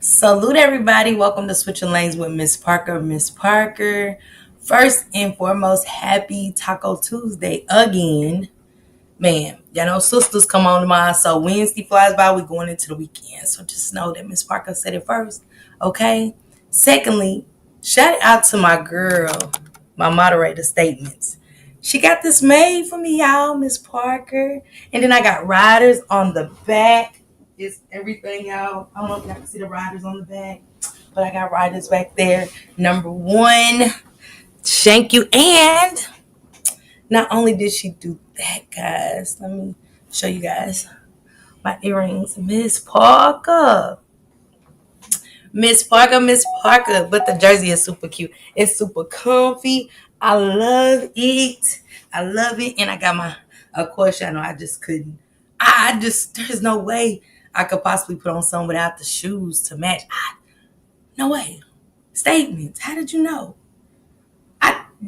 Salute everybody. Welcome to Switching Lanes with Miss Parker. Miss Parker. First and foremost, happy Taco Tuesday again. Man, y'all know sisters come on tomorrow. So Wednesday flies by, we going into the weekend. So just know that Miss Parker said it first. Okay. Secondly, shout out to my girl, my moderator statements. She got this made for me, y'all, Miss Parker. And then I got riders on the back. It's everything, y'all. I don't know if y'all can see the riders on the back, but I got riders back there. Number one, thank you. And not only did she do that, guys, let me show you guys my earrings. Miss Parker. Miss Parker, Miss Parker. But the jersey is super cute. It's super comfy. I love it. I love it. And I got my, of course, I know I just couldn't. There's no way I could possibly put on some without the shoes to match. No way. Statements. How did you know?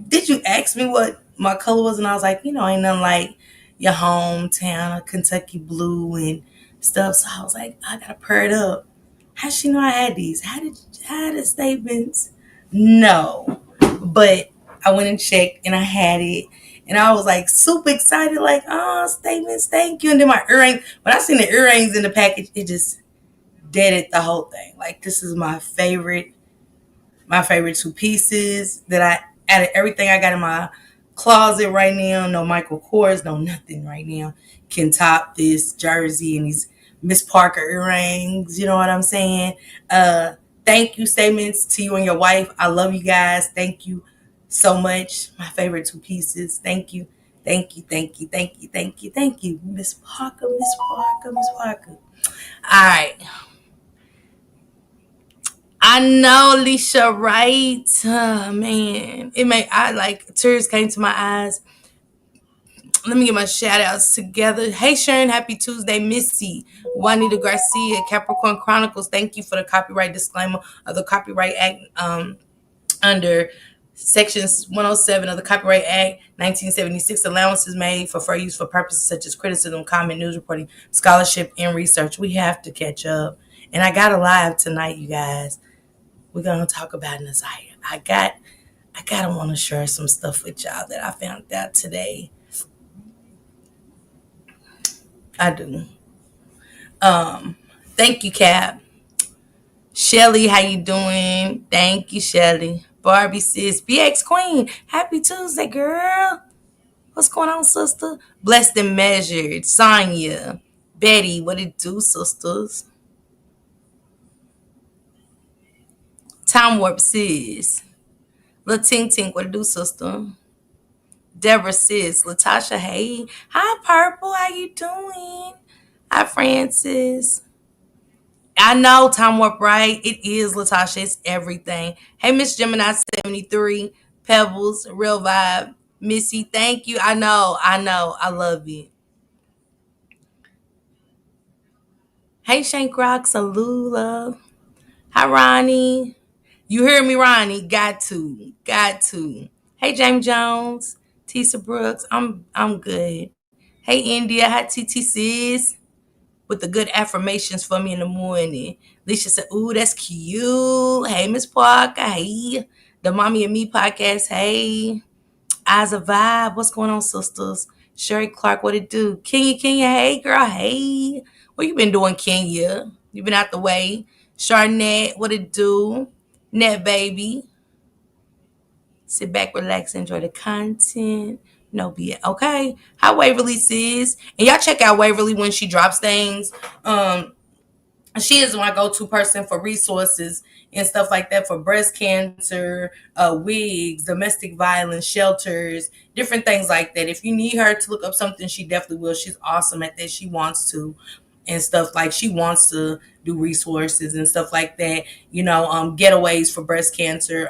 Did you ask me what my color was? And I was like, ain't nothing like your hometown of Kentucky blue and stuff. So I was like, I gotta pair it up. How she know I had these? How did statements? No. But I went and checked and I had it. And I was like super excited, like, oh, statements, thank you. And then my earring, when I seen the earrings in the package, it just deaded the whole thing. Like, this is my favorite two pieces that I added everything I got in my closet right now. No Michael Kors, no nothing right now can top this jersey and these Miss Parker earrings. You know what I'm saying? Thank you statements to you and your wife. I love you guys. Thank you so much. My favorite two pieces. Thank you. Thank you. Thank you. Thank you. Thank you. Thank you. Miss Parker, Miss Parker, Miss Parker. All right. I know, Alicia, right? Man, I like tears came to my eyes. Let me get my shout outs together. Hey, Sharon, happy Tuesday. Missy, Juanita Garcia, Capricorn Chronicles. Thank you for the copyright disclaimer of the Copyright Act under Sections 107 of the Copyright Act 1976. Allowances made for fair use for purposes such as criticism, comment, news reporting, scholarship, and research. We have to catch up. And I got a live tonight, you guys. We're gonna talk about Nazaya. I gotta want to share some stuff with y'all that I found out today. I do. Thank you, Cap. Shelly, how you doing? Thank you, Shelly. Barbie sis, BX Queen, happy Tuesday, girl. What's going on, sister? Blessed and measured. Sonya, Betty, what it do, sisters? Time warp sis. Lil Tink Tink, what it do, sister? Deborah sis, Latasha, hey. Hi, Purple, how you doing? Hi, Francis. I know, Time Warp, right? It is, Latasha. It's everything. Hey, Miss Gemini 73, Pebbles, Real Vibe. Missy, thank you. I know. I love you. Hey, Shank Rock, Salula. Hi, Ronnie. You hear me, Ronnie? Got to. Got to. Hey, James Jones. Tisa Brooks. I'm good. Hey, India. Hi, TT sis. With the good affirmations for me in the morning. Alicia said, ooh, that's cute. Hey, Miss Parker. Hey. The Mommy and Me podcast. Hey. Eyes of Vibe. What's going on, sisters? Sherry Clark, what it do? Kenya. Hey, girl. Hey. What you been doing, Kenya? You been out the way. Charnette, what it do? Net Baby. Sit back, relax, enjoy the content. No BS. Okay. Hi, Waverly sis. And y'all check out Waverly when she drops things. She is my go-to person for resources and stuff like that for breast cancer, wigs, domestic violence, shelters, different things like that. If you need her to look up something, she definitely will. She's awesome at that. She wants to and stuff like she wants to do resources and stuff like that. Getaways for breast cancer.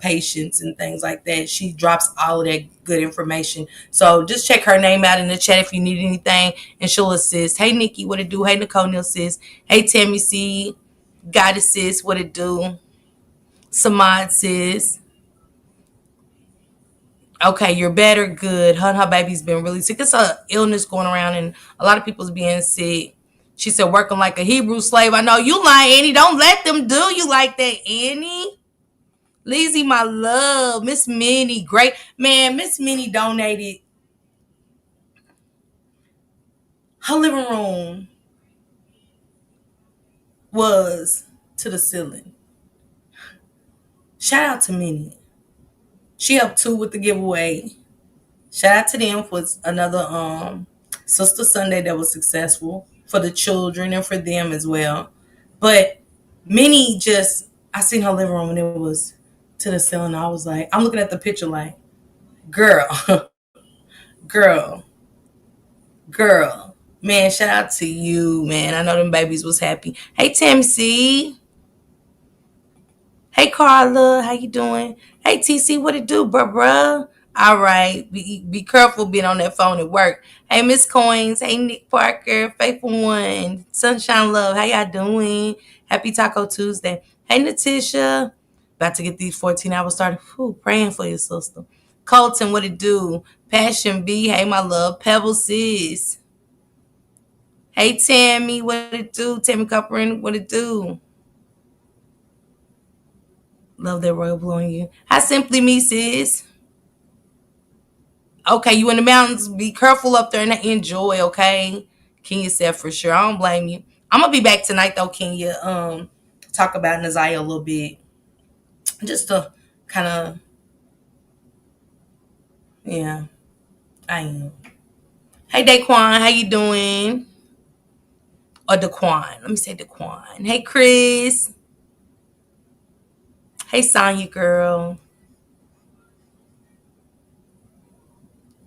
Patients and things like that. She drops all of that good information. So just check her name out in the chat if you need anything and she'll assist. Hey, Nikki, what it do? Hey, Nicole Neal sis. Hey, Tammy C. Goddess sis, what it do? Samad sis. Okay, you're better. Good. Her baby's been really sick. It's a illness going around and a lot of people's being sick. She said, working like a Hebrew slave. I know you lying, Annie. Don't let them do you like that, Annie. Lizzie, my love. Miss Minnie, great. Man, Miss Minnie donated her living room was to the ceiling. Shout out to Minnie. She helped too with the giveaway. Shout out to them for another Sister Sunday that was successful for the children and for them as well. But Minnie just, I seen her living room and it was to the ceiling. I was like, I'm looking at the picture like, girl, girl, girl. Man, shout out to you, man. I know them babies was happy. Hey, Tim C. Hey, Carla. How you doing? Hey, TC. What it do, bruh? All right. Be careful being on that phone at work. Hey, Miss Coins. Hey, Nick Parker. Faithful One. Sunshine Love. How y'all doing? Happy Taco Tuesday. Hey, Natisha. About to get these 14 hours started. Whew, praying for your sister. Colton. What it do? Passion B. Hey, my love. Pebble Sis. Hey, Tammy, what it do? Tammy Copperin, what it do? Love that royal blue on you. Hi, Simply Me, sis. Okay, you in the mountains. Be careful up there and enjoy, okay? Kenya said for sure. I don't blame you. I'm gonna be back tonight though, Kenya. Talk about Naziah a little bit. Just to kind of, yeah, I am. Hey, Daquan, how you doing? Or Daquan. Let me say Daquan. Hey, Chris. Hey, Sonya, girl.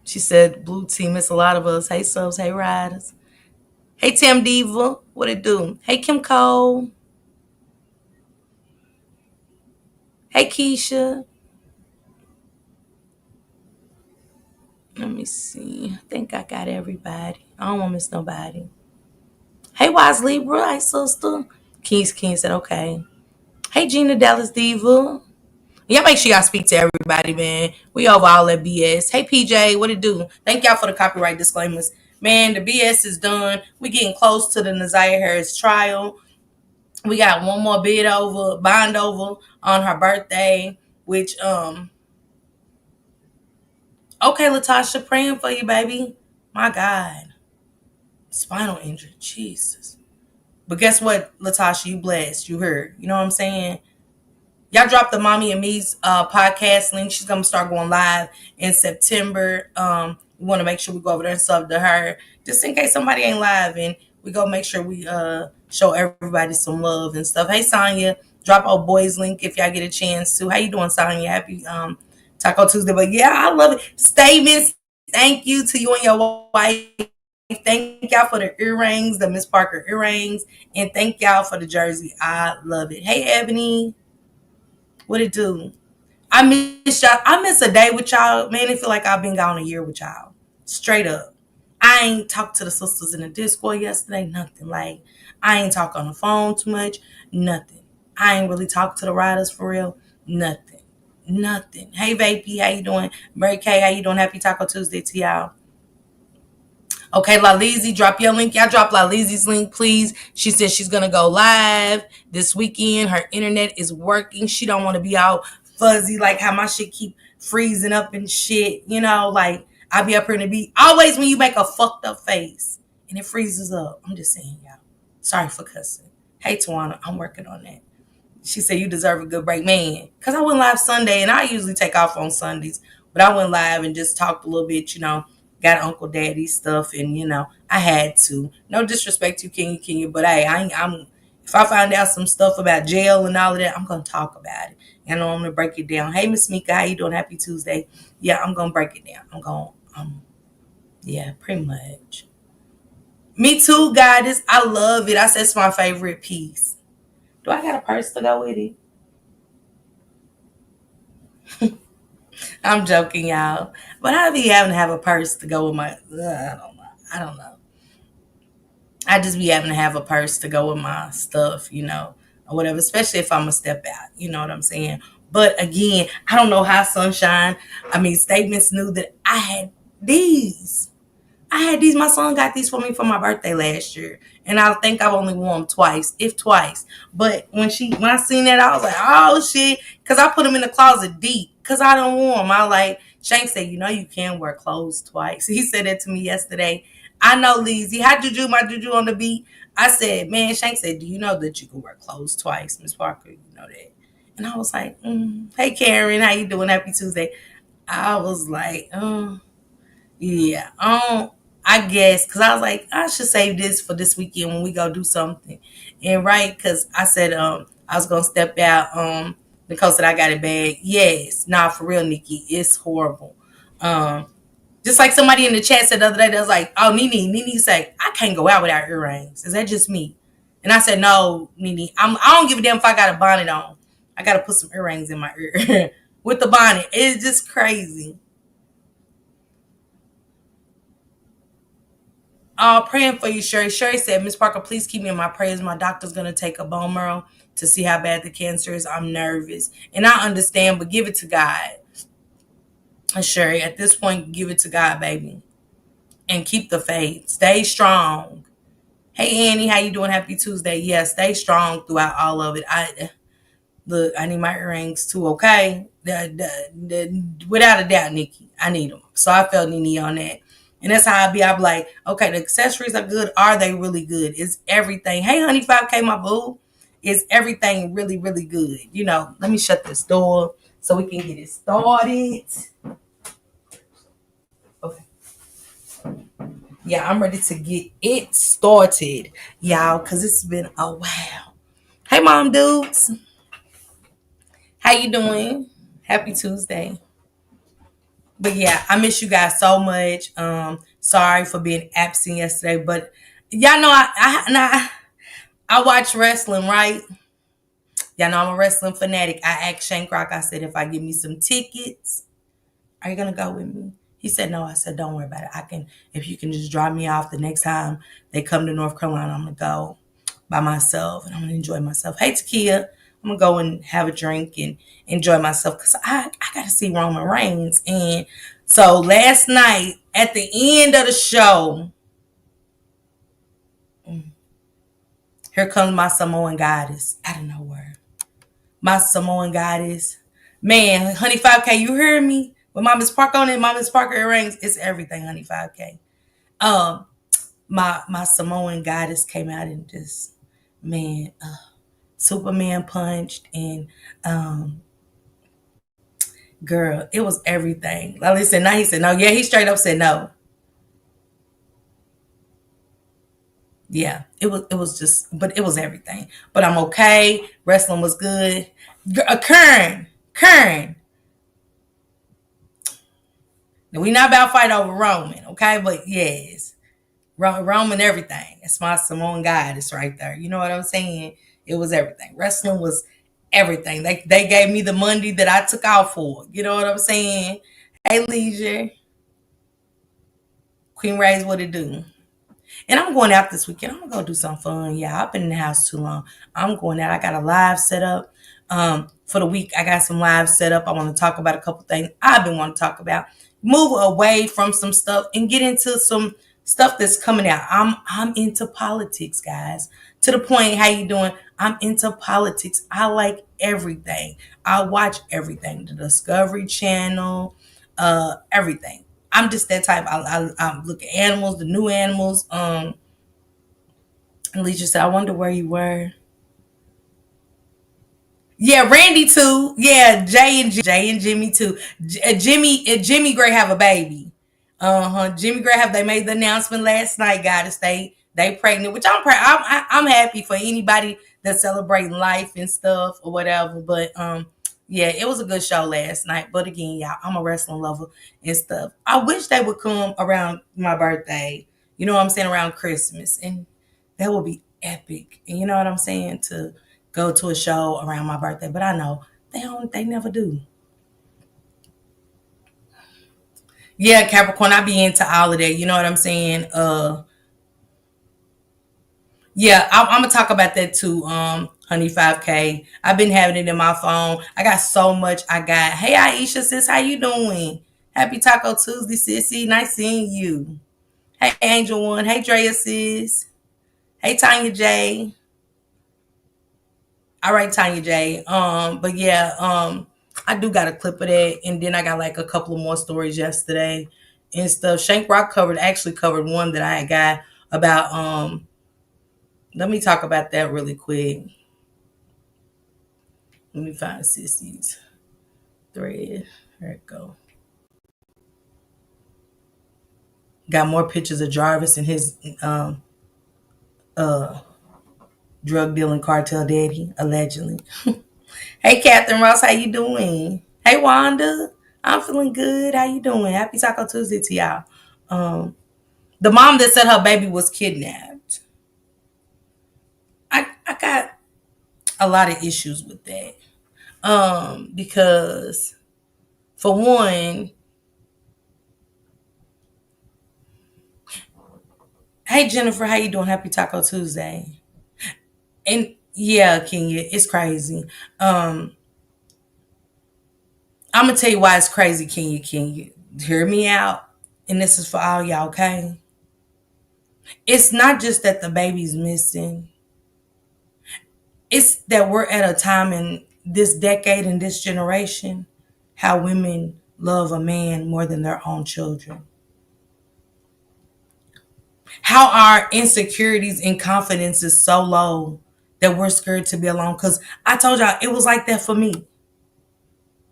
She said, blue team, it's a lot of us. Hey, subs. Hey, riders. Hey, Tim Diva. What it do? Hey, Kim Cole. Hey, Keisha. Let me see. I think I got everybody. I don't want to miss nobody. Hey, Wise Libra. Hey, sister. King said, okay. Hey, Gina Dallas Diva. Y'all make sure y'all speak to everybody, man. We over all that BS. Hey, PJ. What it do? Thank y'all for the copyright disclaimers. Man, the BS is done. We getting close to the Naziah Harris trial. We got one more bond over on her birthday, which okay, Latasha, praying for you, baby. My God. Spinal injury. Jesus. But guess what, Latasha, you blessed. You heard. You know what I'm saying? Y'all drop the Mommy and Me's podcast link. She's gonna start going live in September. We want to make sure we go over there and sub to her, just in case somebody ain't live, and we go make sure we show everybody some love and stuff. Hey, Sonya, drop our boys link if y'all get a chance to. How you doing, Sonya? Happy Taco Tuesday. But yeah, I love it. Statements. Thank you to you and your wife. Thank y'all for the earrings, the Miss Parker earrings, and thank y'all for the jersey. I love it. Hey, Ebony. What it do? I miss y'all. I miss a day with y'all. Man, it feel like I've been gone a year with y'all. Straight up. I ain't talked to the sisters in the Discord yesterday. Nothing. Like, I ain't talk on the phone too much. Nothing. I ain't really talked to the riders for real. Nothing. Nothing. Hey, Vapey, how you doing? Mary Kay, how you doing? Happy Taco Tuesday to y'all. Okay, Lalizi, drop your link. Y'all drop Lalizi's link, please. She says she's going to go live this weekend. Her internet is working. She don't want to be out fuzzy like how my shit keep freezing up and shit. You know, like I be up here and it be always when you make a fucked up face and it freezes up. I'm just saying, y'all. Sorry for cussing. Hey, Tawana, I'm working on that. She said, you deserve a good break, man. Because I went live Sunday, and I usually take off on Sundays. But I went live and just talked a little bit, got Uncle Daddy stuff. And, I had to. No disrespect to Kenya. But, hey, if I find out some stuff about jail and all of that, I'm going to talk about it. I'm going to break it down. Hey, Miss Mika, how you doing? Happy Tuesday. Yeah, I'm going to break it down. Yeah, pretty much. Me too, guys. I love it. That's my favorite piece. Do I got a purse to go with it? I'm joking, y'all. But I be having to have a purse to go with my. I don't know. I just be having to have a purse to go with my stuff, or whatever. Especially if I'm a step out. You know what I'm saying? But again, I don't know how Statements knew that I had these. I had these. My son got these for me for my birthday last year, and I think I've only worn them twice, if twice. But when I seen that, I was like, oh shit, because I put them in the closet deep because I don't wear them. I like Shank said, you know, you can wear clothes twice. He said that to me yesterday. I know, Lizzie. How juju my juju on the beat? I said, man, Shank said, do you know that you can wear clothes twice, Miss Parker? You know that. And I was like, hey Karen, how you doing? Happy Tuesday. I was like, yeah, I guess because I was like, I should save this for this weekend when we go do something. And right, because I said I was gonna step out because that I got it bad. Yes, nah, for real, Nikki, it's horrible. Um, just like somebody in the chat said the other day, that was like, oh, Nene say, I can't go out without earrings. Is that just me? And I said, no, Nene, I don't give a damn if I got a bonnet on. I got to put some earrings in my ear with the bonnet. It's just crazy. Praying for you, Sherry. Sherry said, Miss Parker, please keep me in my prayers. My doctor's going to take a bone marrow to see how bad the cancer is. I'm nervous. And I understand, but give it to God. Sherry, at this point, give it to God, baby. And keep the faith. Stay strong. Hey Annie, how you doing? Happy Tuesday. Yeah, stay strong throughout all of it. I need my earrings too, okay? Without a doubt, Nikki, I need them. So I felt Nene on that. And that's how I be. I be like, okay, the accessories are good. Are they really good? Is everything, hey honey, 5K, my boo. Is everything really, really good? You know, let me shut this door so we can get it started. Okay. Yeah, I'm ready to get it started, y'all, because it's been a while. Hey, mom dudes. How you doing? Happy Tuesday. But yeah, I miss you guys so much. Sorry for being absent yesterday, but y'all know I watch wrestling, right? Y'all know I'm a wrestling fanatic. I asked Shank Rock, I said, if I give me some tickets, are you gonna go with me? He said no. I said, don't worry about it. I can, if you can just drop me off the next time they come to North Carolina, I'm gonna go by myself and I'm gonna enjoy myself. Hey Takia, I'm gonna go and have a drink and enjoy myself because I gotta see Roman Reigns. And so last night at the end of the show, here comes my Samoan goddess out of nowhere. My Samoan goddess. Man, honey 5K, you heard me? With my Miss Parker on it, my Miss Parker earrings, it's everything, honey 5K. Um, my Samoan goddess came out and just, man, Superman punched and girl, it was everything. Like I said, now he said no. Yeah, he straight up said no. Yeah, it was just, but it was everything. But I'm okay. Wrestling was good. Kern. Now, we not about to fight over Roman, okay? But yes, Roman everything. It's my Samoan goddess right there. You know what I'm saying? It was everything. Wrestling was everything. They gave me the Monday that I took out for. You know what I'm saying? Hey, Leisure. Queen Ray's what it do. And I'm going out this weekend. I'm gonna go do something fun. Yeah, I've been in the house too long. I'm going out. I got a live set up. For the week, I got some live set up. I want to talk about a couple things I've been wanting to talk about. Move away from some stuff and get into some stuff that's coming out. I'm into politics, guys. To the point, how you doing? I'm into politics. I like everything. I watch everything. The Discovery Channel, everything. I'm just that type. I look at animals, the new animals. Alicia said, I wonder where you were. Yeah, Randy too. Yeah, Jay and Jimmy too. Jimmy Gray have a baby. Jimmy Gray have, they made the announcement last night, guys. They pregnant, which I'm happy for anybody that's celebrating life and stuff or whatever. But yeah, it was a good show last night. But again, y'all, I'm a wrestling lover and stuff. I wish they would come around my birthday. You know what I'm saying, around Christmas, and that would be epic. And you know what I'm saying, to go to a show around my birthday. But I know they never do. Yeah, Capricorn, I be into all of that. You know what I'm saying? Yeah, I'm gonna talk about that too. Honey 5K. I've been having it in my phone. I got so much. I got. Hey Aisha, sis, how you doing? Happy Taco Tuesday, sissy. Nice seeing you. Hey, Angel One. Hey, Drea sis. Hey, Tanya J. All right, Tanya J. But yeah, I do got a clip of that, and then I got like a couple of more stories yesterday and stuff. Shank Rock actually covered one that I had got about. Let me talk about that really quick. Let me find Sissy's thread. There it go. Got more pictures of Jarvis and his uh drug dealing cartel daddy, allegedly. Hey, Catherine Ross, how you doing? Hey, Wanda, I'm feeling good. How you doing? Happy Taco Tuesday to y'all. The mom that said her baby was kidnapped. I got a lot of issues with that. Because for one, hey Jennifer, how you doing? Happy Taco Tuesday. And yeah, Kenya, it's crazy. I'm gonna tell you why it's crazy, Kenya. Kenya, hear me out, and this is for all y'all. Okay, it's not just that the baby's missing. It's that we're at a time in this decade and this generation how women love a man more than their own children. How our insecurities and confidence is so low that we're scared to be alone. Because I told y'all it was like that for me.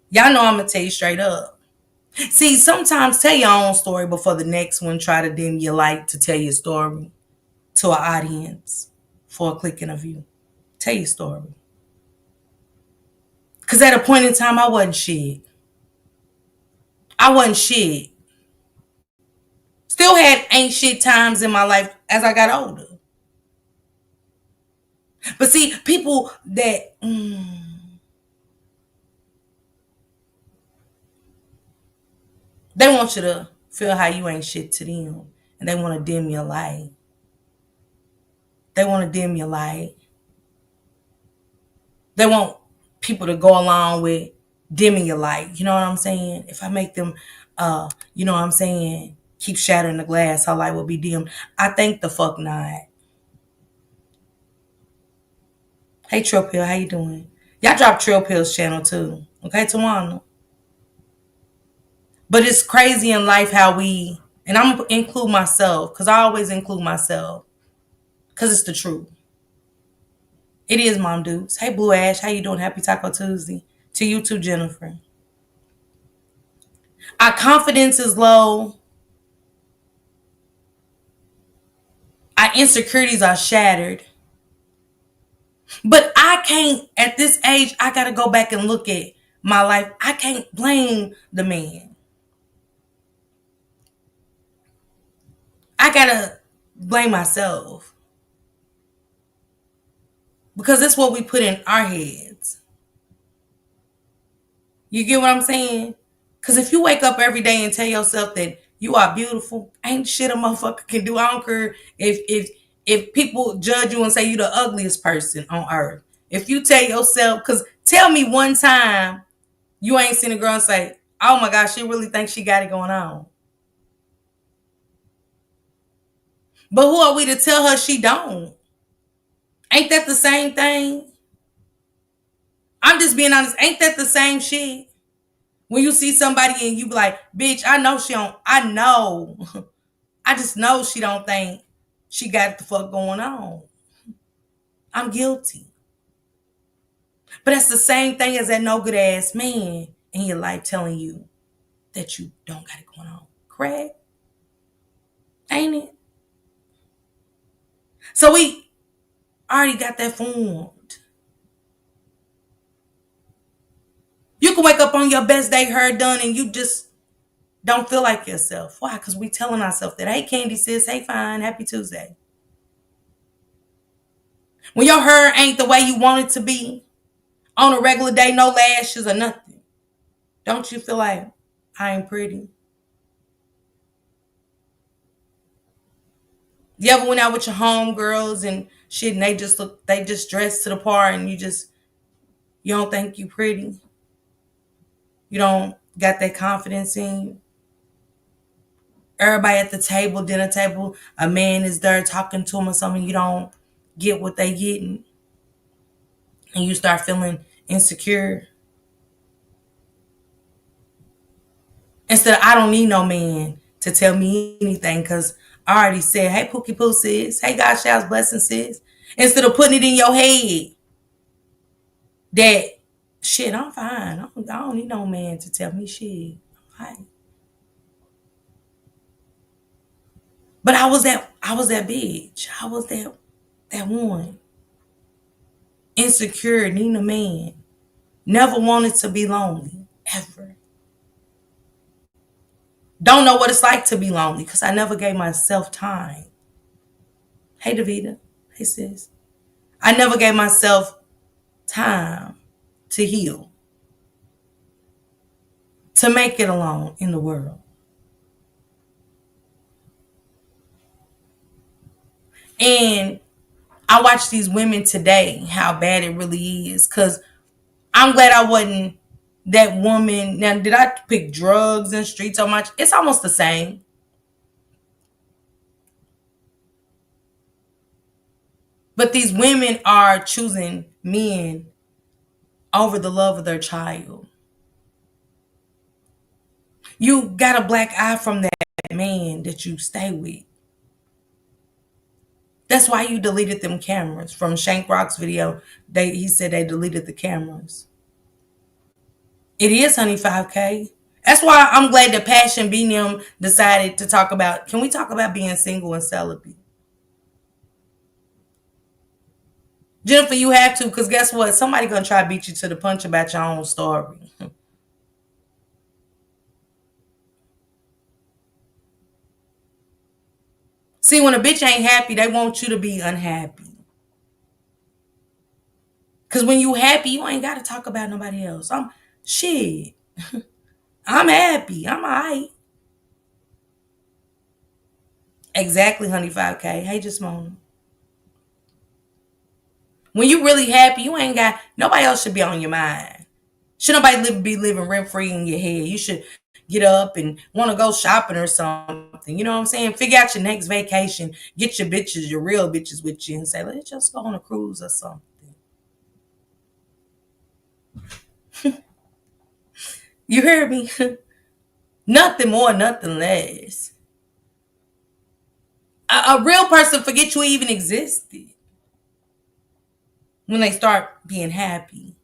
Y'all know I'm gonna tell you straight up. See, sometimes tell your own story before the next one try to dim your light to tell your story to an audience for a click and a view. Tell your story. Because at a point in time, I wasn't shit. I wasn't shit. Still had ain't shit times in my life as I got older. But see, people that they want you to feel how you ain't shit to them, and they want to dim your light. They want to dim your light. They want people to go along with dimming your light. You know what I'm saying? If I make them, you know what I'm saying, keep shattering the glass, her light will be dimmed. I think the fuck not. Hey, Trill Pill, how you doing? Y'all drop Trill Pill's channel too. Okay, Tawana. But it's crazy in life how and I'm going to include myself because I always include myself because it's the truth. It is Mom Dukes. Hey, Blue Ash, how you doing? Happy Taco Tuesday. To you too, Jennifer. Our confidence is low. Our insecurities are shattered. But I can't, at this age, I got to go back and look at my life. I can't blame the man. I got to blame myself. Because that's what we put in our heads. You get what I'm saying? Because if you wake up every day and tell yourself that you are beautiful, ain't shit a motherfucker can do. I don't care if people judge you and say you the ugliest person on earth. If you tell yourself, because tell me one time you ain't seen a girl and say, oh my gosh, she really thinks she got it going on. But who are we to tell her she don't? Ain't that the same thing? I'm just being honest. Ain't that the same shit? When you see somebody and you be like, bitch, I know she don't. I know. I just know she don't think she got the fuck going on. I'm guilty. But that's the same thing as that no good ass man in your life telling you that you don't got it going on. Correct? Ain't it? So we already got that formed. You can wake up on your best day, hair done, and you just don't feel like yourself. Why? Because we telling ourselves that, hey, Candy sis, hey, fine, happy Tuesday. When your hair ain't the way you want it to be, on a regular day, no lashes or nothing, don't you feel like I ain't pretty? You ever went out with your homegirls and shit and they just dressed to the part and you don't think you pretty? You don't got that confidence in you? Everybody at the table, dinner table, a man is there talking to him or something, you don't get what they getting, and you start feeling insecure. Instead of, I don't need no man to tell me anything because I already said, hey, Pookie Poo sis, hey, God showers blessings sis. Instead of putting it in your head that, shit, I'm fine. I don't need no man to tell me shit. Right. But I was that bitch. I was that one. Insecure, needing a man. Never wanted to be lonely. Ever. Don't know what it's like to be lonely because I never gave myself time. Hey, Davita. Hey, sis. I never gave myself time to heal, to make it alone in the world. And I watch these women today, how bad it really is. Because I'm glad I wasn't that woman. Now, did I pick drugs and streets so much? It's almost the same. But these women are choosing men over the love of their child. You got a black eye from that man that you stay with. That's why you deleted them cameras. From Shank Rock's video, he said they deleted the cameras. It is Honey 5K. That's why I'm glad that Passion B them decided to talk about, can we talk about being single and celibate? Jennifer, you have to, because guess what? Somebody gonna try to beat you to the punch about your own story. See, when a bitch ain't happy, they want you to be unhappy. Because when you happy, you ain't got to talk about nobody else. Shit. I'm happy. I'm all right. Exactly, Honey 5K. Hey, just Mona. When you really happy, you ain't got, nobody else should be on your mind. Should nobody be living rent free in your head? You should get up and want to go shopping or something. You know what I'm saying? Figure out your next vacation. Get your bitches, your real bitches with you and say, let's just go on a cruise or something. You hear me? Nothing more, nothing less. A real person forget you even existed when they start being happy.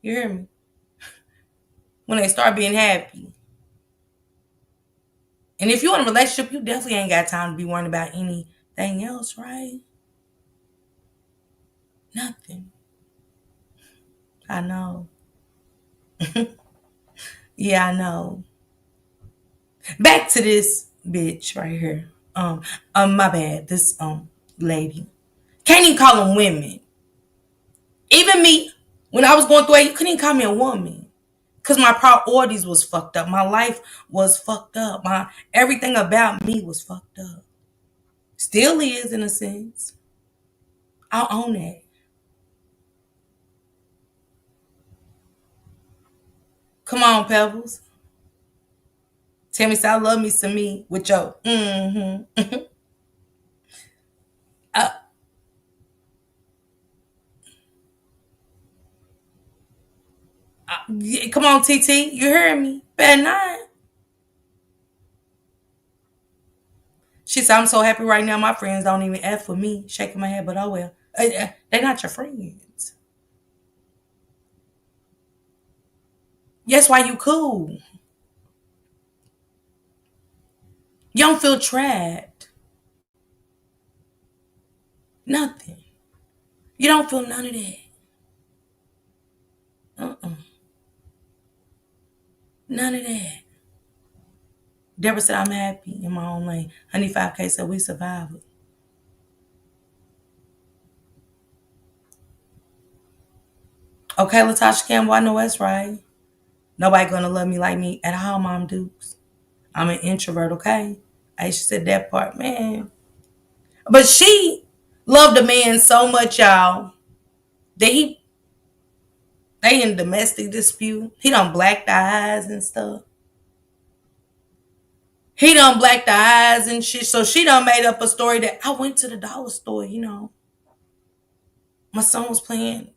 You hear me? When they start being happy. And if you're in a relationship, you definitely ain't got time to be worrying about anything else, right? Nothing. I know. Yeah, I know. Back to this bitch right here. My bad. This lady. Can't even call them women. Even me, when I was going through it, you couldn't even call me a woman. Cause my priorities was fucked up. My life was fucked up. My everything about me was fucked up. Still is in a sense. I'll own that. Come on, Pebbles. Tell me, say I love me some me with your uh, yeah, come on, TT. You heard me. Better not. She said, I'm so happy right now. My friends don't even F for me. Shaking my head, but oh well. They're not your friends. That's why you cool. You don't feel trapped. Nothing. You don't feel none of that. Uh-uh. None of that. Deborah said, I'm happy in my own lane. Honey 5K said, we survived. Okay, Latasha Campbell, I know that's right. Nobody gonna love me like me at all, Mom Dukes. I'm an introvert, okay? Aisha said that part, man. But she loved a man so much, y'all, that they in domestic dispute. He done blacked the eyes and stuff. He done blacked the eyes and shit. So she done made up a story that I went to the dollar store, My son was playing.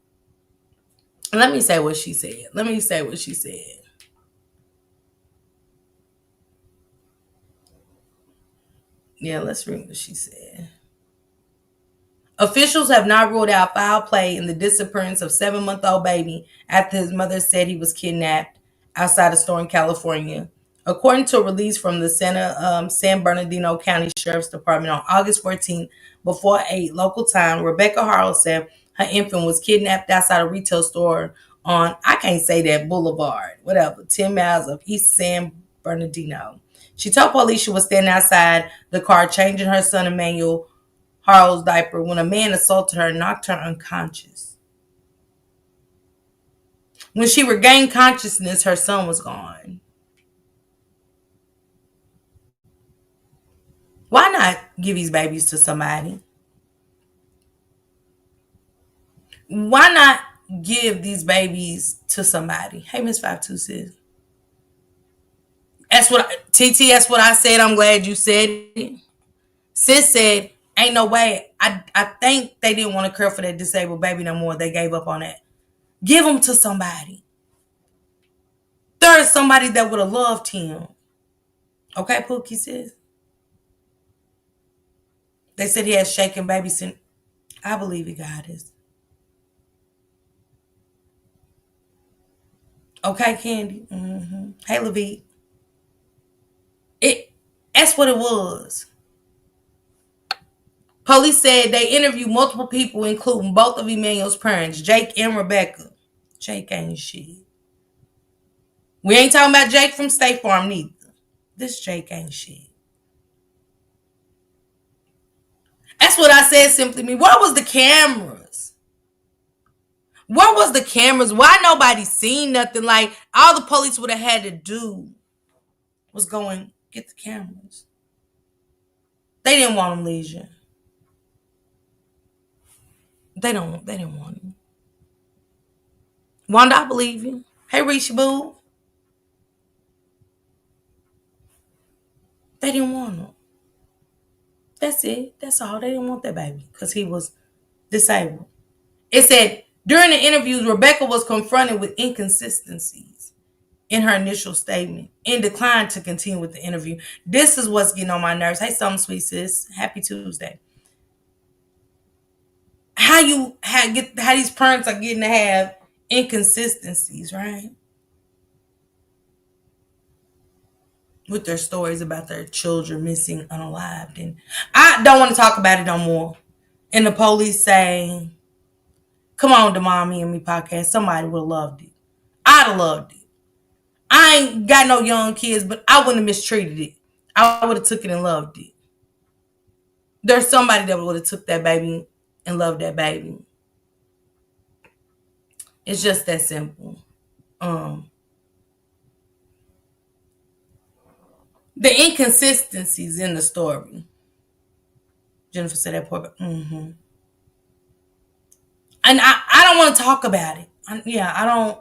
Let me say what she said. Yeah, let's read what she said. Officials have not ruled out foul play in the disappearance of 7-month-old baby after his mother said he was kidnapped outside a store in California. According to a release from the San Bernardino County Sheriff's Department on August 14th, before 8 local time, Rebecca Harrell said her infant was kidnapped outside a retail store on, I can't say that, Boulevard, whatever, 10 miles of East San Bernardino. She told police she was standing outside the car changing her son Emmanuel Harlow's diaper when a man assaulted her and knocked her unconscious. When she regained consciousness, her son was gone. Why not give these babies to somebody? Why not give these babies to somebody? Hey, Miss 526. TT, that's what I said. I'm glad you said it. Sis said, ain't no way. I think they didn't want to care for that disabled baby no more. They gave up on that. Give them to somebody. There is somebody that would have loved him. Okay, Pookie says. They said he has shaken baby syndrome. I believe he got this. Okay, Candy. Hey, Levite. That's what it was. Police said they interviewed multiple people, including both of Emmanuel's parents, Jake and Rebecca. Jake ain't shit. We ain't talking about Jake from State Farm neither. This Jake ain't shit. That's what I said simply me. Where was the cameras? Where was the cameras? Why nobody seen nothing? Like, all the police would have had to do was go and get the cameras. They didn't want them leisure. They didn't want him. Wanda, I believe you. Hey, Risha Boo. They didn't want him. That's it. That's all. They didn't want that baby because he was disabled. It said, during the interviews, Rebecca was confronted with inconsistencies in her initial statement and declined to continue with the interview. This is what's getting on my nerves. Hey, something sweet, sis. Happy Tuesday. How these parents are getting to have inconsistencies, right? With their stories about their children missing unalived. And I don't want to talk about it no more. And the police say, come on, the Mommy and Me podcast. Somebody would have loved it. I'd have loved it. I ain't got no young kids, but I wouldn't have mistreated it. I would have took it and loved it. There's somebody that would have took that baby and loved that baby. It's just that simple. The inconsistencies in the story. Jennifer said that poor. And I don't want to talk about it. I don't.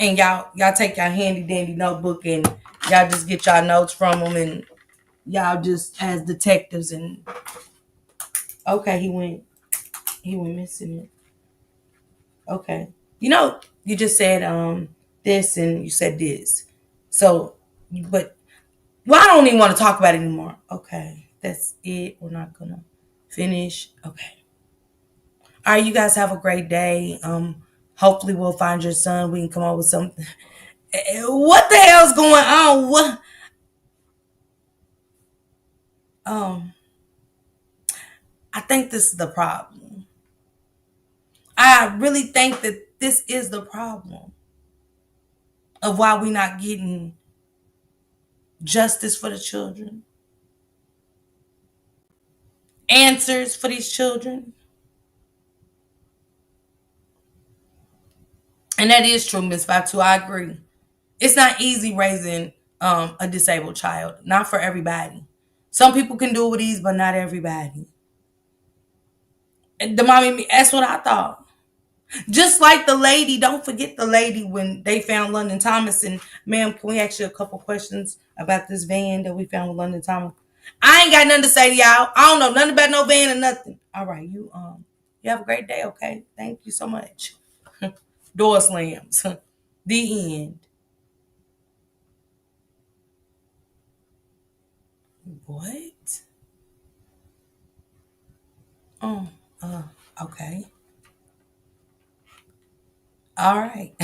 And y'all take your handy dandy notebook and y'all just get y'all notes from them and y'all just as detectives and okay, he went missing it. Okay. You just said this and you said this. So but I don't even want to talk about it anymore. Okay. That's it. We're not gonna finish. Okay. All right, you guys have a great day. Hopefully we'll find your son. We can come up with something. What the hell's going on? What? I think this is the problem. I really think that this is the problem of why we're not getting justice for the children, answers for these children. And that is true, Miss 52. I agree. It's not easy raising a disabled child. Not for everybody. Some people can do it with ease, but not everybody. And the mommy, that's what I thought. Just like the lady, don't forget the lady when they found London Thomas. And ma'am, can we ask you a couple questions about this van that we found with London Thomas? I ain't got nothing to say to y'all. I don't know nothing about no van or nothing. All right, you have a great day, okay? Thank you so much. Door slams. The end. What? Oh, okay. All right.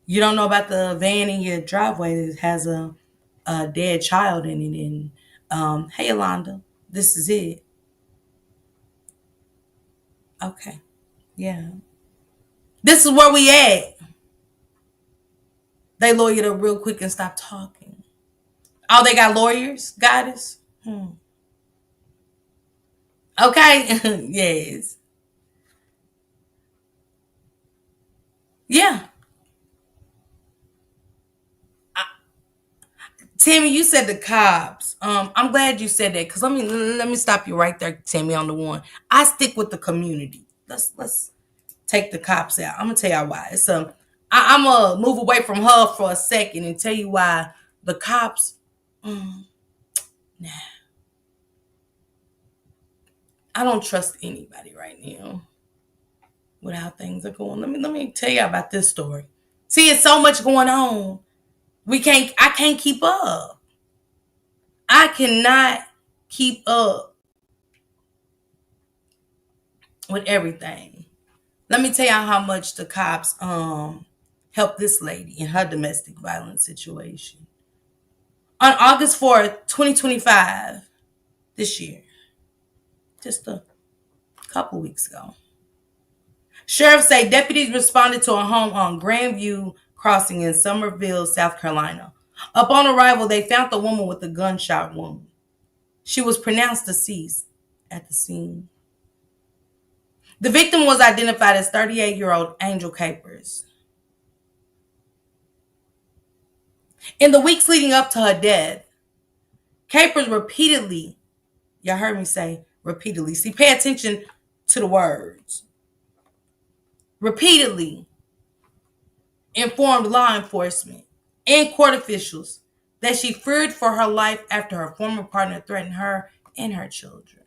You don't know about the van in your driveway that has a dead child in it. And hey, Yolanda, this is it. Okay. Yeah. This is where we at. They lawyered up real quick and stopped talking. Oh, they got lawyers, goddess? Okay. Yes. Yeah. Tammy, you said the cops. I'm glad you said that because let me stop you right there, Tammy, on the one. I stick with the community. Let's take the cops out. I'm gonna tell y'all why. I'm gonna move away from her for a second and tell you why the cops. Nah, I don't trust anybody right now with how things are going. Let me tell you about this story. See, it's so much going on. I can't keep up. I cannot keep up with everything. Let me tell y'all how much the cops helped this lady in her domestic violence situation. On August 4th, 2025, this year, just a couple weeks ago, sheriffs say deputies responded to a home on Grandview Crossing in Summerville, South Carolina. Upon arrival, they found the woman with a gunshot wound. She was pronounced deceased at the scene. The victim was identified as 38-year-old Angel Capers. In the weeks leading up to her death, Capers repeatedly, y'all heard me say repeatedly, see, pay attention to the words, repeatedly informed law enforcement and court officials that she feared for her life after her former partner threatened her and her children.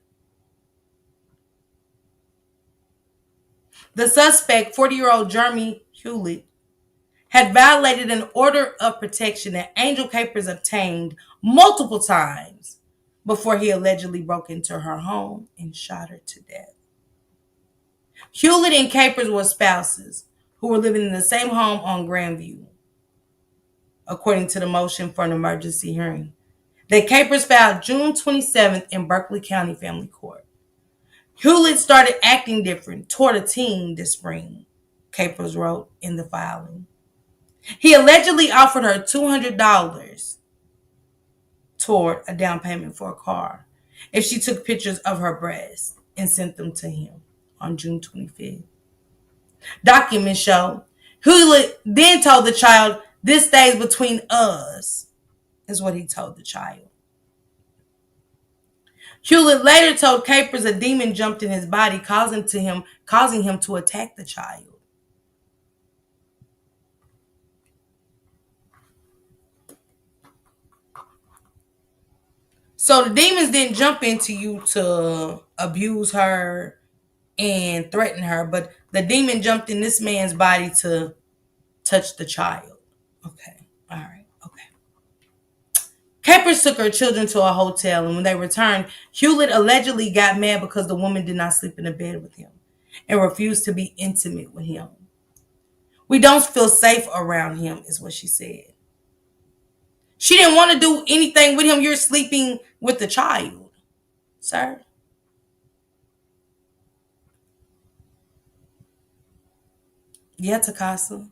The suspect, 40-year-old Jeremy Hewlett, had violated an order of protection that Angel Capers obtained multiple times before he allegedly broke into her home and shot her to death. Hewlett and Capers were spouses who were living in the same home on Grandview, according to the motion for an emergency hearing that Capers filed June 27th in Berkeley County Family Court. Hewlett started acting different toward a teen this spring, Capers wrote in the filing. He allegedly offered her $200 toward a down payment for a car if she took pictures of her breasts and sent them to him on June 25th. Documents show Hewlett then told the child, "This stays between us," is what he told the child. Hewlett later told Capers a demon jumped in his body, causing him to attack the child. So the demons didn't jump into you to abuse her and threaten her, but the demon jumped in this man's body to touch the child. Okay. All right. Okay. Capers took her children to a hotel, and when they returned, Hewlett allegedly got mad because the woman did not sleep in a bed with him and refused to be intimate with him. "We don't feel safe around him," is what she said. She didn't want to do anything with him. You're sleeping with the child, sir. Yeah, Takasa.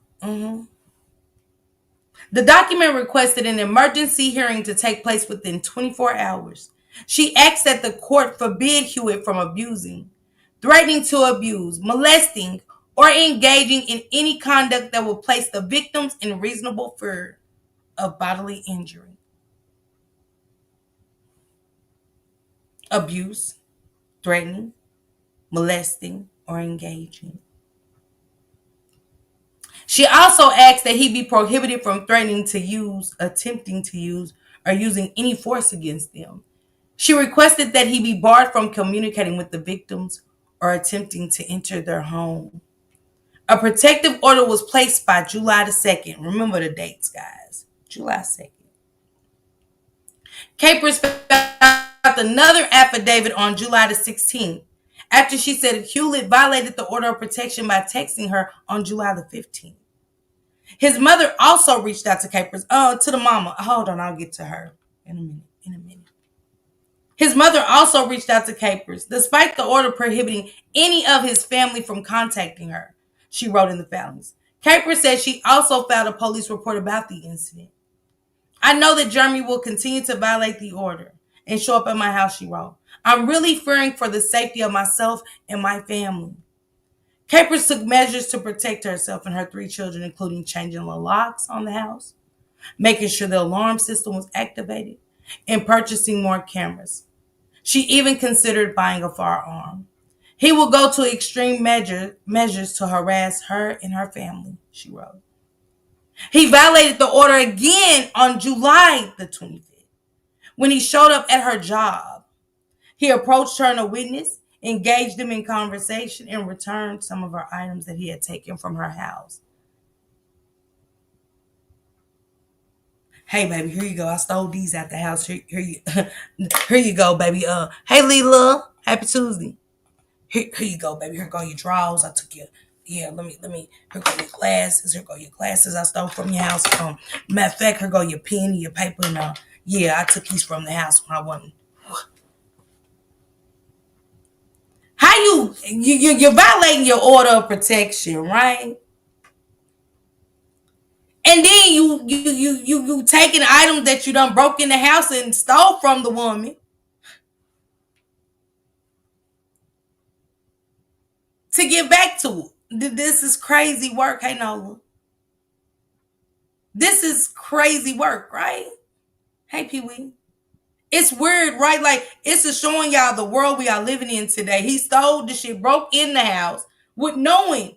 The document requested an emergency hearing to take place within 24 hours. She asked that the court forbid Hewitt from abusing, threatening to abuse, molesting, or engaging in any conduct that would place the victims in reasonable fear of bodily injury, abuse, threatening, molesting, or engaging. She also asked that he be prohibited from threatening to use, attempting to use, or using any force against them. She requested that he be barred from communicating with the victims or attempting to enter their home. A protective order was placed by July the 2nd. Remember the dates, guys. July 2nd. Capers filed another affidavit on July the 16th after she said Hewlett violated the order of protection by texting her on July the 15th. His mother also reached out to Capers, to the mama. Hold on, I'll get to her in a minute. His mother also reached out to Capers, despite the order prohibiting any of his family from contacting her, she wrote in the filings. Capers said she also filed a police report about the incident. I know that Jeremy will continue to violate the order and show up at my house, she wrote. I'm really fearing for the safety of myself and my family. Capers took measures to protect herself and her 3 children, including changing the locks on the house, making sure the alarm system was activated, and purchasing more cameras. She even considered buying a firearm. He will go to extreme measures to harass her and her family, she wrote. He violated the order again on July the 25th when he showed up at her job. He approached her and a witness, engaged them in conversation, and returned some of her items that he had taken from her house. Hey, baby, here you go. I stole these at the house. Here you go, baby. Hey, Leela. Happy Tuesday. Here you go, baby. Here go your drawers. I took your, yeah, let me, here go your glasses. Here go your glasses I stole from your house. Matter of fact, here go your pen and your paper. And, yeah, I took these from the house when I wasn't. How you're violating your order of protection, right? And then you taking items that you done broke in the house and stole from the woman to get back to it. This is crazy work. Hey, Nola. This is crazy work, right? Hey, Pee Wee. It's weird, right? Like, it's just showing y'all the world we are living in today. He stole the shit, broke in the house with knowing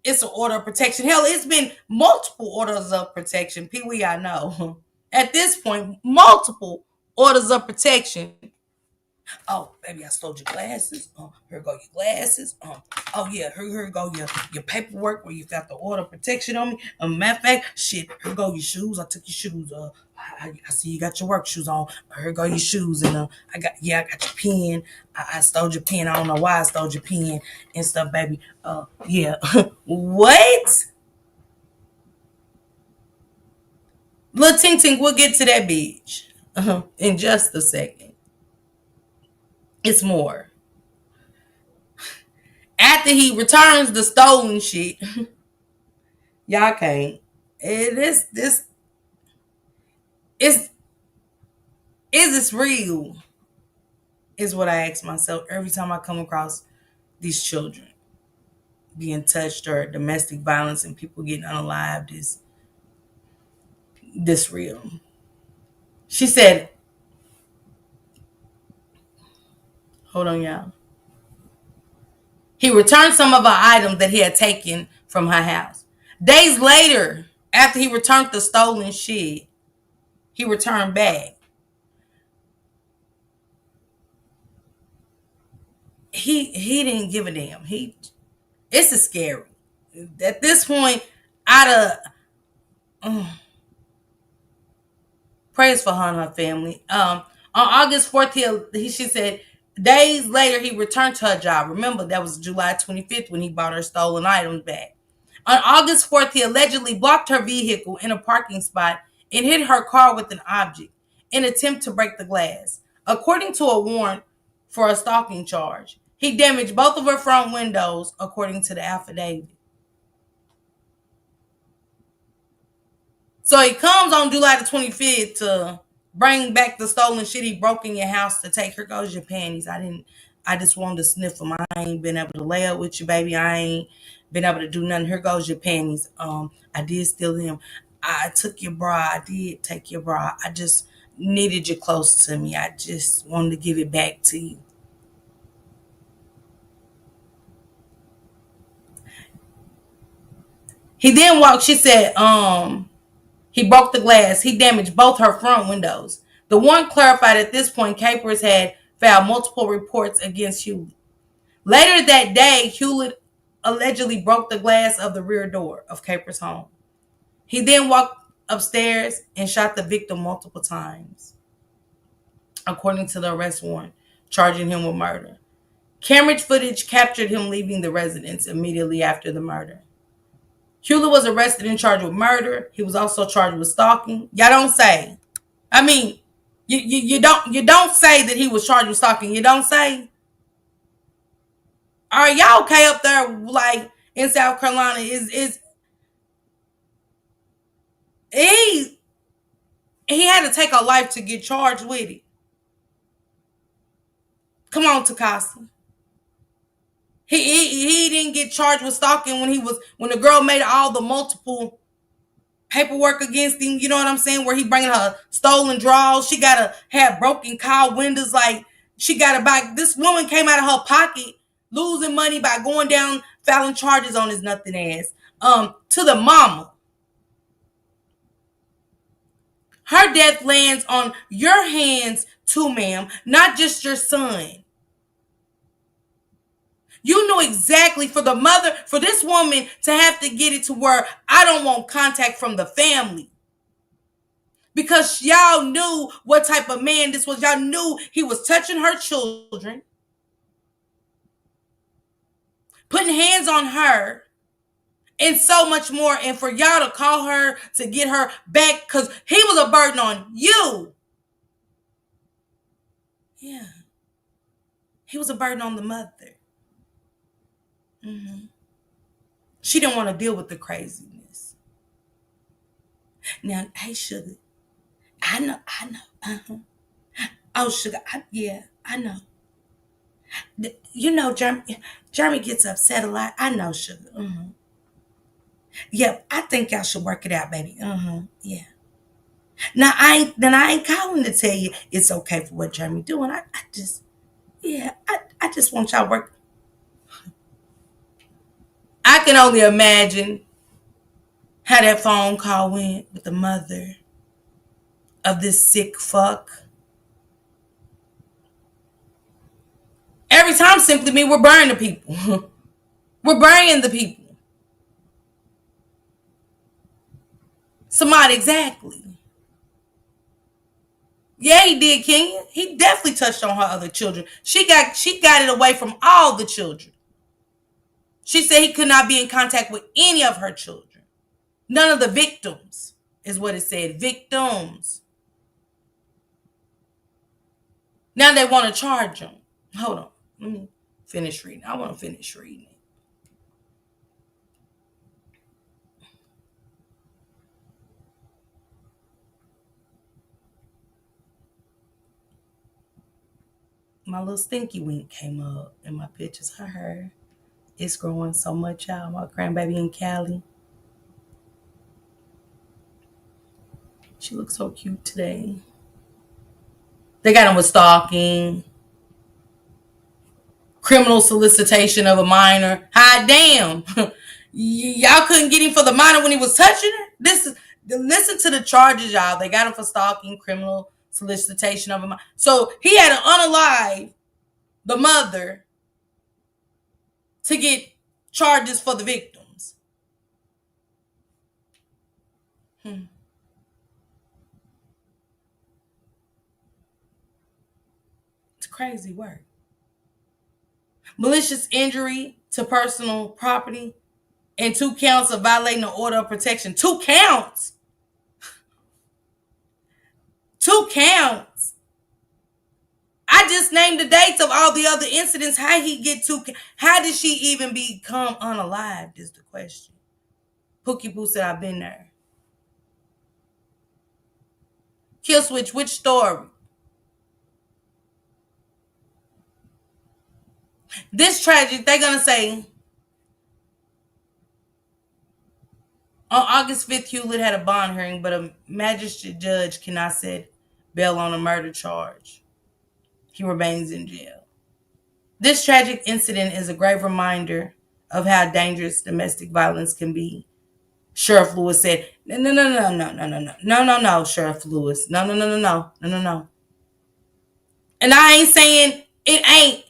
it's an order of protection. Hell, it's been multiple orders of protection. Pee Wee, I know. At this point, multiple orders of protection. Oh, baby, I stole your glasses. Here go your glasses. Oh yeah, here go your paperwork where you got the order of protection on me. Matter of fact, shit, here go your shoes. I took your shoes. I see you got your work shoes on. Here go your shoes, and I got your pen. I stole your pen. I don't know why I stole your pen and stuff, baby. Yeah. What? Little Tink Tink, we'll get to that bitch in just a second. It's more. After he returns the stolen shit, y'all can't. This is this real? Is what I ask myself every time I come across these children being touched or domestic violence and people getting unalived. Is this real? She said, hold on, y'all. He returned some of her items that he had taken from her house. Days later, after he returned the stolen shit, he returned back. He didn't give a damn. It's a scary. At this point, out of prayers for her and her family. On August 14th, she said days later he returned to her job. Remember, that was July 25th when he bought her stolen items back. On August 4th, he allegedly blocked her vehicle in a parking spot and hit her car with an object in an attempt to break the glass. According to a warrant for a stalking charge, he damaged both of her front windows, according to the affidavit. So he comes on July the 25th to bring back the stolen shit he broke in your house to take. Here goes your panties. I just wanted to sniff them. I ain't been able to lay up with you, baby. I ain't been able to do nothing. Here goes your panties. I did steal them. I took your bra. I did take your bra. I just needed you close to me. I just wanted to give it back to you. He then walked. She said, he broke the glass. He damaged both her front windows. The one clarified at this point, Capers had filed multiple reports against Hewlett. Later that day, Hewlett allegedly broke the glass of the rear door of Capers' home. He then walked upstairs and shot the victim multiple times, according to the arrest warrant, charging him with murder. Camera footage captured him leaving the residence immediately after the murder. Hewlett was arrested and charged with murder. He was also charged with stalking. Y'all don't say. I mean, you don't say that he was charged with stalking. You don't say. All right, y'all okay up there like in South Carolina? Is he had to take a life to get charged with it? Come on, Takasa. He didn't get charged with stalking when the girl made all the multiple paperwork against him. You know what I'm saying? Where he bringing her stolen drawers. She gotta have broken car windows. Like she gotta buy. This woman came out of her pocket losing money by going down filing charges on his nothing ass. To the mama. Her death lands on your hands too, ma'am. Not just your son. You knew exactly for the mother, for this woman to have to get it to where I don't want contact from the family. Because y'all knew what type of man this was. Y'all knew he was touching her children, putting hands on her, and so much more. And for y'all to call her to get her back because he was a burden on you. Yeah. He was a burden on the mother. Mm-hmm. She didn't want to deal with the craziness. Now, hey, Sugar, I know. Uh-huh. Oh, Sugar, yeah, I know. You know, Jeremy gets upset a lot. I know, Sugar. Mm-hmm. Yep, I think y'all should work it out, baby. Mm-hmm. Yeah. Now I ain't calling to tell you it's okay for what Jeremy doing. I just, yeah, I just want y'all work. I can only imagine how that phone call went with the mother of this sick fuck. Every time simply mean we're burying the people. We're burying the people. Somebody exactly. Yeah, he did, Kenya. He definitely touched on her other children. She got it away from all the children. She said he could not be in contact with any of her children. None of the victims is what it said. Victims. Now they want to charge him. Hold on. Let me finish reading. I want to finish reading it. My little stinky wink came up in my pictures of her. It's growing so much out. My grandbaby in Cali. She looks so cute today. They got him with stalking, criminal solicitation of a minor. Hot damn. Y'all couldn't get him for the minor when he was touching her? Listen to the charges, y'all. They got him for stalking, criminal solicitation of a minor. So he had to unalive the mother to get charges for the victims. It's crazy work. Malicious injury to personal property and 2 counts of violating the order of protection. 2 counts. 2 counts. I just named the dates of all the other incidents. How he get 2? How did she even become unalived is the question. Pookie Poo said, I've been there. Kill switch, which story? This tragic, they're going to say, on August 5th, Hewlett had a bond hearing, but a magistrate judge cannot set bail on a murder charge. He remains in jail. This tragic incident is a grave reminder of how dangerous domestic violence can be Sheriff Lewis said, no, no, no, no, no, no, no, no, no, no, no, Sheriff Lewis. No, no, no, no, no, no, no, no. And I ain't saying it ain't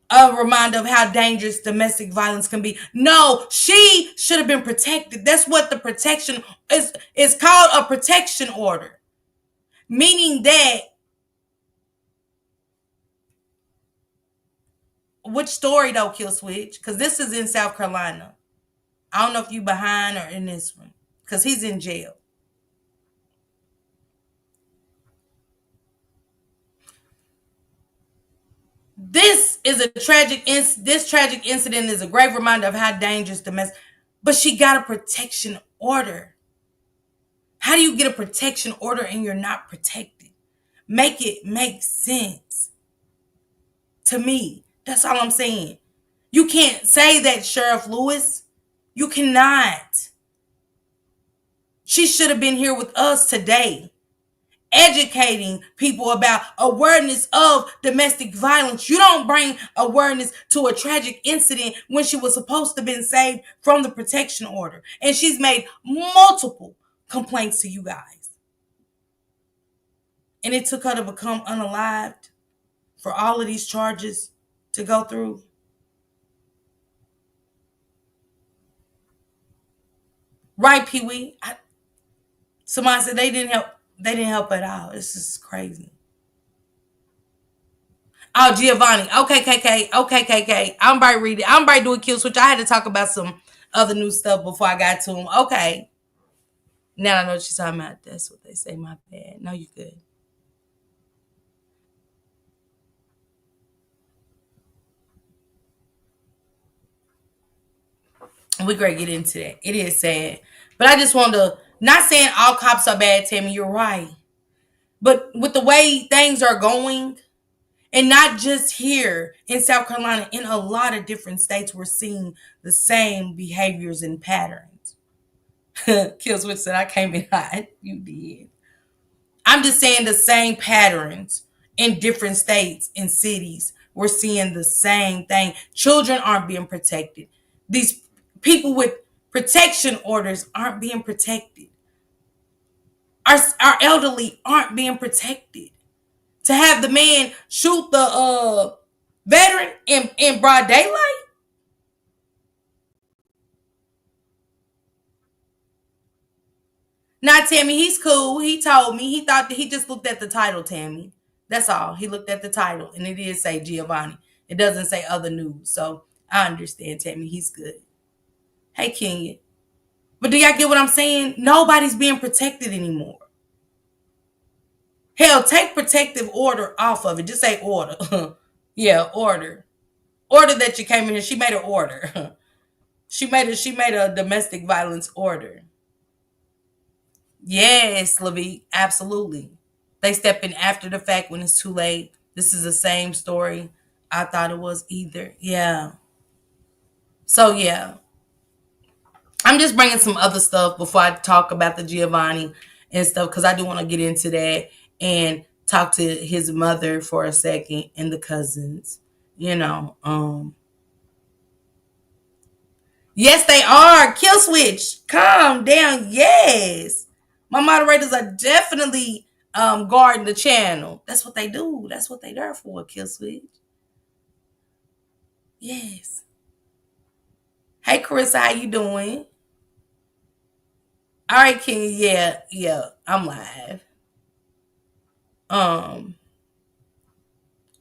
a reminder of how dangerous domestic violence can be. No, she should have been protected. That's what the protection is. It's called a protection order. Meaning that, which story though, Kill Switch? Because this is in South Carolina. I don't know if you behind or in this one. Because he's in jail. This tragic incident is a great reminder of how dangerous domestic. But she got a protection order. How do you get a protection order and you're not protected? Make it make sense to me. That's all I'm saying. You can't say that, Sheriff Lewis. You cannot. She should have been here with us today, educating people about awareness of domestic violence. You don't bring awareness to a tragic incident when she was supposed to have been saved from the protection order. And she's made multiple complaints to you guys. And it took her to become unalived for all of these charges to go through. Right, Pee Wee? Somebody said they didn't help. They didn't help at all. This is crazy. Oh, Giovanni. Okay, KK. Okay, KK. I'm about to read it. I'm about to do a kill switch. I had to talk about some other new stuff before I got to him. Okay. Now I know what you're talking about. That's what they say. My bad. No, you good. We're going to get into that. It is sad. But I just want to, not saying all cops are bad, Tammy. You're right. But with the way things are going, and not just here in South Carolina, in a lot of different states, we're seeing the same behaviors and patterns. Killswitch said, I came in hot. You did. I'm just saying the same patterns in different states and cities. We're seeing the same thing. Children aren't being protected. These people with protection orders aren't being protected. Our elderly aren't being protected. To have the man shoot the veteran in broad daylight? Now, Tammy, he's cool. He told me. He thought that he just looked at the title, Tammy. That's all. He looked at the title, and it did say Giovanni. It doesn't say other news. So I understand, Tammy. He's good. Hey, Kenya. But do y'all get what I'm saying? Nobody's being protected anymore. Hell, take protective order off of it. Just say order. Yeah, order. Order that you came in here. She made an order. She made a domestic violence order. Yes, Levy, absolutely. They step in after the fact when it's too late. This is the same story. I thought it was either. Yeah. So yeah, I'm just bringing some other stuff before I talk about the Giovanni and stuff because I do want to get into that and talk to his mother for a second and the cousins. You know, yes, they are. Kill switch. Calm down. Yes. My moderators are definitely guarding the channel. That's what they do. That's what they there for, Kill switch. Yes. Hey Carissa, how you doing? All right, King. Yeah, yeah. I'm live. Um,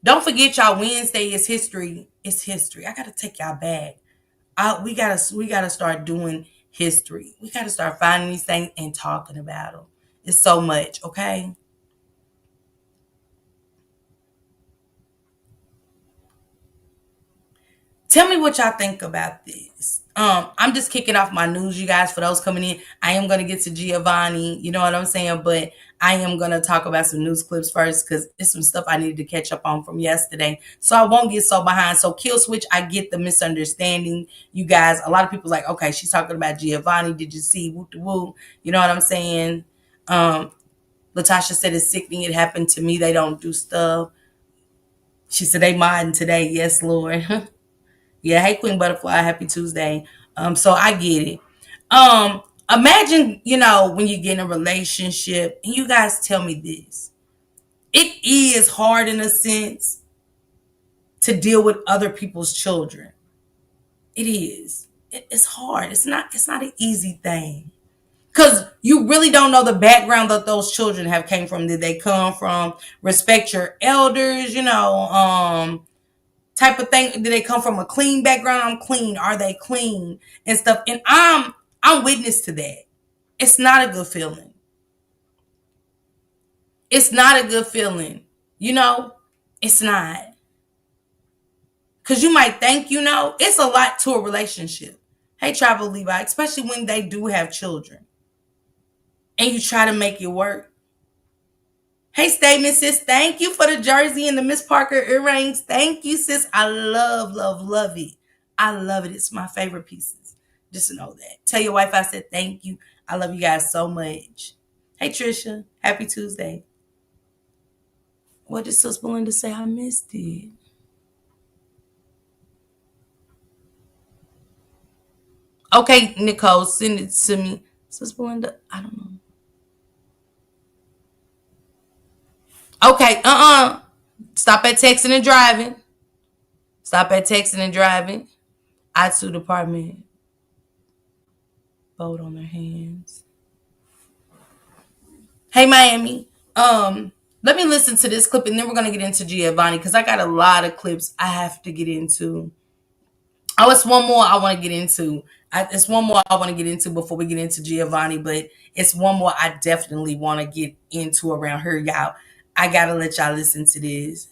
don't forget y'all, Wednesday is history. It's history. I gotta take y'all back. We gotta start doing history. We gotta start finding these things and talking about them. It's so much, okay? Tell me what y'all think about this. I'm just kicking off my news, you guys. For those coming in, I am gonna get to Giovanni. You know what I'm saying? But I am gonna talk about some news clips first because it's some stuff I needed to catch up on from yesterday, so I won't get so behind. So kill switch, I get the misunderstanding, you guys. A lot of people's like, okay, she's talking about Giovanni. Did you see? Woo woo. You know what I'm saying? Um, Latasha said it's sickening. It happened to me. They don't do stuff. She said they modding today. Yes, Lord. Yeah, hey Queen Butterfly, happy Tuesday. So I get it. Imagine, when you get in a relationship, and you guys tell me this. It is hard in a sense to deal with other people's children. It is. It's hard. It's not an easy thing. Because you really don't know the background that those children have came from. Did they come from respect your elders, type of thing? Did they come from a clean background? I'm clean. Are they clean and stuff? And I'm witness to that. It's not a good feeling. It's not a good feeling. It's not. Because you might think, it's a lot to a relationship. Hey, Travel Levi, especially when they do have children. And you try to make it work. Hey, Statement sis, thank you for the jersey and the Miss Parker earrings. Thank you, sis. I love, love, love it. I love it. It's my favorite pieces. Just to know that. Tell your wife I said thank you. I love you guys so much. Hey, Trisha. Happy Tuesday. What did Sis Belinda say? I missed it. Okay, Nicole, send it to me. Sis Belinda, I don't know. Okay, Stop at texting and driving. Stop at texting and driving. I2 department. Vote on their hands. Hey, Miami. Let me listen to this clip and then we're gonna get into Giovanni because I got a lot of clips I have to get into. Oh, it's one more I want to get into. It's one more I want to get into before we get into Giovanni, but it's one more I definitely want to get into around her, y'all. I gotta let y'all listen to this.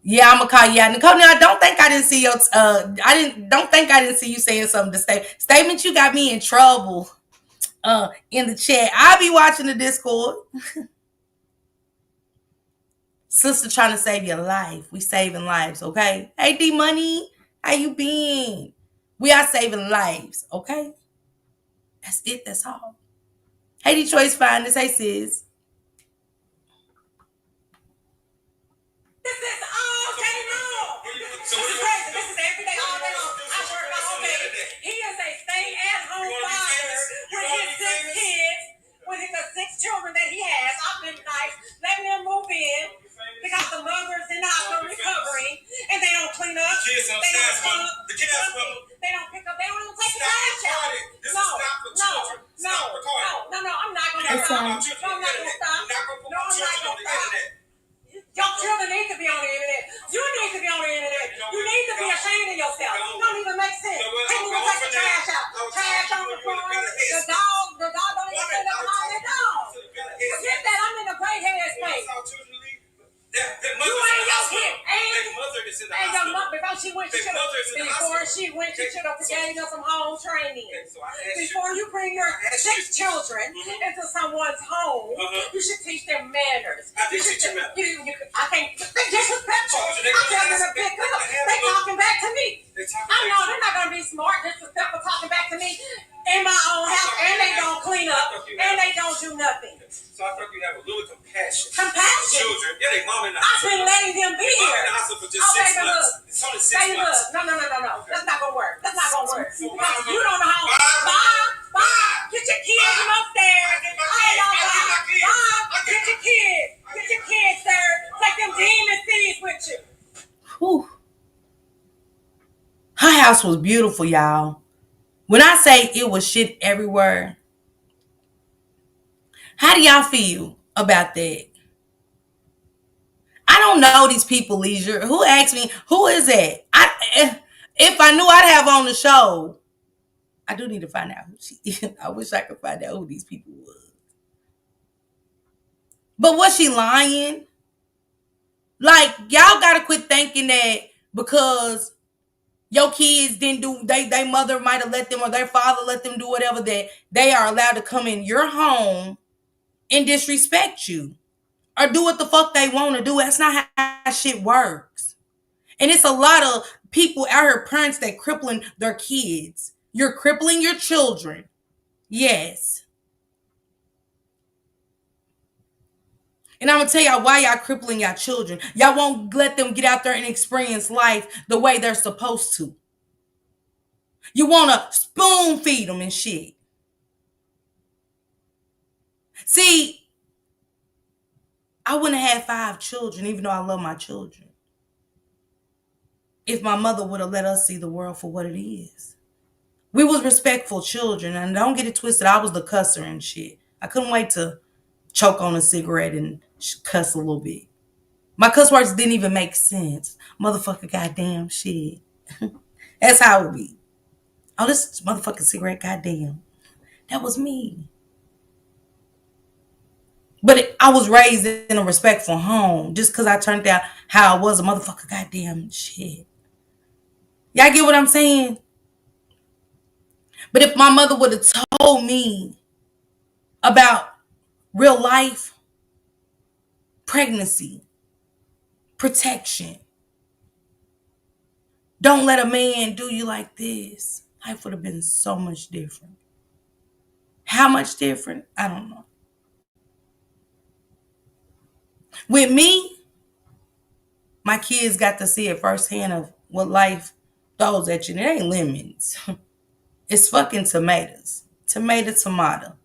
Yeah, I'm gonna call you out, Nicole. Now, I don't think I didn't see your. Don't think I didn't see you saying something to statement. You got me in trouble. In the chat, I'll be watching the Discord. Sister trying to save your life. We saving lives, okay? Hey, D Money, how you been? We are saving lives, okay? That's it. That's all. Hey, Detroit's Finest. Hey, sis. This is all day long. This is crazy. This is every day, all day long. I work all day. He is a stay-at-home father with his 6 kids, with the 6 children that he has. I've been nice, letting them move in because the mother's in the hospital recovering, and they don't clean up. The kids upstairs, the kids they don't pick up. They don't even take the trash out. No. I'm not gonna stop. No, I'm not gonna stop. No, I'm not gonna stop. Your children need to be on the internet. You need to be on the internet. You need to be ashamed of yourself. It don't even make sense. Can't even take the trash out. Trash on the floor. The dog don't even sit up behind that dog. Forget that. I'm in a great headspace. You ain't your kid. And your mother, before she went, she should have gave us some home training. Before you bring your 6 children into someone's home, you should teach them manners. I can't. They disrespectful. I tell them to pick up. They talking back to me. I know they're not gonna be smart, disrespectful, talking back to me in my own house, and they don't clean up, and they don't do nothing. So I thought you have a little compassion. Compassion? Children. Yeah, they mom in the hospital. I've been letting them be here. Mom in the hospital for just 6 months. It's only 6 months. No. That's not going to work. So you don't know how. Bob, get your kids upstairs. Bob, get your kids. Get your kids, sir. Take them demon seeds with you. Whew. Her house was beautiful, y'all. When I say it was shit everywhere, how do y'all feel about that? I don't know these people, Leisure. Who asked me? Who is that? If I knew, I'd have on the show. I do need to find out who she is. I wish I could find out who these people was. But was she lying? Like, y'all gotta quit thinking that because your kids didn't do, their mother might have let them or their father let them do whatever, that they are allowed to come in your home and disrespect you or do what the fuck they want to do. That's not how shit works. And it's a lot of people out here, parents that crippling their kids. You're crippling your children. Yes. And I'm going to tell y'all why y'all crippling y'all children. Y'all won't let them get out there and experience life the way they're supposed to. You want to spoon feed them and shit. See, I wouldn't have had 5 children, even though I love my children, if my mother would have let us see the world for what it is. We was respectful children, and don't get it twisted, I was the cusser and shit. I couldn't wait to choke on a cigarette and cuss a little bit. My cuss words didn't even make sense. Motherfucker, goddamn shit. That's how it would be. Oh, this motherfucking cigarette, goddamn. That was me. But I was raised in a respectful home just because I turned out how I was a motherfucker, goddamn shit. Y'all get what I'm saying? But if my mother would have told me about real life, pregnancy, protection, don't let a man do you like this, life would have been so much different. How much different? I don't know. With me, my kids got to see it firsthand of what life throws at you. And it ain't lemons. It's fucking tomatoes. Tomato.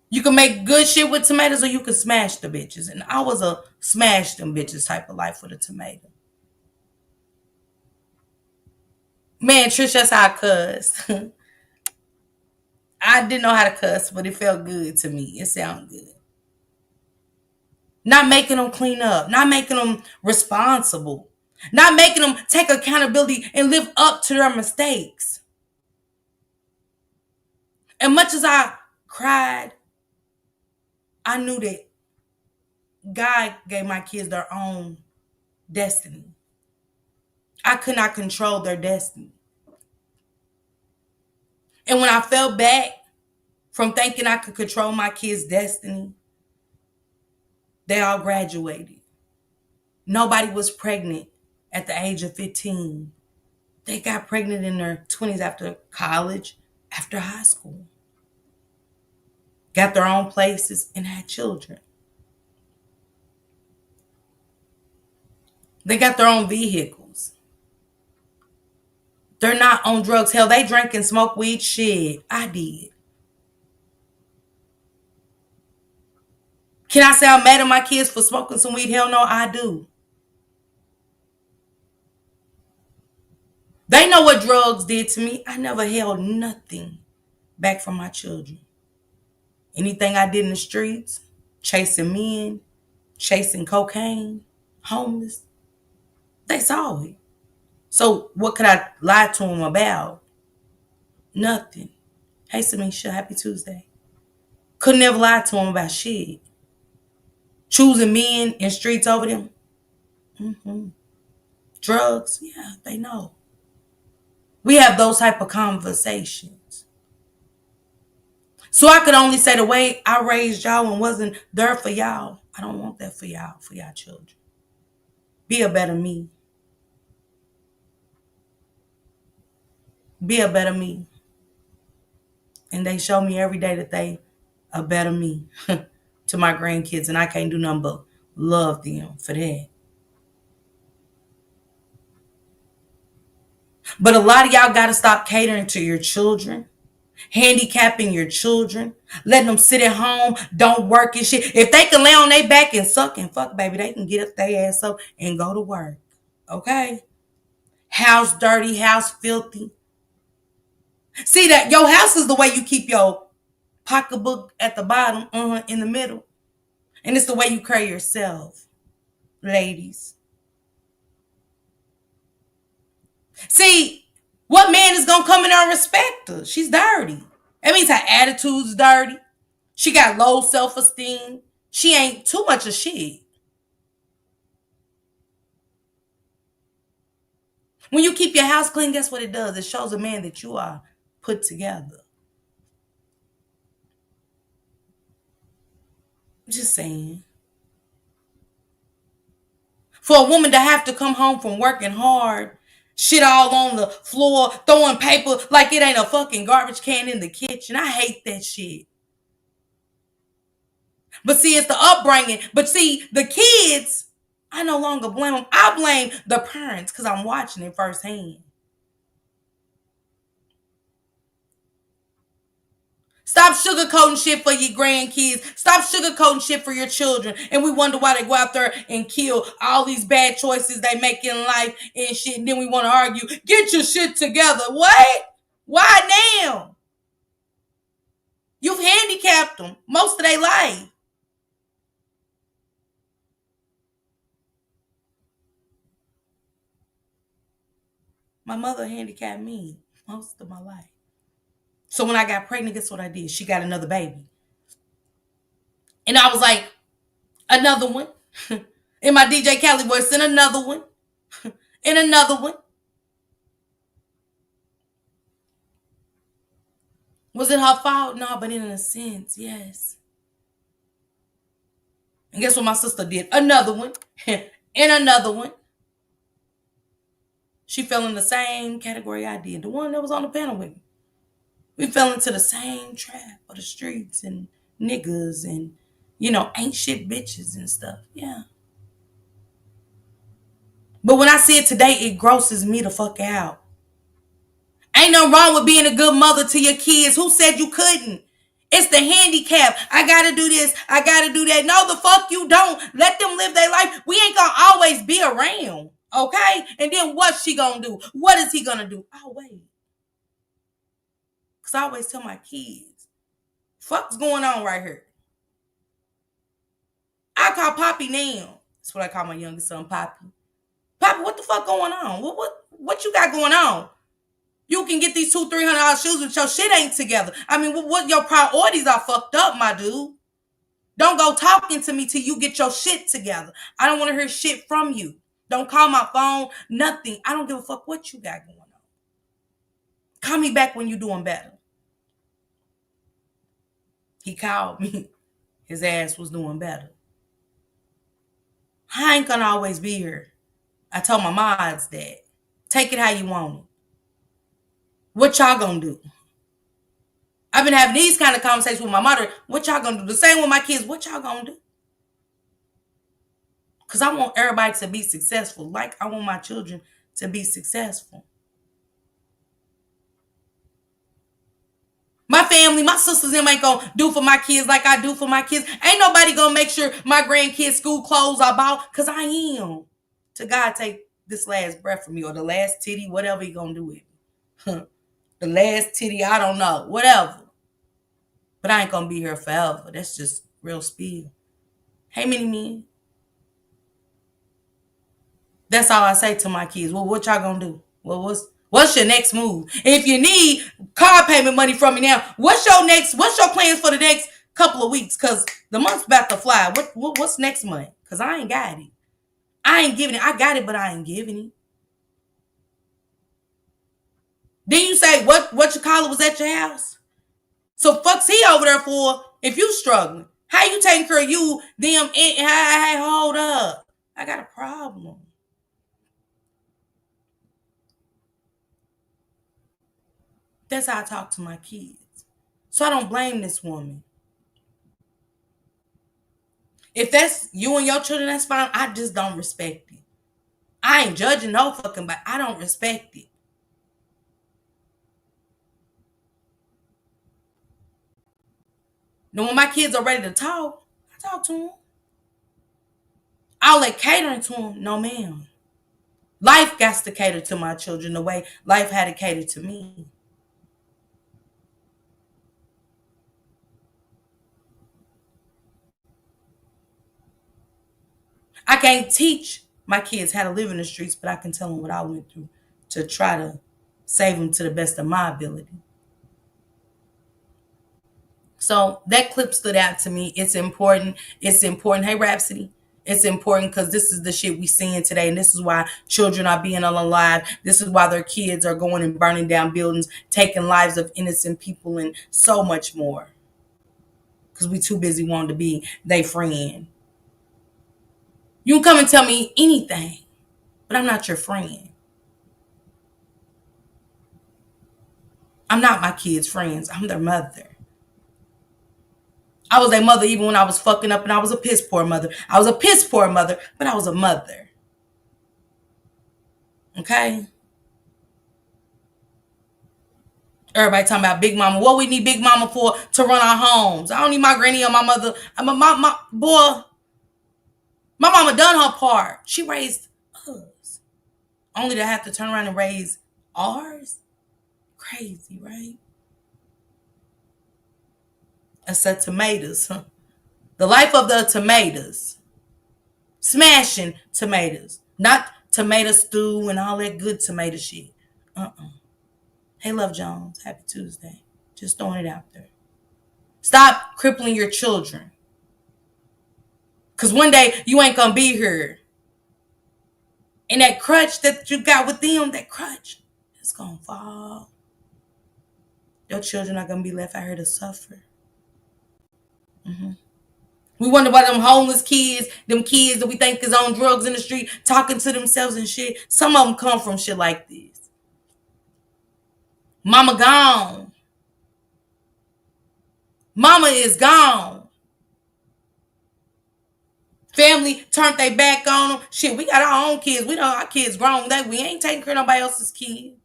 You can make good shit with tomatoes or you can smash the bitches. And I was a smash them bitches type of life with a tomato. Man, Trish, that's how I cussed. I didn't know how to cuss, but it felt good to me. It sounded good. Not making them clean up. Not making them responsible. Not making them take accountability and live up to their mistakes. And much as I cried, I knew that God gave my kids their own destiny. I could not control their destiny. And when I fell back from thinking I could control my kids' destiny, they all graduated. Nobody was pregnant at the age of 15. They got pregnant in their 20s after college, after high school. Got their own places and had children. They got their own vehicles. They're not on drugs. Hell, they drink and smoke weed. Shit, I did. Can I say I'm mad at my kids for smoking some weed? Hell no, I do. They know what drugs did to me. I never held nothing back from my children. Anything I did in the streets, chasing men, chasing cocaine, homeless, they saw it. So what could I lie to them about? Nothing. Hey, Samisha, happy Tuesday. Could never lie to them about shit. Choosing men in streets over them. Drugs, yeah, they know. We have those type of conversations. So I could only say the way I raised y'all and wasn't there for y'all, I don't want that for y'all children. Be a better me. Be a better me. And they show me every day that they a better me to my grandkids. And I can't do nothing but love them for that. But a lot of y'all got to stop catering to your children, handicapping your children, letting them sit at home, don't work and shit. If they can lay on their back and suck and fuck, baby, they can get up their ass up and go to work. Okay? House dirty, house filthy. See that your house is the way you keep your pocketbook at the bottom, in the middle. And it's the way you carry yourself, ladies. See, what man is gonna come in there and respect her? She's dirty. That means her attitude's dirty. She got low self-esteem. She ain't too much of shit. When you keep your house clean, guess what it does? It shows a man that you are put together. Just saying. For a woman to have to come home from working hard, shit all on the floor, throwing paper like it ain't a fucking garbage can in the kitchen. I hate that shit. But see, it's the upbringing. But see, the kids, I no longer blame them. I blame the parents because I'm watching it firsthand. Stop sugarcoating shit for your grandkids. Stop sugarcoating shit for your children. And we wonder why they go out there and kill all these bad choices they make in life and shit. And then we want to argue, get your shit together. What? Why now? You've handicapped them most of their life. My mother handicapped me most of my life. So when I got pregnant, guess what I did? She got another baby. And I was like, another one. In my DJ Khaled voice, and another one. And another one. Was it her fault? No, but in a sense, yes. And guess what my sister did? Another one. And another one. She fell in the same category I did. The one that was on the panel with me. We fell into the same trap of the streets and niggas and, ain't shit bitches and stuff. Yeah. But when I see it today, it grosses me the fuck out. Ain't no wrong with being a good mother to your kids. Who said you couldn't? It's the handicap. I gotta do this. I gotta do that. No, the fuck you don't. Let them live their life. We ain't gonna always be around. Okay? And then what's she gonna do? What is he gonna do? I'll wait. Because I always tell my kids, fuck's going on right here. I call Poppy now. That's what I call my youngest son, Poppy. Poppy, what the fuck going on? What you got going on? You can get these $200-$300 shoes, but your shit ain't together. I mean, what your priorities are fucked up, my dude. Don't go talking to me till you get your shit together. I don't want to hear shit from you. Don't call my phone, nothing. I don't give a fuck what you got going on. Call me back when you're doing better. He called me. His ass was doing better. I ain't gonna always be here. I told my mods that. Take it how you want it. What y'all gonna do? I've been having these kind of conversations with my mother. What y'all gonna do? The same with my kids. What y'all gonna do? Because I want everybody to be successful. Like I want my children to be successful. My family, my sisters, them ain't gonna do for my kids like I do for my kids. Ain't nobody gonna make sure my grandkids' school clothes are bought, because I am. To God take this last breath from me, or the last titty, whatever he gonna do with me. The last titty, I don't know, whatever. But I ain't gonna be here forever. That's just real speed. Hey, mini me. That's all I say to my kids. Well, what y'all gonna do? Well, what's your next move? If you need car payment money from me now, what's your plans for the next couple of weeks? Because the month's about to fly. What's next month? Because I ain't got it. I ain't giving it. I got it, but I ain't giving it. Then you say, what you call it was at your house? So fuck's he over there for if you struggling? How you taking care of you, them, and hey, hold up. I got a problem. That's how I talk to my kids. So I don't blame this woman. If that's you and your children, that's fine. I just don't respect it. I ain't judging no fucking, but I don't respect it. Now when my kids are ready to talk, I talk to them. I'll let catering to them. No, ma'am. Life got to cater to my children the way life had to cater to me. I can't teach my kids how to live in the streets, but I can tell them what I went through to try to save them to the best of my ability. So that clip stood out to me. It's important. It's important. Hey, Rhapsody. It's important because this is the shit we seeing today. And this is why children are being unalive. This is why their kids are going and burning down buildings, taking lives of innocent people, and so much more. Because we too busy wanting to be their friend. You can come and tell me anything, but I'm not your friend. I'm not my kids' friends. I'm their mother. I was a mother even when I was fucking up, and I was a piss poor mother. I was a piss poor mother, but I was a mother. Okay? Everybody talking about Big Mama. What we need Big Mama for to run our homes? I don't need my granny or my mother. Boy, my mama done her part. She raised us. Only to have to turn around and raise ours? Crazy, right? A set tomatoes. Huh? The life of the tomatoes. Smashing tomatoes. Not tomato stew and all that good tomato shit. Hey, Love Jones. Happy Tuesday. Just throwing it out there. Stop crippling your children. Because one day you ain't going to be here. And that crutch that you got with them, that crutch, it's going to fall. Your children are going to be left out here to suffer. We wonder about them homeless kids, them kids that we think is on drugs in the street, talking to themselves and shit. Some of them come from shit like this. Mama gone. Mama is gone. Family turned their back on them. Shit, we got our own kids. We know our kids grown. We ain't taking care of nobody else's kids.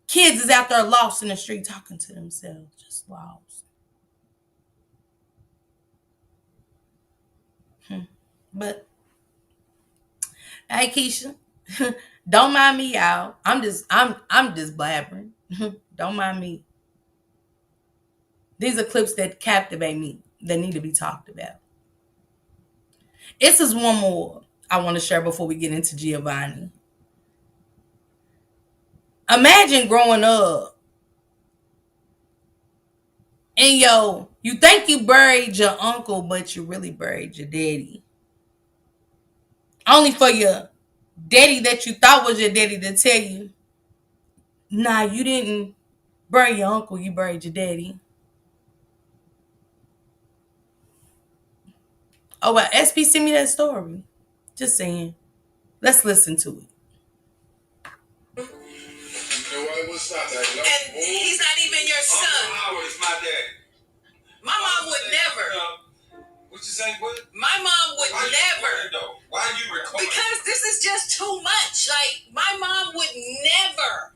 Kids is out there lost in the street talking to themselves. Just lost. But hey, Keisha, don't mind me, y'all. I'm just blabbering. Don't mind me. These are clips that captivate me, that need to be talked about. This is one more I want to share before we get into Giovanni. Imagine growing up and you think you buried your uncle, but you really buried your daddy. Only for your daddy that you thought was your daddy to tell you, nah, you didn't bury your uncle, you buried your daddy. Oh, well, SP sent me that story. Just saying. Let's listen to it. And he's not even your son. Howard is my dad. My mom would never. What you say? What? My mom would never. Why are you recording? Because this is just too much. Like, my mom would never.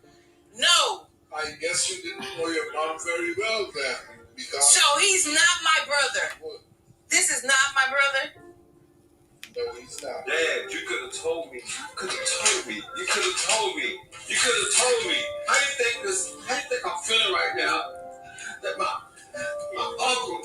No. I guess you didn't know your mom very well then. Because So he's not my brother. What? This is not my brother. No, he's not. Dad, you could have told me. You could have told me. You could have told me. You could have told me. How do you think I'm feeling right now? That my uncle,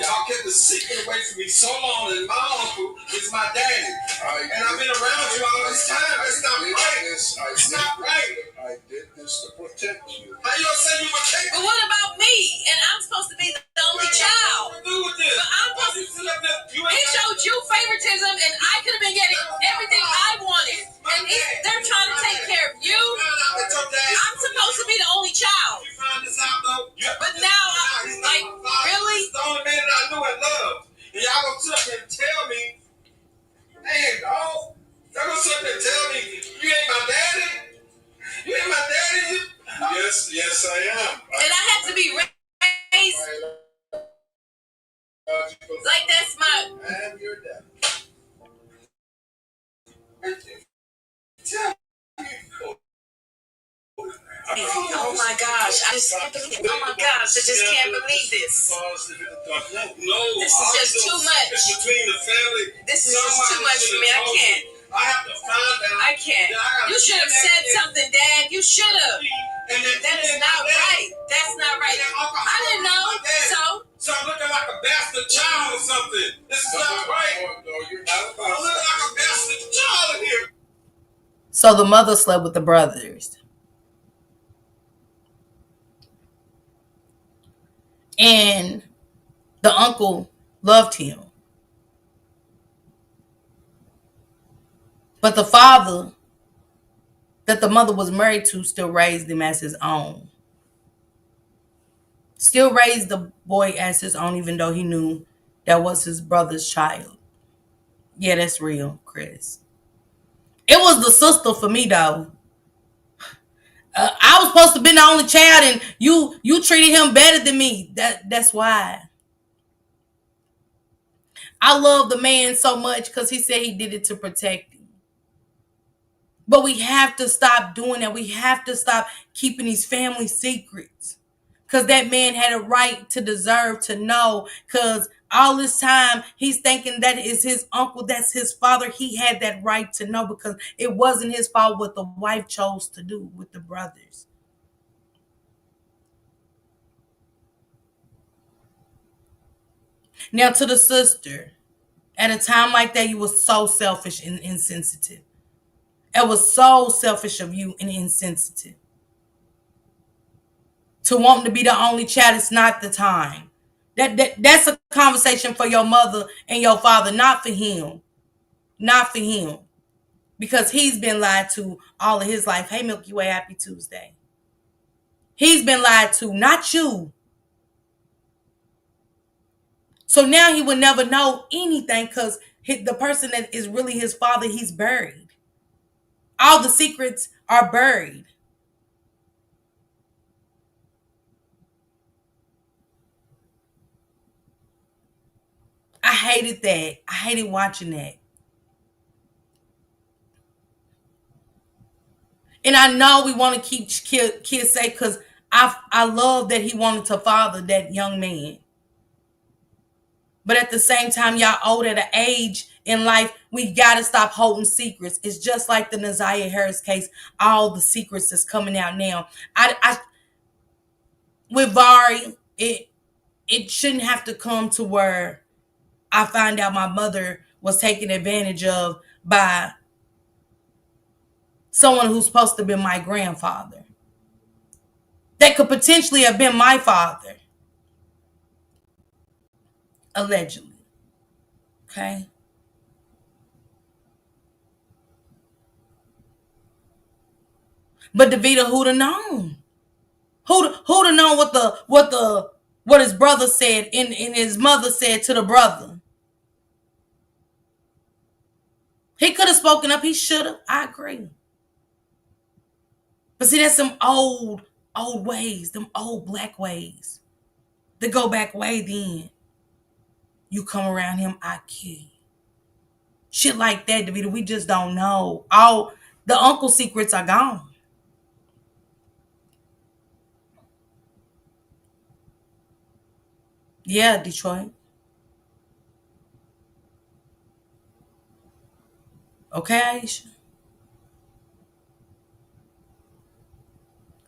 y'all kept the secret away from me so long, and my uncle is my daddy. And I've been around you all this time. It's not right. It's not right. I did this to protect you. How you gonna say you protect But me? what about me? And I'm supposed to be the only child. What do with this? But I'm Why you sit up there? He showed you favoritism, and I could have been getting everything I wanted. And they're trying to take care of you. I'm supposed to be the only child. You find this out though? But now, like, really? He's the only man that I knew and loved. And y'all gonna sit up here and tell me, hey, dog, y'all gonna sit up here and tell me you ain't my daddy? You ain't my daddy? Yes, I am. And I have to be raised like that's my. I am your dad. Oh my gosh! I just can't believe. Oh my gosh! I just can't believe this. No, This is just too much. It's between the family. This is just too much for me. I can't. I have to find out. I can't. You should have said something, Dad. You should have. That is not right. That's not right. I didn't know. So I'm looking like a bastard child or something. This is not right. No, you're not I'm looking like a bastard child in here. So the mother slept with the brothers. And the uncle loved him. But the father that the mother was married to still raised him as his own. Still raised the boy as his own, even though he knew that was his brother's child. Yeah, that's real, Chris. It was the sister for me, though. I was supposed to be the only child, and you treated him better than me. That's why. I love the man so much because he said he did it to protect him. But we have to stop doing that. We have to stop keeping these family secrets. Because that man had a right to deserve to know. Because all this time, he's thinking that is his uncle, that's his father. He had that right to know because it wasn't his fault what the wife chose to do with the brothers. Now, to the sister, at a time like that, you were so selfish and insensitive. It was so selfish of you and insensitive. To want to be the only child is not the time. That's a conversation for your mother and your father, not for him. Not for him. Because he's been lied to all of his life. Hey, Milky Way, happy Tuesday. He's been lied to, not you. So now he will never know anything because the person that is really his father, he's buried. All the secrets are buried. I hated that. I hated watching that. And I know we want to keep kids safe because I love that he wanted to father that young man. But at the same time, y'all old at an age in life, we got to stop holding secrets. It's just like the Naziah Harris case. All the secrets that's coming out now. I with Vari, it shouldn't have to come to where I find out my mother was taken advantage of by someone who's supposed to be my grandfather. That could potentially have been my father, allegedly. Okay. But Davita, who'd have known? Who'd have known what his brother said and his mother said to the brother? He could have spoken up. He should have. I agree. But see, that's some old ways, them old black ways. They go back way then. You come around him, I kill you. Shit like that, Davita, we just don't know. All the uncle secrets are gone. Yeah, Detroit. Okay, Aisha.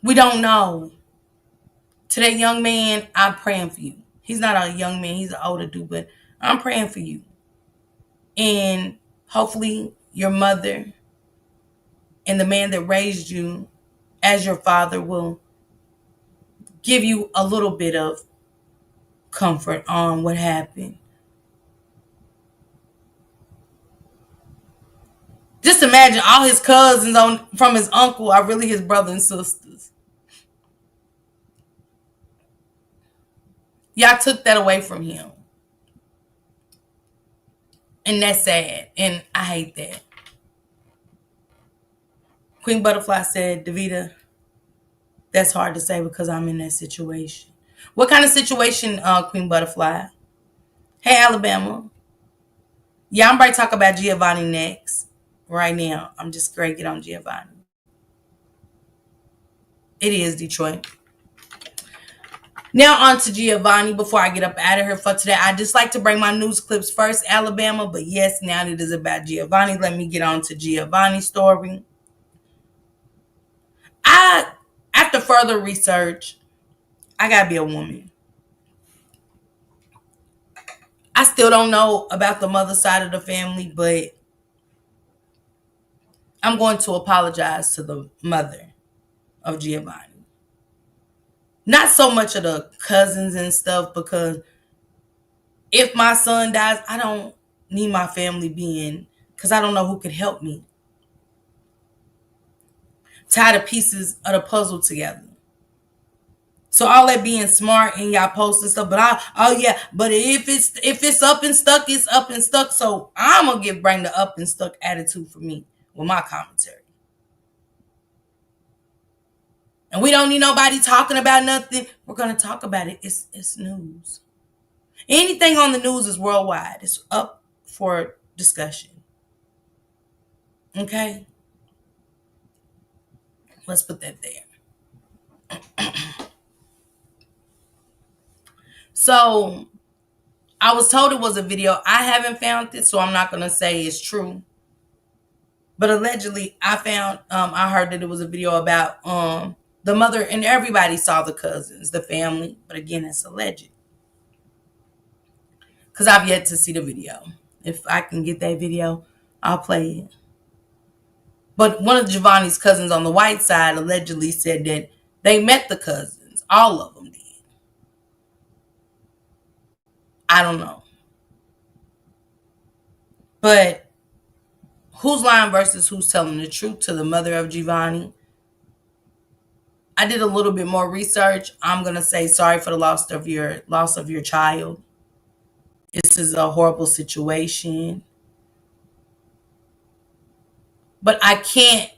We don't know. To that young man, I'm praying for you. He's not a young man, he's an older dude, but I'm praying for you. And hopefully your mother and the man that raised you as your father will give you a little bit of comfort on what happened. Just imagine all his cousins on from his uncle are really his brother and sisters. Y'all took that away from him. And that's sad. And I hate that. Queen Butterfly said, Davita, that's hard to say because I'm in that situation. What kind of situation, Queen Butterfly? Hey, Alabama. Yeah, I'm about to talk about Giovanni next. Right now. I'm just going to get on Giovanni. It is Detroit. Now on to Giovanni before I get up out of here for today. I just like to bring my news clips first, Alabama. But yes, now it is about Giovanni. Let me get on to Giovanni's story. After further research, I gotta be a woman. I still don't know about the mother side of the family, but I'm going to apologize to the mother of Giovanni. Not so much of the cousins and stuff, because if my son dies, I don't need my family being, because I don't know who could help me tie the pieces of the puzzle together. So all that being smart and y'all post and stuff, but oh yeah, but if it's up and stuck, it's up and stuck. So I'm gonna bring the up and stuck attitude for me with my commentary. And we don't need nobody talking about nothing. We're gonna talk about it. It's news. Anything on the news is worldwide. It's up for discussion. Okay. Let's put that there. So I was told it was a video. I haven't found it, so I'm not gonna say it's true. But allegedly, I heard that it was a video about the mother, and everybody saw the cousins, the family. But again, it's alleged because I've yet to see the video. If I can get that video, I'll play it. But one of Giovanni's cousins on the white side allegedly said that they met the cousins. All of them did. I don't know. But who's lying versus who's telling the truth to the mother of Giovanni? I did a little bit more research. I'm gonna say sorry for the loss of your child. This is a horrible situation. But I can't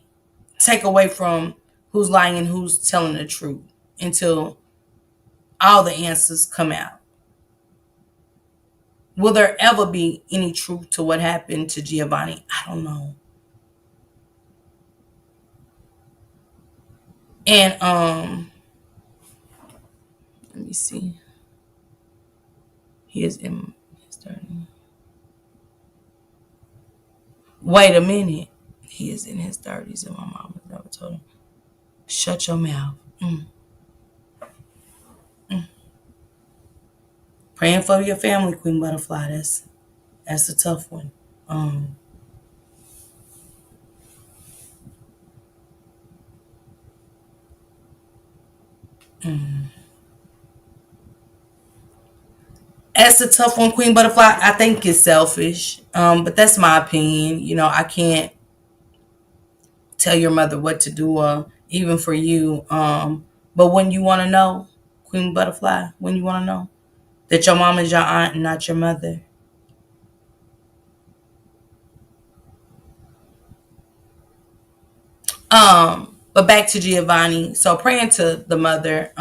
take away from who's lying and who's telling the truth until all the answers come out. Will there ever be any truth to what happened to Giovanni? I don't know. And let me see. He is in his 30s. Wait a minute. He is in his 30s, and my mom has never told him. Shut your mouth. Praying for your family, Queen Butterfly. That's a tough one. Um, that's a tough one, Queen Butterfly. I think it's selfish. But that's my opinion. I can't tell your mother what to do, even for you. But when you want to know, Queen Butterfly, when you want to know that your mom is your aunt and not your mother. But back to Giovanni. So praying to the mother.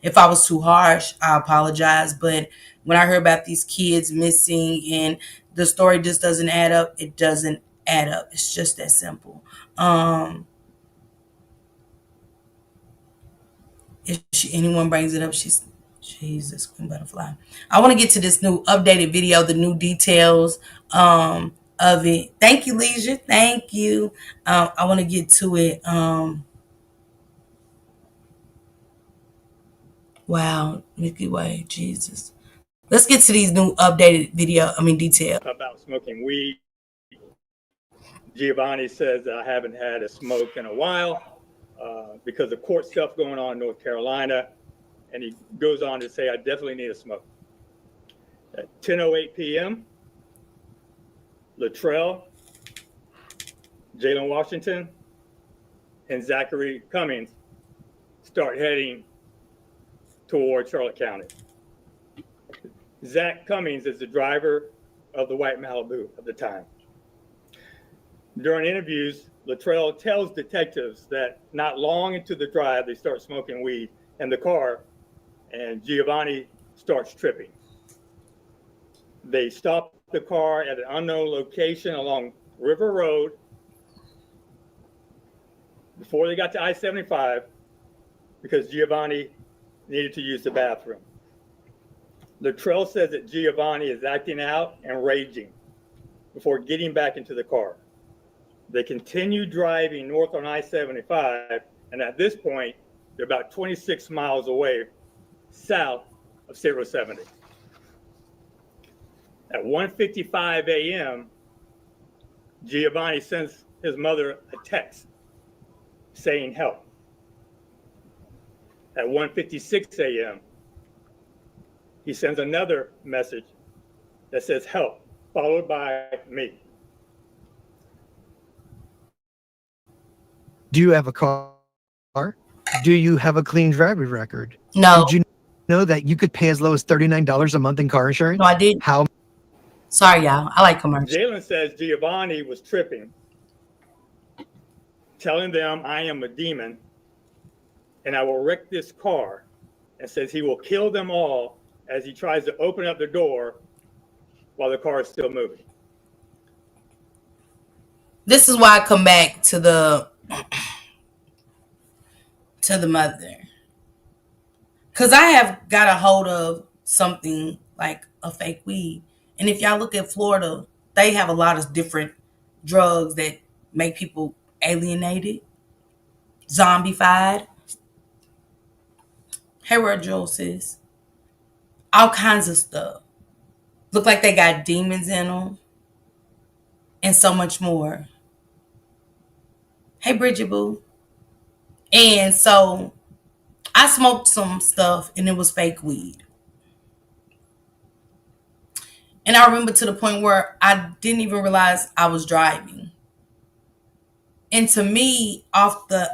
If I was too harsh, I apologize. But when I heard about these kids missing and the story just doesn't add up, it doesn't add up. It's just that simple. If anyone brings it up, she's Jesus, Queen Butterfly. I want to get to this new updated video, the new details of it. Thank you, Leisure. Thank you. I want to get to it. Wow, Milky Way, Jesus. Let's get to these new updated details. About smoking weed. Giovanni says I haven't had a smoke in a while because of court stuff going on in North Carolina. And he goes on to say, I definitely need a smoke. At 10:08 p.m., Latrell, Jalen Washington, and Zachary Cummings start heading toward Charlotte County. Zach Cummings is the driver of the white Malibu at the time. During interviews, Latrell tells detectives that not long into the drive, they start smoking weed in the car, and Giovanni starts tripping. They stop the car at an unknown location along River Road before they got to I-75 because Giovanni needed to use the bathroom. Latrell says that Giovanni is acting out and raging before getting back into the car. They continue driving north on I-75, and at this point, they're about 26 miles away south of State Road 70. At 1:55 a.m., Giovanni sends his mother a text saying help. At 1:56 a.m., he sends another message that says help, followed by me. Do you have a car? Do you have a clean driving record? No. Did you know that you could pay as low as $39 a month in car insurance? No, I didn't. How? Sorry, y'all. I like commercials. Jalen says Giovanni was tripping, telling them I am a demon and I will wreck this car, and says he will kill them all as he tries to open up the door while the car is still moving. This is why I come back to to the mother. Because I have got a hold of something like a fake weed. And if y'all look at Florida, they have a lot of different drugs that make people alienated, zombified, sis, all kinds of stuff. Look like they got demons in them and so much more. Hey, Bridget Boo. And so I smoked some stuff and it was fake weed. And I remember to the point where I didn't even realize I was driving. And to me, off the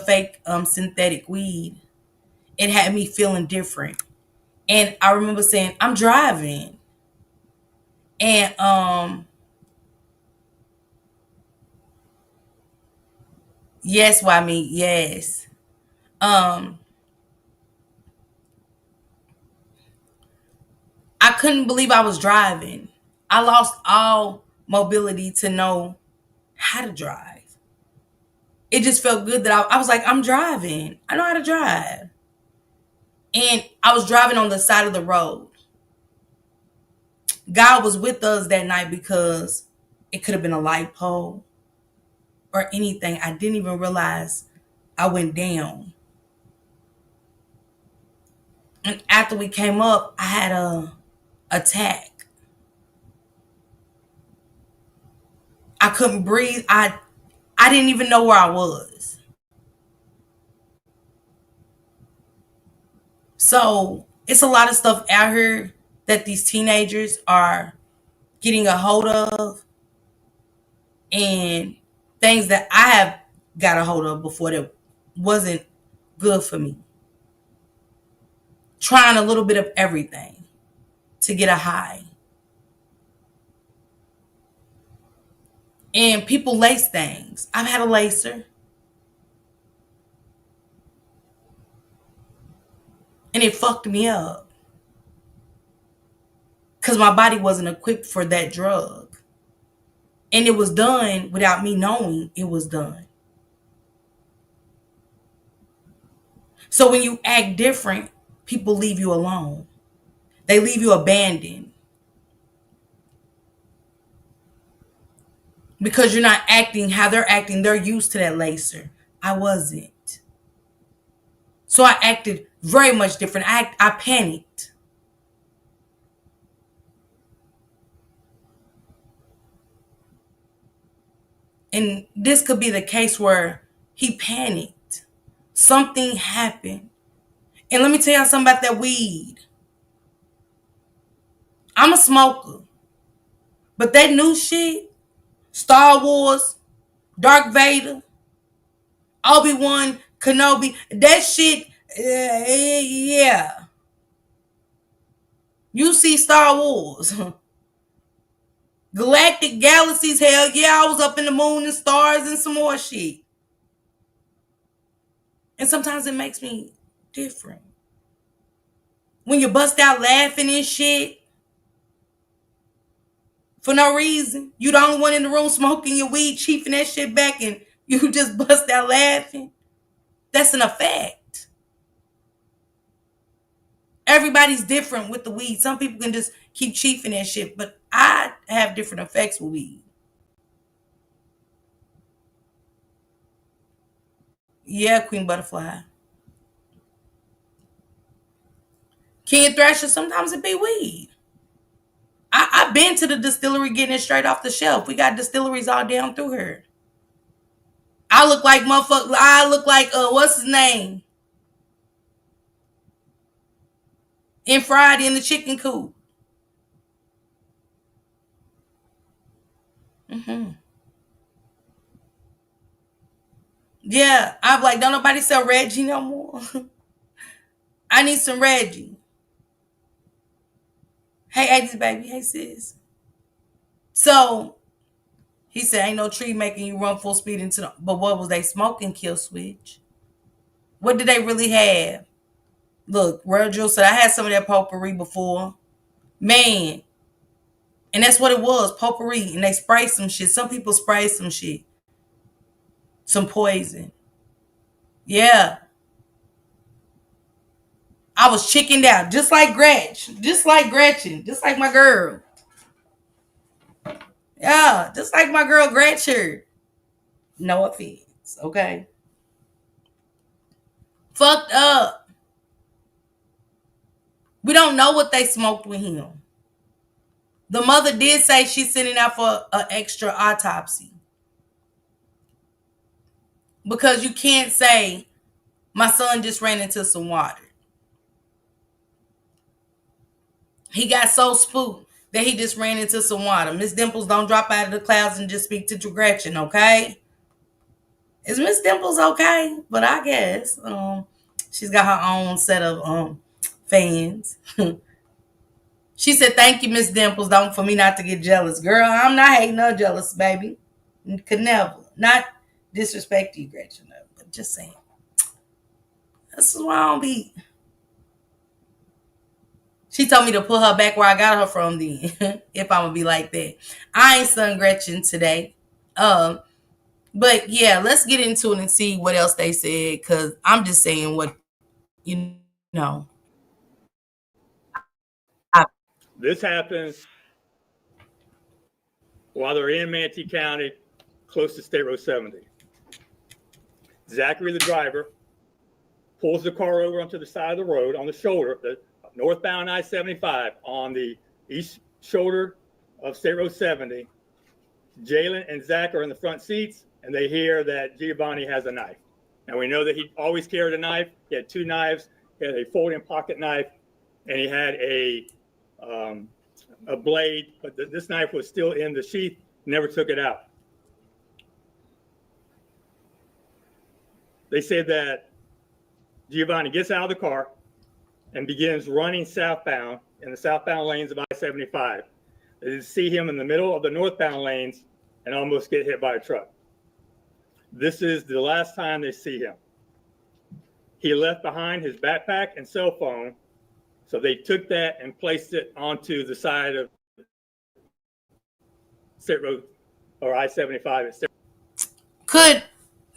fake synthetic weed, it had me feeling different. And I remember saying, I'm driving. And yes, why me? Yes. I couldn't believe I was driving. I lost all mobility to know how to drive. It just felt good that I was like, I'm driving. I know how to drive. And I was driving on the side of the road. God was with us that night because it could have been a light pole or anything. I didn't even realize I went down. And after we came up, I had a attack. I couldn't breathe. I didn't even know where I was. So it's a lot of stuff out here that these teenagers are getting a hold of, and things that I have got a hold of before that wasn't good for me. Trying a little bit of everything to get a high. And people lace things. I've had a lacer. And it fucked me up. Because my body wasn't equipped for that drug. And it was done without me knowing it was done. So when you act different, people leave you alone. They leave you abandoned. Because you're not acting how they're acting. They're used to that lacer. I wasn't. So I acted very much different. I panicked. And this could be the case where he panicked. Something happened. And let me tell y'all something about that weed. I'm a smoker. But that new shit, Star Wars, Dark Vader, Obi-Wan, Kenobi, that shit, yeah. You see Star Wars. Galactic galaxies, hell yeah, I was up in the moon and stars and some more shit. And sometimes it makes me different. When you bust out laughing and shit for no reason. You the only one in the room smoking your weed, chiefing that shit back, and you just bust out laughing. That's an effect. Everybody's different with the weed. Some people can just keep chiefing that shit, but I have different effects with weed. Yeah, Queen Butterfly. King Thrasher, sometimes it be weed. I've been to the distillery getting it straight off the shelf. We got distilleries all down through here. I look like motherfucker. I look like what's his name? In Friday in the chicken coop. Mm-hmm. Yeah, I'm like, don't nobody sell Reggie no more. I need some Reggie. Hey, Agnes, baby. Hey, sis. So he said, ain't no tree making you run full speed into the. But what was they smoking, Kill Switch? What did they really have? Look, Royal Jill said, I had some of that potpourri before. Man. And that's what it was, potpourri. And they spray some shit. Some people spray some shit. Some poison. Yeah. I was chickened out, just like Gretchen, just like my girl. Yeah, just like my girl Gretchen. No offense, okay? Fucked up. We don't know what they smoked with him. The mother did say she's sending out for an extra autopsy. Because you can't say, my son just ran into some water. He got so spooked that he just ran into some water. Miss Dimples, don't drop out of the clouds and just speak to Gretchen, okay? Is Miss Dimples okay? But I guess she's got her own set of fans. She said, "Thank you, Miss Dimples. Don't for me not to get jealous, girl. I'm not hating or jealous, baby. Could never. Not disrespect you, Gretchen, but just saying. This is why I don't be." She told me to put her back where I got her from. Then, if I'm gonna be like that, I ain't son Gretchen today. But yeah, let's get into it and see what else they said. Cause I'm just saying what you know. I, This happens while they're in Manatee County, close to State Road 70. Zachary, the driver, pulls the car over onto the side of the road on the shoulder, the northbound I-75 on the east shoulder of State Road 70. Jalen and Zach are in the front seats, and they hear that Giovanni has a knife. And we know that he always carried a knife. He had two knives. He had a folding pocket knife, and he had a blade, but this knife was still in the sheath, never took it out. They said that Giovanni gets out of the car and begins running southbound in the southbound lanes of I-75. They see him in the middle of the northbound lanes and almost get hit by a truck. This is the last time they see him. He left behind his backpack and cell phone, so they took that and placed it onto the side of State Road or I-75. could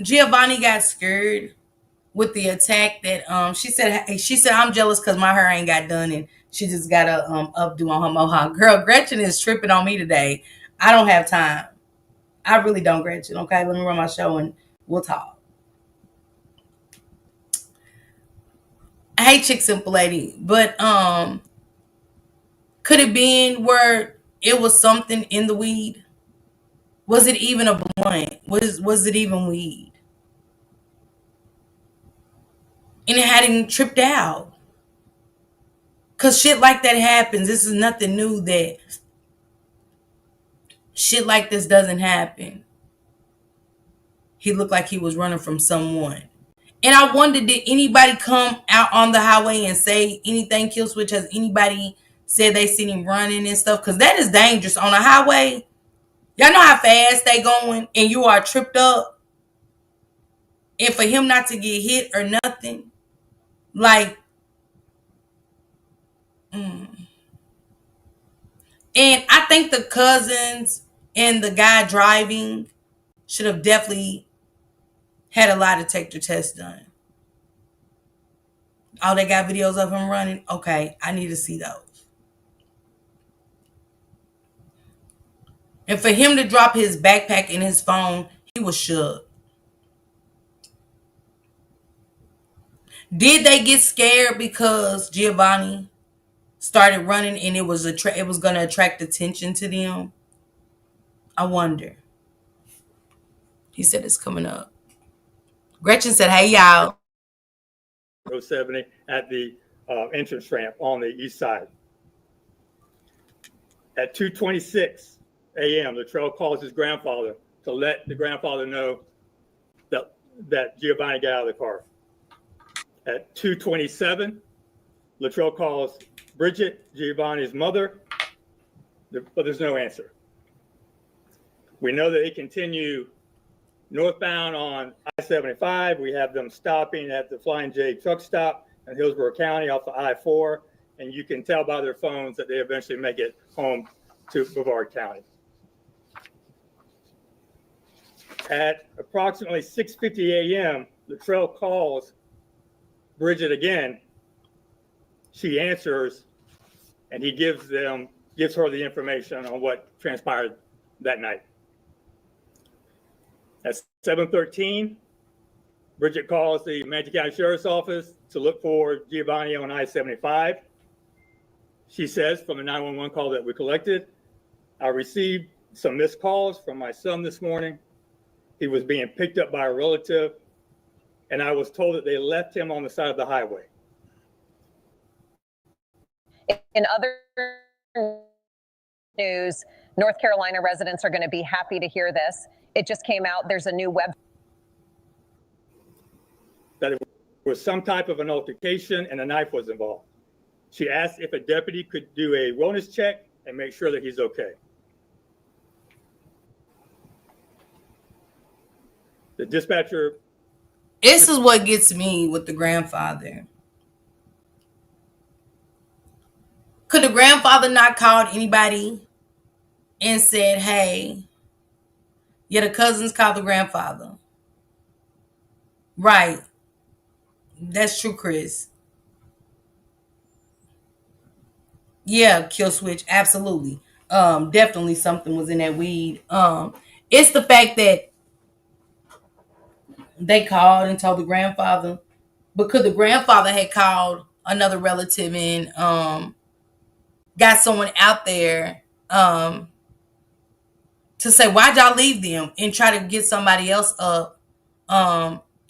Giovanni got scared with the attack that she said I'm jealous because my hair ain't got done and she just got a updo on her mohawk. Girl, Gretchen is tripping on me today. I don't have time. I really don't, Gretchen. Okay, let me run my show and we'll talk. I hate Chick Simple Lady, but could it been where it was something in the weed? Was it even a blunt? Was it even weed? And it had him tripped out. Cause shit like that happens. This is nothing new that shit like this doesn't happen. He looked like he was running from someone. And I wondered, did anybody come out on the highway and say anything? Kill Switch, has anybody said they seen him running and stuff? Because that is dangerous on a highway. Y'all know how fast they going and you are tripped up. And for him not to get hit or nothing, like, And I think the cousins and the guy driving should have definitely had a lie detector test done. Oh, they got videos of him running? Okay, I need to see those. And for him to drop his backpack and his phone, he was shook. Did they get scared because Giovanni started running and it was going to attract attention to them? I wonder. He said it's coming up. Gretchen said, "Hey y'all." 70 at the entrance ramp on the east side. At 2:26 a.m., Latrell calls his grandfather to let the grandfather know that Giovanni got out of the car. At 2:27, Latrell calls Bridget, Giovanni's mother, but there's no answer. We know that they continue northbound on I-75. We have them stopping at the Flying J truck stop in Hillsborough County off the I-4, and you can tell by their phones that they eventually make it home to Brevard County. At approximately 6:50 a.m., Latrell calls Bridget again She answers, and he gives her the information on what transpired that night. At 7:13, Bridget calls the Manatee County Sheriff's Office to look for Giovanni on I-75. She says, from the 911 call that we collected, I received some missed calls from my son this morning. He was being picked up by a relative, and I was told that they left him on the side of the highway. In other news, North Carolina residents are going to be happy to hear this. It just came out. There's a new web. That it was some type of an altercation and a knife was involved. She asked if a deputy could do a wellness check and make sure that he's okay. The dispatcher. This is what gets me with the grandfather. Could the grandfather not called anybody and said, hey, yeah, the cousins called the grandfather? Right. That's true, Chris. Yeah, kill switch. Absolutely. Definitely something was in that weed. It's the fact that they called and told the grandfather. But could the grandfather had called another relative and got someone out there to say, why'd y'all leave them, and try to get somebody else up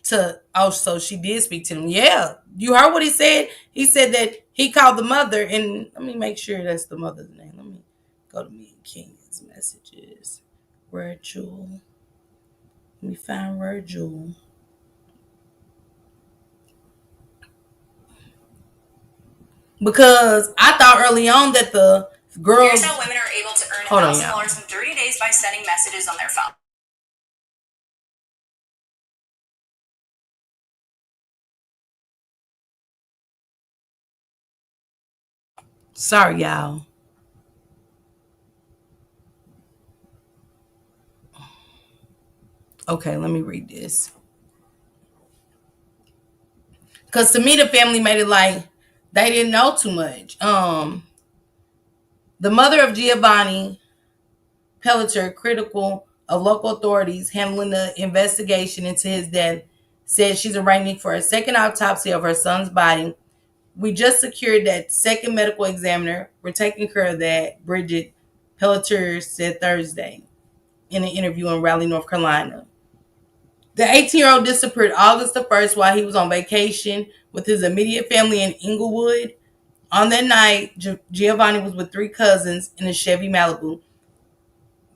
so she did speak to them. Yeah, you heard what he said. He said that he called the mother, and let me make sure that's the mother's name. Let me go to me and King's messages. Virgil. Let me find Virgil. Because I thought early on that the girls. Here's how women are able to earn $1,000 in 30 days by sending messages on their phone. Sorry, y'all. Okay, let me read this. Because to me, the family made it like they didn't know too much. The mother of Giovanni Pelletier, critical of local authorities handling the investigation into his death, said she's arranging for a second autopsy of her son's body. We just secured that second medical examiner. We're taking care of that, Bridget Pelletier said Thursday in an interview in Raleigh, North Carolina. The 18-year-old disappeared August the 1st while he was on vacation with his immediate family in Inglewood. On that night, Giovanni was with three cousins in a Chevy Malibu.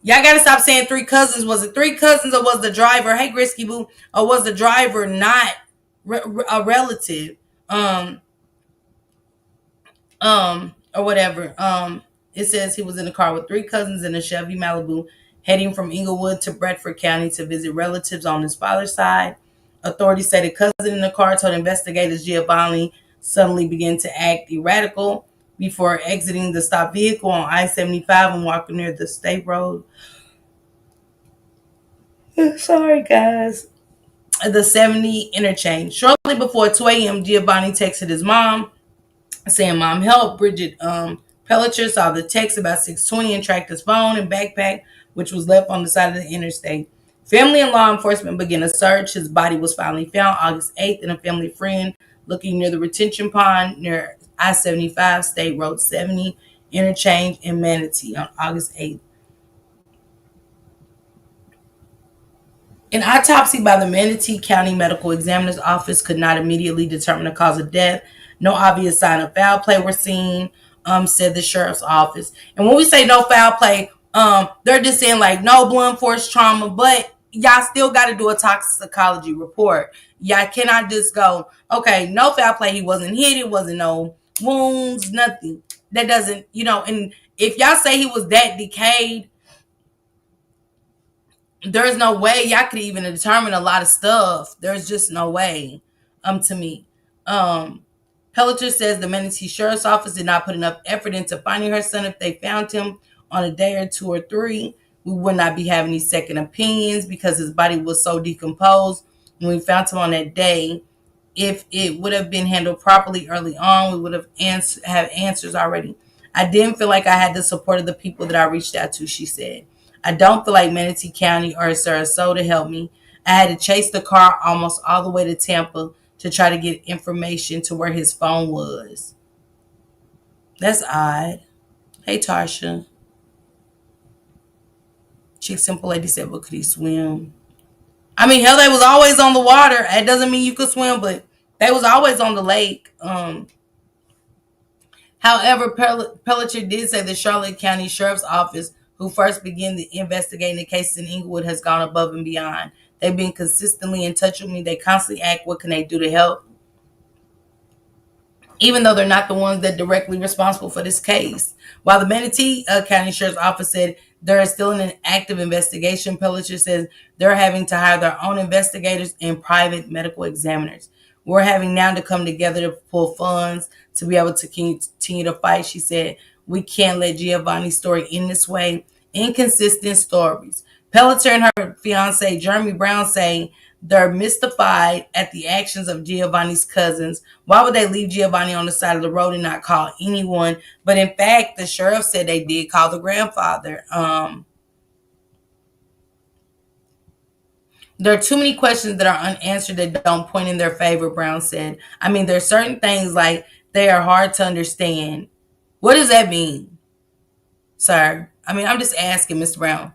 Y'all gotta stop saying three cousins. Was it three cousins, or was the driver, hey Grisky Boo, or was the driver not a relative? Or whatever. It says he was in the car with three cousins in a Chevy Malibu, heading from Inglewood to Bedford County to visit relatives on his father's side. Authorities say the cousin in the car told investigators Giovanni suddenly began to act erratic before exiting the stopped vehicle on I-75 and walking near the state road. Sorry, guys. The 70 interchange. Shortly before 2 a.m., Giovanni texted his mom saying, Mom, help. Bridget Pelletier saw the text about 6:20 and tracked his phone and backpack, which was left on the side of the interstate. Family and law enforcement began a search. His body was finally found August 8th in a family friend looking near the retention pond near I-75 State Road 70 interchange in Manatee on August 8th. An autopsy by the Manatee County Medical Examiner's Office could not immediately determine the cause of death. No obvious sign of foul play were seen, said the sheriff's office. And when we say no foul play, they're just saying like no blunt force trauma, but y'all still got to do a toxicology report. Y'all cannot just go, okay, no foul play. He wasn't hit. It wasn't no wounds, nothing. That doesn't, and if y'all say he was that decayed, there's no way y'all could even determine a lot of stuff. There's just no way, to me. Pelletier says the Manatee Sheriff's Office did not put enough effort into finding her son. If they found him on a day or two or three, we would not be having these second opinions because his body was so decomposed when we found him on that day. if it would have been handled properly early on, we would have have answers already. I didn't feel like I had the support of the people that I reached out to, she said. I don't feel like Manatee County or Sarasota helped me. I had to chase the car almost all the way to Tampa to try to get information to where his phone was. That's odd. Hey, Tarsha. Chick Simple Lady said, but could he swim? I mean, hell, they was always on the water. It doesn't mean you could swim, but they was always on the lake. However, Pelletier did say the Charlotte County Sheriff's Office, who first began investigating the cases in Inglewood, has gone above and beyond. They've been consistently in touch with me. They constantly ask, what can they do to help? Even though they're not the ones that directly responsible for this case. While the Manatee County Sheriff's Office said there is still an active investigation, Pelletier says they're having to hire their own investigators and private medical examiners. We're having now to come together to pull funds to be able to continue to fight. She said, we can't let Giovanni's story end this way. Inconsistent stories. Pelletier and her fiance, Jeremy Brown, say they're mystified at the actions of Giovanni's cousins. Why would they leave Giovanni on the side of the road and not call anyone? But in fact, the sheriff said they did call the grandfather. There are too many questions that are unanswered that don't point in their favor, Brown said. I mean, there's certain things like they are hard to understand. What does that mean, sir? I mean, I'm just asking, Mr. Brown.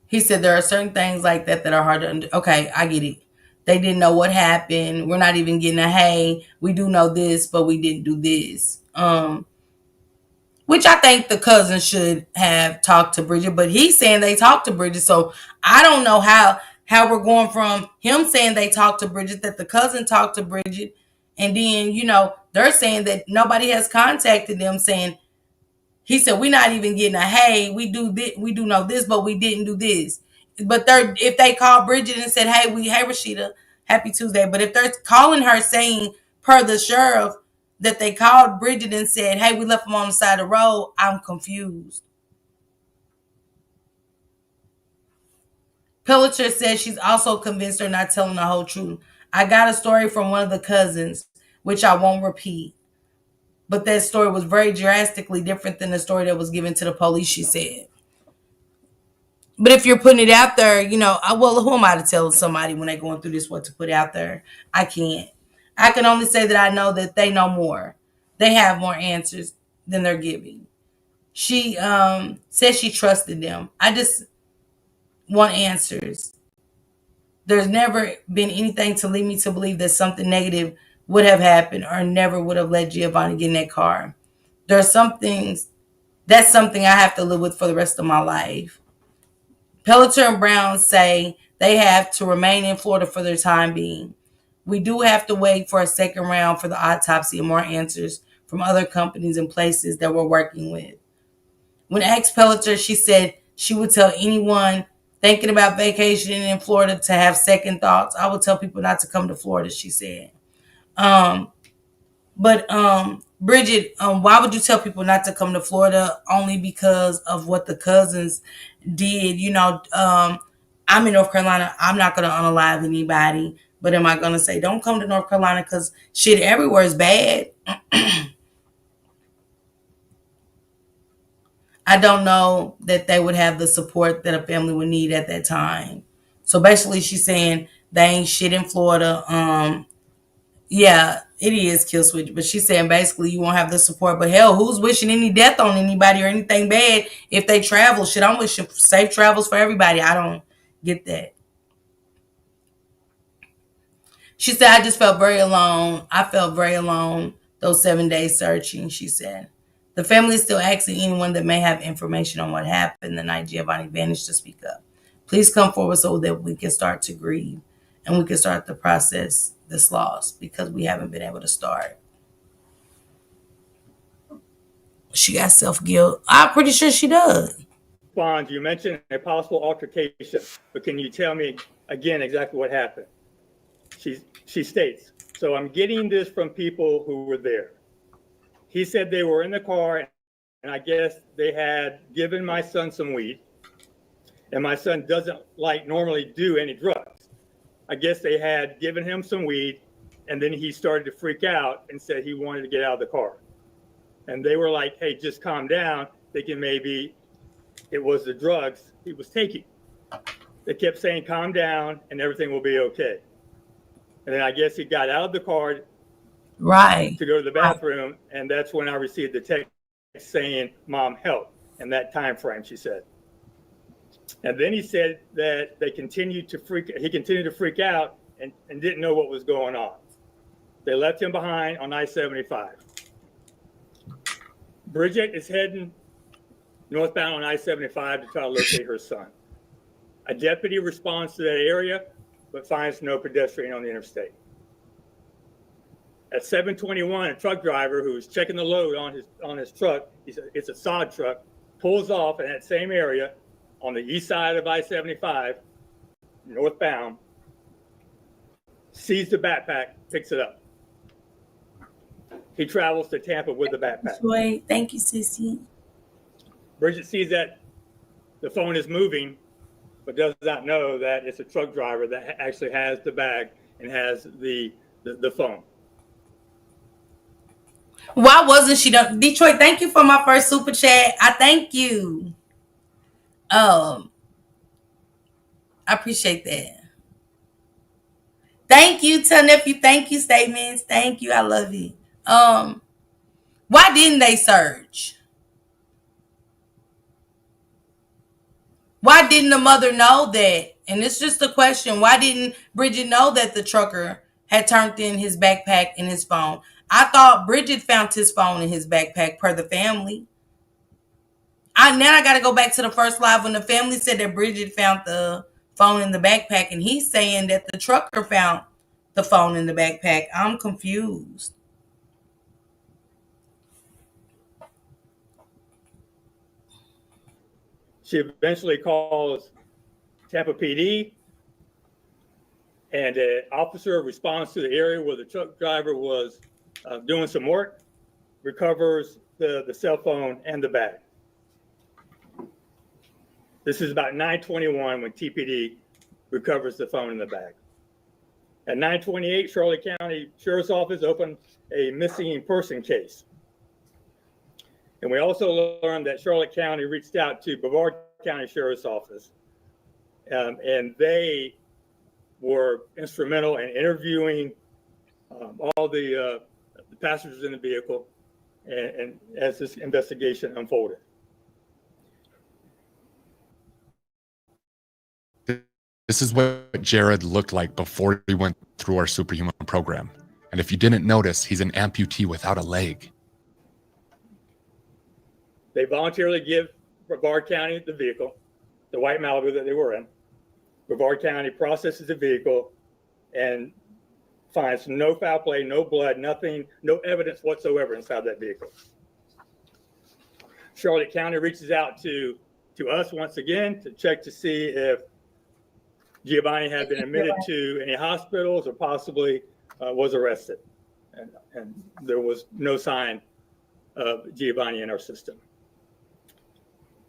He said there are certain things like that that are hard to okay, I get it. They didn't know what happened. We're not even getting a hey, we do know this, but we didn't do this. Which I think the cousin should have talked to Bridget, but he's saying they talked to Bridget. So I don't know how we're going from him saying they talked to Bridget, that the cousin talked to Bridget, and then, they're saying that nobody has contacted them saying, he said, we're not even getting a hey, we do know this, but we didn't do this. But if they called Bridget and said, hey, Rashida, happy Tuesday. But if they're calling her saying, per the sheriff, that they called Bridget and said, hey, we left them on the side of the road, I'm confused. Pelletier says she's also convinced they're not telling the whole truth. I got a story from one of the cousins, which I won't repeat. But that story was very drastically different than the story that was given to the police, she said. But if you're putting it out there, well, who am I to tell somebody when they're going through this what to put out there? I can't. I can only say that I know that they know more. They have more answers than they're giving. She says she trusted them. I just want answers. There's never been anything to lead me to believe that something negative would have happened or never would have let Giovanni get in that car. There's some things, that's something I have to live with for the rest of my life. Pelletier and Brown say they have to remain in Florida for their time being. We do have to wait for a second round for the autopsy and more answers from other companies and places that we're working with. When asked Pelletier, she said she would tell anyone thinking about vacationing in Florida to have second thoughts. I would tell people not to come to Florida, she said. But Bridget, why would you tell people not to come to Florida? Only because of what the cousins did. I'm in North Carolina. I'm not going to unalive anybody. But am I going to say, don't come to North Carolina because shit everywhere is bad? I don't know that they would have the support that a family would need at that time. So basically she's saying they ain't shit in Florida. Yeah, it is kill switch, but she's saying basically you won't have the support. But hell, who's wishing any death on anybody or anything bad if they travel? Shit, I'm wishing safe travels for everybody. I don't get that. She said, I just felt very alone. I felt very alone those 7 days searching, she said. The family is still asking anyone that may have information on what happened the night Giovanni vanished to speak up. Please come forward so that we can start to grieve and we can start to process this loss because we haven't been able to start. She got self-guilt. I'm pretty sure she does. Bond, you mentioned a possible altercation, but can you tell me again exactly what happened? She states, so I'm getting this from people who were there. He said they were in the car, and I guess they had given my son some weed, and my son doesn't normally do any drugs. I guess they had given him some weed, and then he started to freak out and said he wanted to get out of the car. And they were like, hey, just calm down, thinking maybe it was the drugs he was taking. They kept saying, calm down and everything will be okay. And then I guess he got out of the car Right. to go to the bathroom, and that's when I received the text saying, Mom, help, in that time frame, she said. And then he said that he continued to freak out and didn't know what was going on. They left him behind on I-75. Bridget is heading northbound on I-75 to try to locate her son. A deputy responds to that area, but finds no pedestrian on the interstate. At 7:21, a truck driver who was checking the load on his truck, it's a sod truck, pulls off in that same area on the east side of I-75, northbound, sees the backpack, picks it up. He travels to Tampa with the backpack. Joy, thank you, sissy. Bridget sees that the phone is moving, but does not know that it's a truck driver that actually has the bag and has the phone. Why wasn't she done? Detroit, thank you for my first super chat. I thank you. I appreciate that. Thank you, tell nephew. Thank you, statements. Thank you. I love it. Why didn't they search? Why didn't the mother know that? And it's just a question. Why didn't Bridget know that the trucker had turned in his backpack and his phone? I thought Bridget found his phone in his backpack per the family. Now I got to go back to the first live when the family said that Bridget found the phone in the backpack, and he's saying that the trucker found the phone in the backpack. I'm confused. She eventually calls Tampa PD, and an officer responds to the area where the truck driver was doing some work, recovers the cell phone and the bag. This is about 9:21 when TPD recovers the phone and the bag. At 9:28, Charlotte County Sheriff's Office opened a missing person case. And we also learned that Charlotte County reached out to Brevard County Sheriff's Office, and they were instrumental in interviewing all the passengers in the vehicle, and as this investigation unfolded. This is what Jared looked like before he went through our superhuman program. And if you didn't notice, he's an amputee without a leg. They voluntarily give Brevard County the vehicle, the white Malibu that they were in. Brevard County processes the vehicle and finds no foul play, no blood, nothing, no evidence whatsoever inside that vehicle. Charlotte County reaches out to us once again to check to see if Giovanni had been admitted to any hospitals or possibly was arrested. And there was no sign of Giovanni in our system.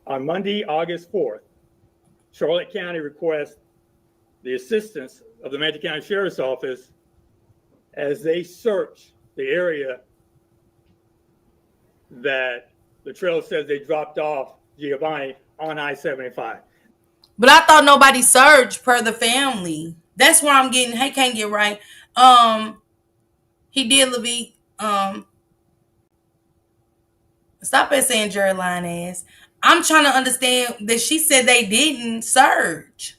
On Monday, August 4th, Charlotte County requests the assistance of the Manatee County Sheriff's Office as they search the area that the trail says they dropped off Giovanni on I-75. But I thought nobody searched per the family. That's where I'm getting, hey, can't get right. He did Levy. Stop at saying Jerry line ass. I'm trying to understand that she said they didn't search.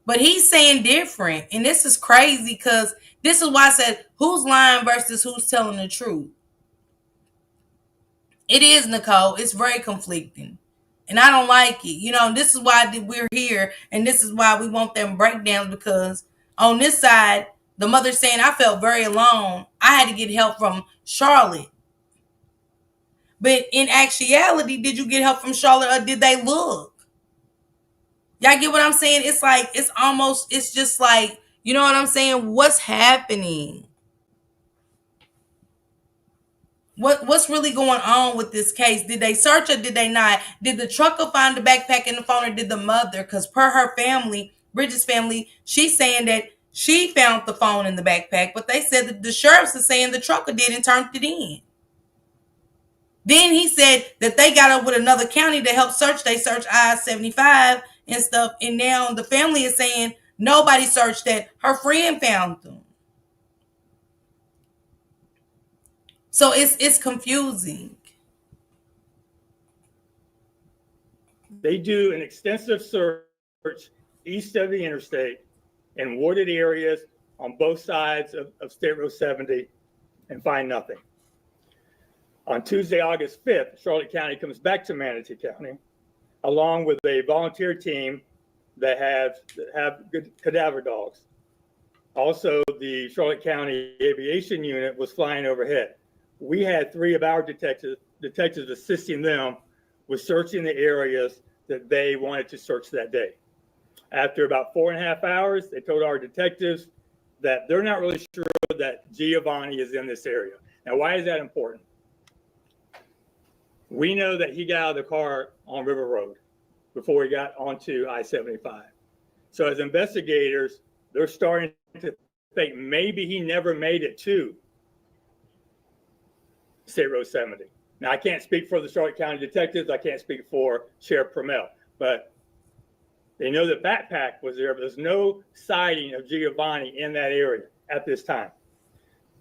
But he's saying different. And this is crazy because this is why I said who's lying versus who's telling the truth. It is, Nicole. It's very conflicting. And I don't like it. You know, this is why we're here. And this is why we want them breakdowns, because on this side, the mother saying, I felt very alone. I had to get help from Charlotte. But in actuality, did you get help from Charlotte or did they look? Y'all get what I'm saying? It's like, it's just like, you know what I'm saying? What's happening? What's really going on with this case? Did they search or did they not? Did the trucker find the backpack and the phone, or did the mother? Because per her family, Bridget's family, she's saying that She found the phone in the backpack, but they said that the sheriffs are saying the trucker did and turned it in. Then he said that they got up with another county to help search. They searched I-75 and stuff. And now the family is saying nobody searched that. Her friend found them. So it's confusing. They do an extensive search east of the interstate in wooded areas on both sides of State Road 70 and find nothing. On Tuesday, August 5th, Charlotte County comes back to Manatee County, along with a volunteer team that have good cadaver dogs. Also, the Charlotte County Aviation Unit was flying overhead. We had 3 of our detectives assisting them with searching the areas that they wanted to search that day. After about 4.5 hours, they told our detectives that they're not really sure that Giovanni is in this area. Now, why is that important? We know that he got out of the car on River Road before he got onto I-75. So as investigators, they're starting to think maybe he never made it to State Road 70. Now, I can't speak for the Charlotte County detectives. I can't speak for Sheriff Promell, but they know the backpack was there, but there's no sighting of Giovanni in that area at this time.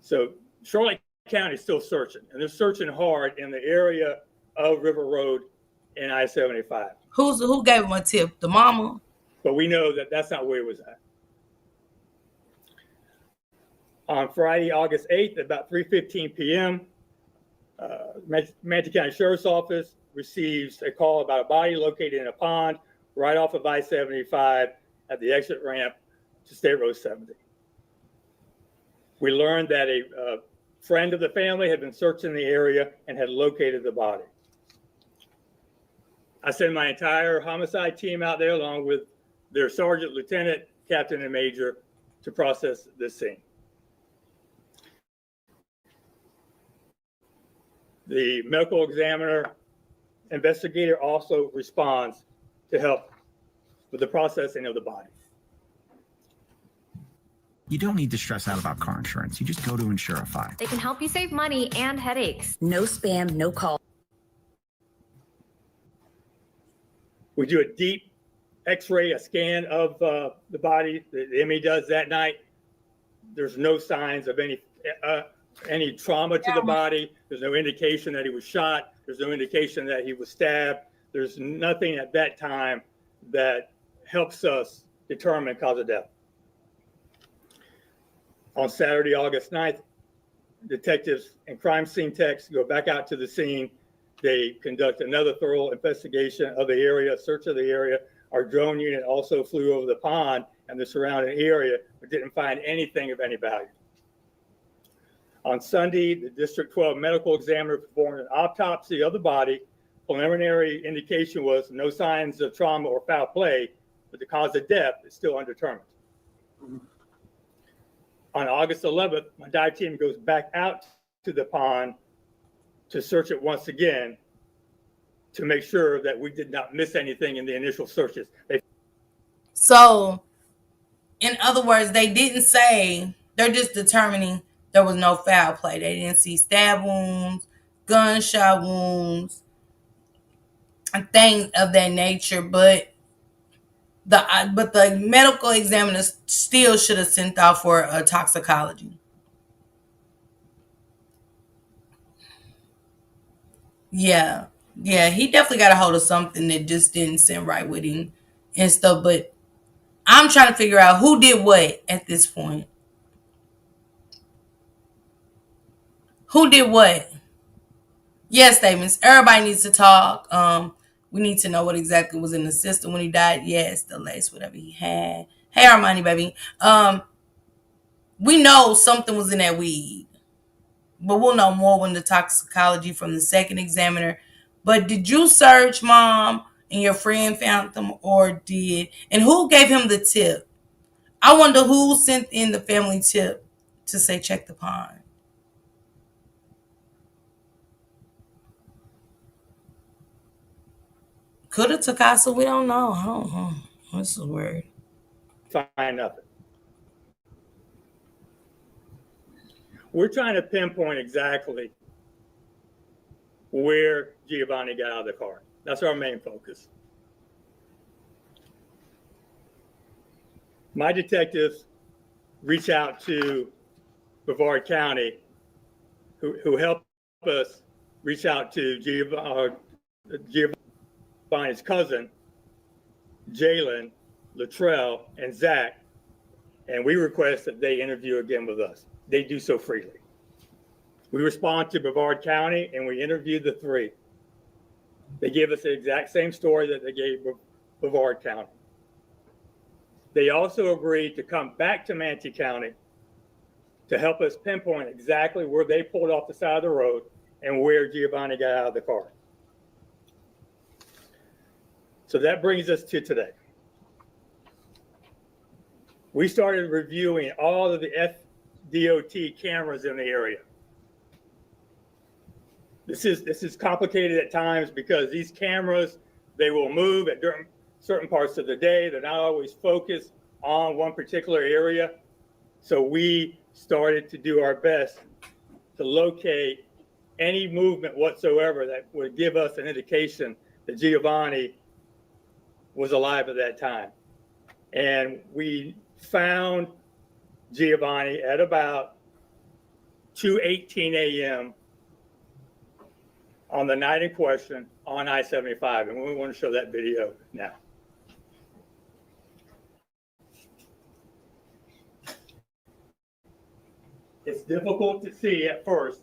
So Charlotte County is still searching, and they're searching hard in the area of River Road and I-75. Who gave him a tip? The mama? But we know that that's not where he was at. On Friday, August 8th, about 3:15 p.m., Manatee County Sheriff's Office receives a call about a body located in a pond right off of I-75 at the exit ramp to State Road 70. We learned that a friend of the family had been searching the area and had located the body. I sent my entire homicide team out there along with their sergeant, lieutenant, captain, and major to process this scene. The medical examiner investigator also responds to help with the processing of the body. You don't need to stress out about car insurance. You just go to Insurify. They can help you save money and headaches. No spam, no call. We do a deep x-ray, a scan of the body. The ME does that night. There's no signs of any trauma to the body. There's no indication that he was shot. There's no indication that he was stabbed. There's nothing at that time that helps us determine cause of death. On Saturday, August 9th, detectives and crime scene techs go back out to the scene. They conduct another thorough investigation of the area, search of the area. Our drone unit also flew over the pond and the surrounding area, but didn't find anything of any value. On Sunday, the District 12 medical examiner performed an autopsy of the body. Preliminary indication was no signs of trauma or foul play, but the cause of death is still undetermined. On August 11th, my dive team goes back out to the pond to search it once again to make sure that we did not miss anything in the initial searches. So, in other words, they didn't say, they're just determining there was no foul play. They didn't see stab wounds, gunshot wounds, and things of that nature, but the medical examiner still should have sent out for a toxicology. Yeah, he definitely got a hold of something that just didn't sit right with him and stuff. But I'm trying to figure out who did what at this point. Who did what? Yes, statements. Everybody needs to talk. We need to know what exactly was in the system when he died. Yes, the lace, whatever he had. Hey, Armani, baby. We know something was in that weed, but we'll know more when the toxicology from the second examiner. But did you search, Mom, and your friend found them, and who gave him the tip? I wonder who sent in the family tip to say check the pond. Could have took us, so we don't know. I don't know. This is weird. Find nothing. We're trying to pinpoint exactly where Giovanni got out of the car. That's our main focus. My detectives reach out to Brevard County, who help us reach out to Giovanni's cousin, Jalen, Latrell, and Zach, and we request that they interview again with us. They do so freely. We respond to Brevard County and we interview the three. They give us the exact same story that they gave Brevard County. They also agreed to come back to Manatee County to help us pinpoint exactly where they pulled off the side of the road and where Giovanni got out of the car. So that brings us to today. We started reviewing all of the FDOT cameras in the area. This is complicated at times because these cameras, they will move at certain parts of the day. They're not always focused on one particular area. So we started to do our best to locate any movement whatsoever that would give us an indication that Giovanni was alive at that time. And we found Giovanni at about 2:18 a.m. on the night in question on I-75. And we want to show that video now. It's difficult to see at first,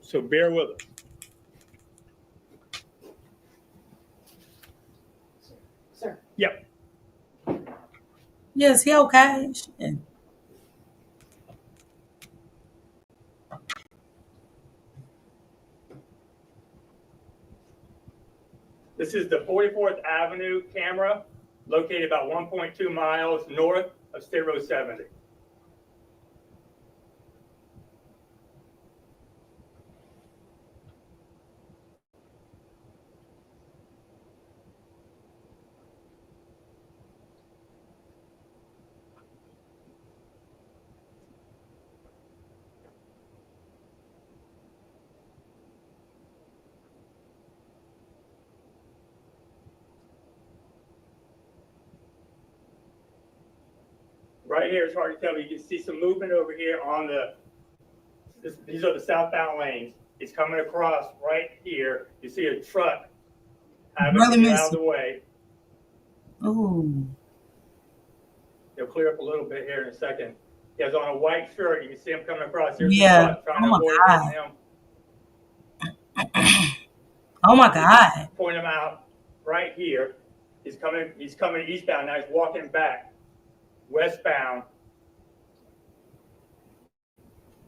so bear with us. Sir. Yep. Yes, he okay. Shit. This is the 44th Avenue camera located about 1.2 miles north of State Road 70. Right here, it's hard to tell, but you can see some movement over here on these are the southbound lanes. It's coming across right here. You see a truck having to get out of the way. Ooh. They'll clear up a little bit here in a second. He has on a white shirt. You can see him coming across. Here's the truck trying to avoid him. Oh my God. Point him out right here. He's coming eastbound now. He's walking back westbound.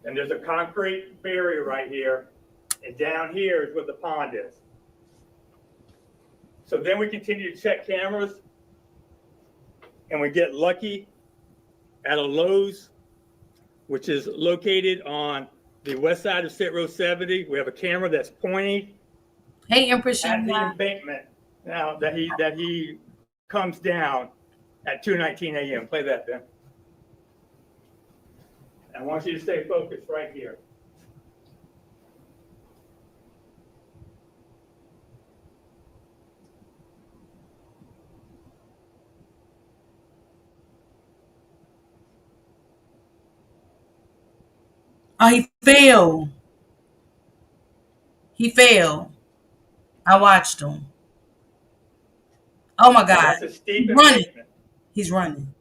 And there's a concrete barrier right here. And down here is where the pond is. So then we continue to check cameras. And we get lucky at a Lowe's, which is located on the west side of State Road 70. We have a camera that's pointing at the embankment now that he comes down at 2:19 a.m. Play that, Ben. I want you to stay focused right here. Oh, he fell. He fell. I watched him. Oh my God. That's a steep Running. He's running.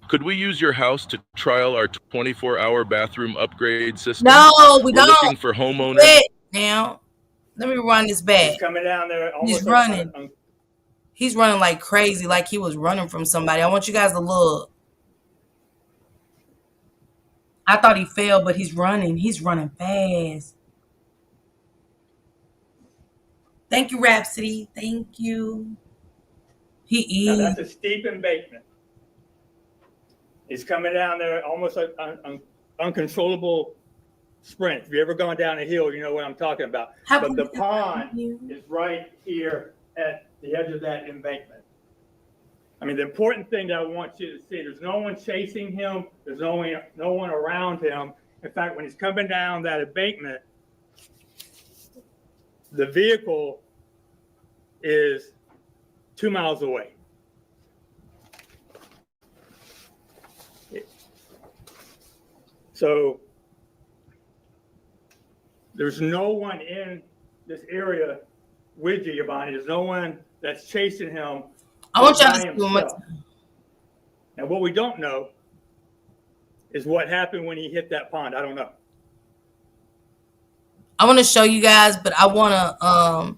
Could we use your house to trial our 24-hour bathroom upgrade system? No, we don't. Looking for homeowners. Now, let me run this back. He's coming down there. He's running. He's running like crazy, like he was running from somebody. I want you guys to look. I thought he fell, but he's running. He's running fast. Thank you, Rhapsody. Thank you. He is. Now that's a steep embankment. He's coming down there almost like an uncontrollable sprint. If you've ever gone down a hill, you know what I'm talking about. But the pond is right here at the edge of that embankment. I mean, the important thing that I want you to see, there's no one chasing him. There's no one around him. In fact, when he's coming down that embankment, the vehicle is 2 miles away. So there's no one in this area with Giovanni. There's no one that's chasing him. I want y'all to by see one more himself. time. And what we don't know is what happened when he hit that pond. I don't know. I want to show you guys, but I want to,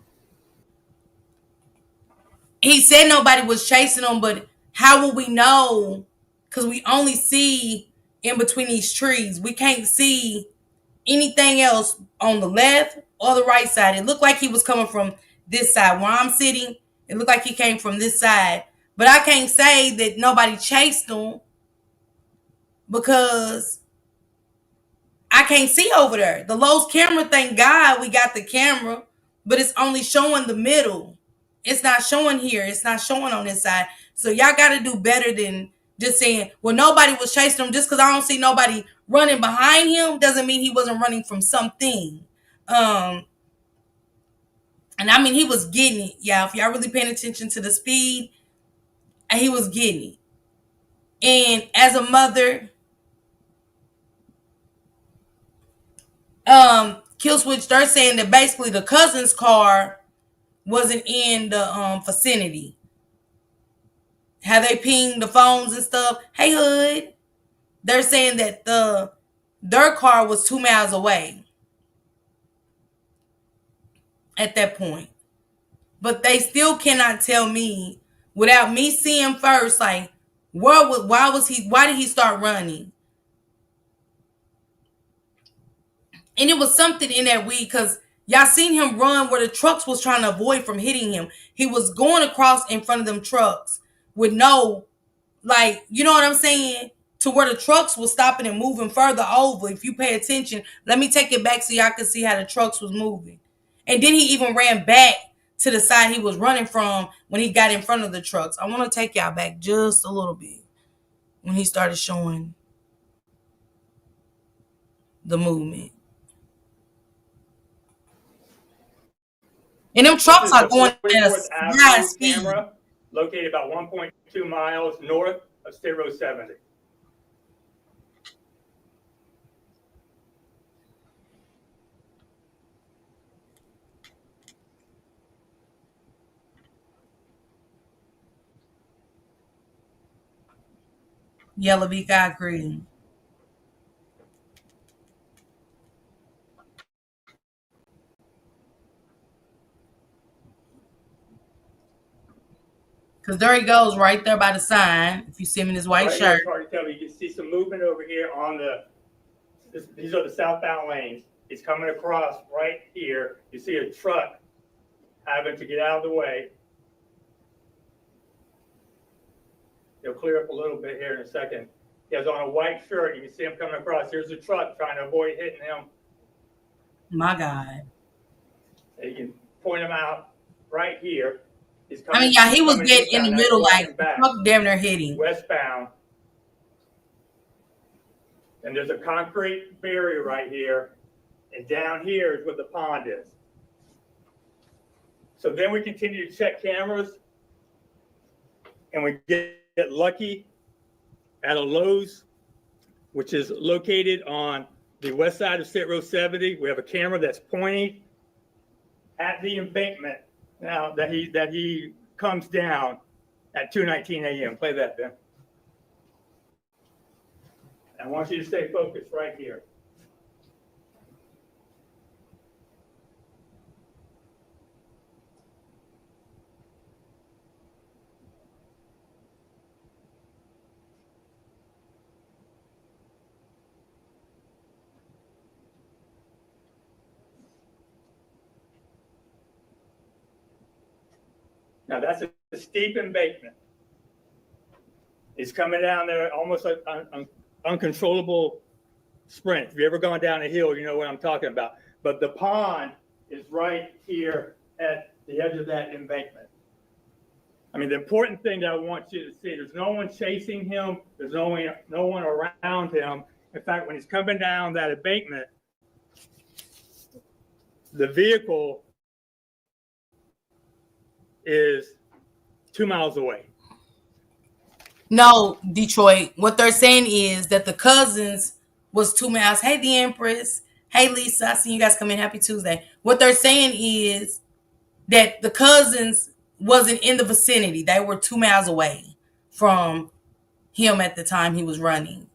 he said nobody was chasing him, but how will we know? Because we only see in between these trees. We can't see anything else on the left or the right side. It looked like he was coming from this side. Where I'm sitting, it looked like he came from this side. But I can't say that nobody chased him because I can't see over there. The Lowe's camera, thank God we got the camera, but it's only showing the middle. It's not showing here. It's not showing on this side. So y'all got to do better than just saying, well, nobody was chasing him. Just because I don't see nobody running behind him doesn't mean he wasn't running from something. And I mean, he was getting it. Yeah, if y'all really paying attention to the speed, he was getting it. And as a mother, Kill Switch, they're saying that basically the cousin's car wasn't in the vicinity. Have they pinged the phones and stuff? Hey, Hood. They're saying that their car was 2 miles away at that point. But they still cannot tell me without me seeing first, like, why did he start running? And it was something in that weed because y'all seen him run where the trucks was trying to avoid from hitting him. He was going across in front of them trucks with no, like, you know what I'm saying? To where the trucks was stopping and moving further over. If you pay attention, let me take it back so y'all can see how the trucks was moving. And then he even ran back to the side he was running from when he got in front of the trucks. I want to take y'all back just a little bit when he started showing the movement. And them trucks are going at a high speed. Camera located about 1.2 miles north of State Road 70. Yellow beak eye green. Because there he goes right there by the sign. If you see him in his white shirt. It's hard to tell. You can see some movement over here on these are the southbound lanes. He's coming across right here. You see a truck having to get out of the way. He'll clear up a little bit here in a second. He has on a white shirt. You can see him coming across. Here's a truck trying to avoid hitting him. My God. And you can point him out right here. I mean, yeah, he was getting in the middle, like, the truck damn near hitting. Westbound. And there's a concrete barrier right here. And down here is where the pond is. So then we continue to check cameras. And we get lucky at a Lowe's, which is located on the west side of State Road 70. We have a camera that's pointing at the embankment now that he comes down at 2:19 a.m. Play that, Ben. I want you to stay focused right here. Now that's a steep embankment. It's coming down there almost like an uncontrollable sprint. If you've ever gone down a hill, you know what I'm talking about. But the pond is right here at the edge of that embankment. I mean, the important thing that I want you to see, there's no one chasing him. There's no one around him. In fact, when he's coming down that embankment, the vehicle is 2 miles away. No, Detroit. What they're saying is that the cousins was 2 miles. Hey, the Empress. Hey, Lisa. I see you guys come in. Happy Tuesday. What they're saying is that the cousins wasn't in the vicinity. They were 2 miles away from him at the time he was running.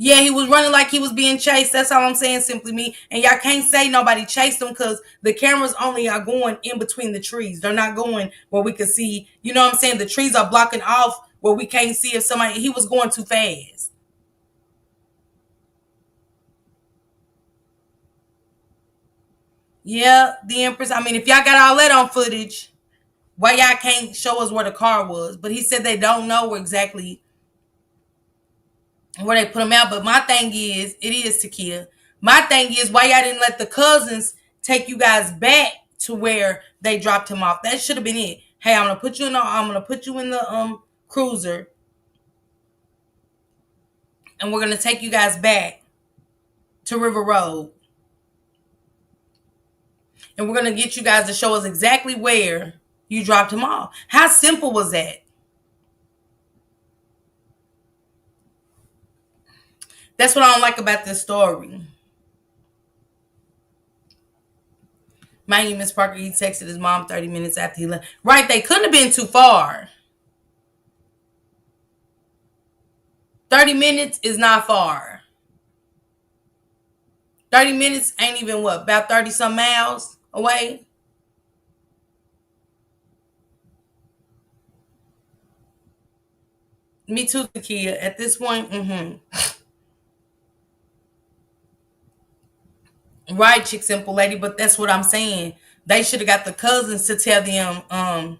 Yeah, he was running like he was being chased. That's all I'm saying, simply me. And y'all can't say nobody chased him because the cameras only are going in between the trees. They're not going where we can see. You know what I'm saying? The trees are blocking off where we can't see if somebody. He was going too fast. Yeah, the Empress. I mean, if y'all got all that on footage, why y'all can't show us where the car was? But he said they don't know where exactly where they put him out. But my thing is, it is Takia. My thing is, why y'all didn't let the cousins take you guys back to where they dropped him off? That should have been it. Hey, I'm gonna put you in the cruiser, and we're gonna take you guys back to River Road, and we're gonna get you guys to show us exactly where you dropped him off. How simple was that? That's what I don't like about this story. Mind you, Miss Parker, he texted his mom 30 minutes after he left. Right, they couldn't have been too far. 30 minutes is not far. 30 minutes ain't even what, about 30 some miles away? Me too, Takia. At this point, Right, chick simple lady, but that's what I'm saying. They should have got the cousins to tell them,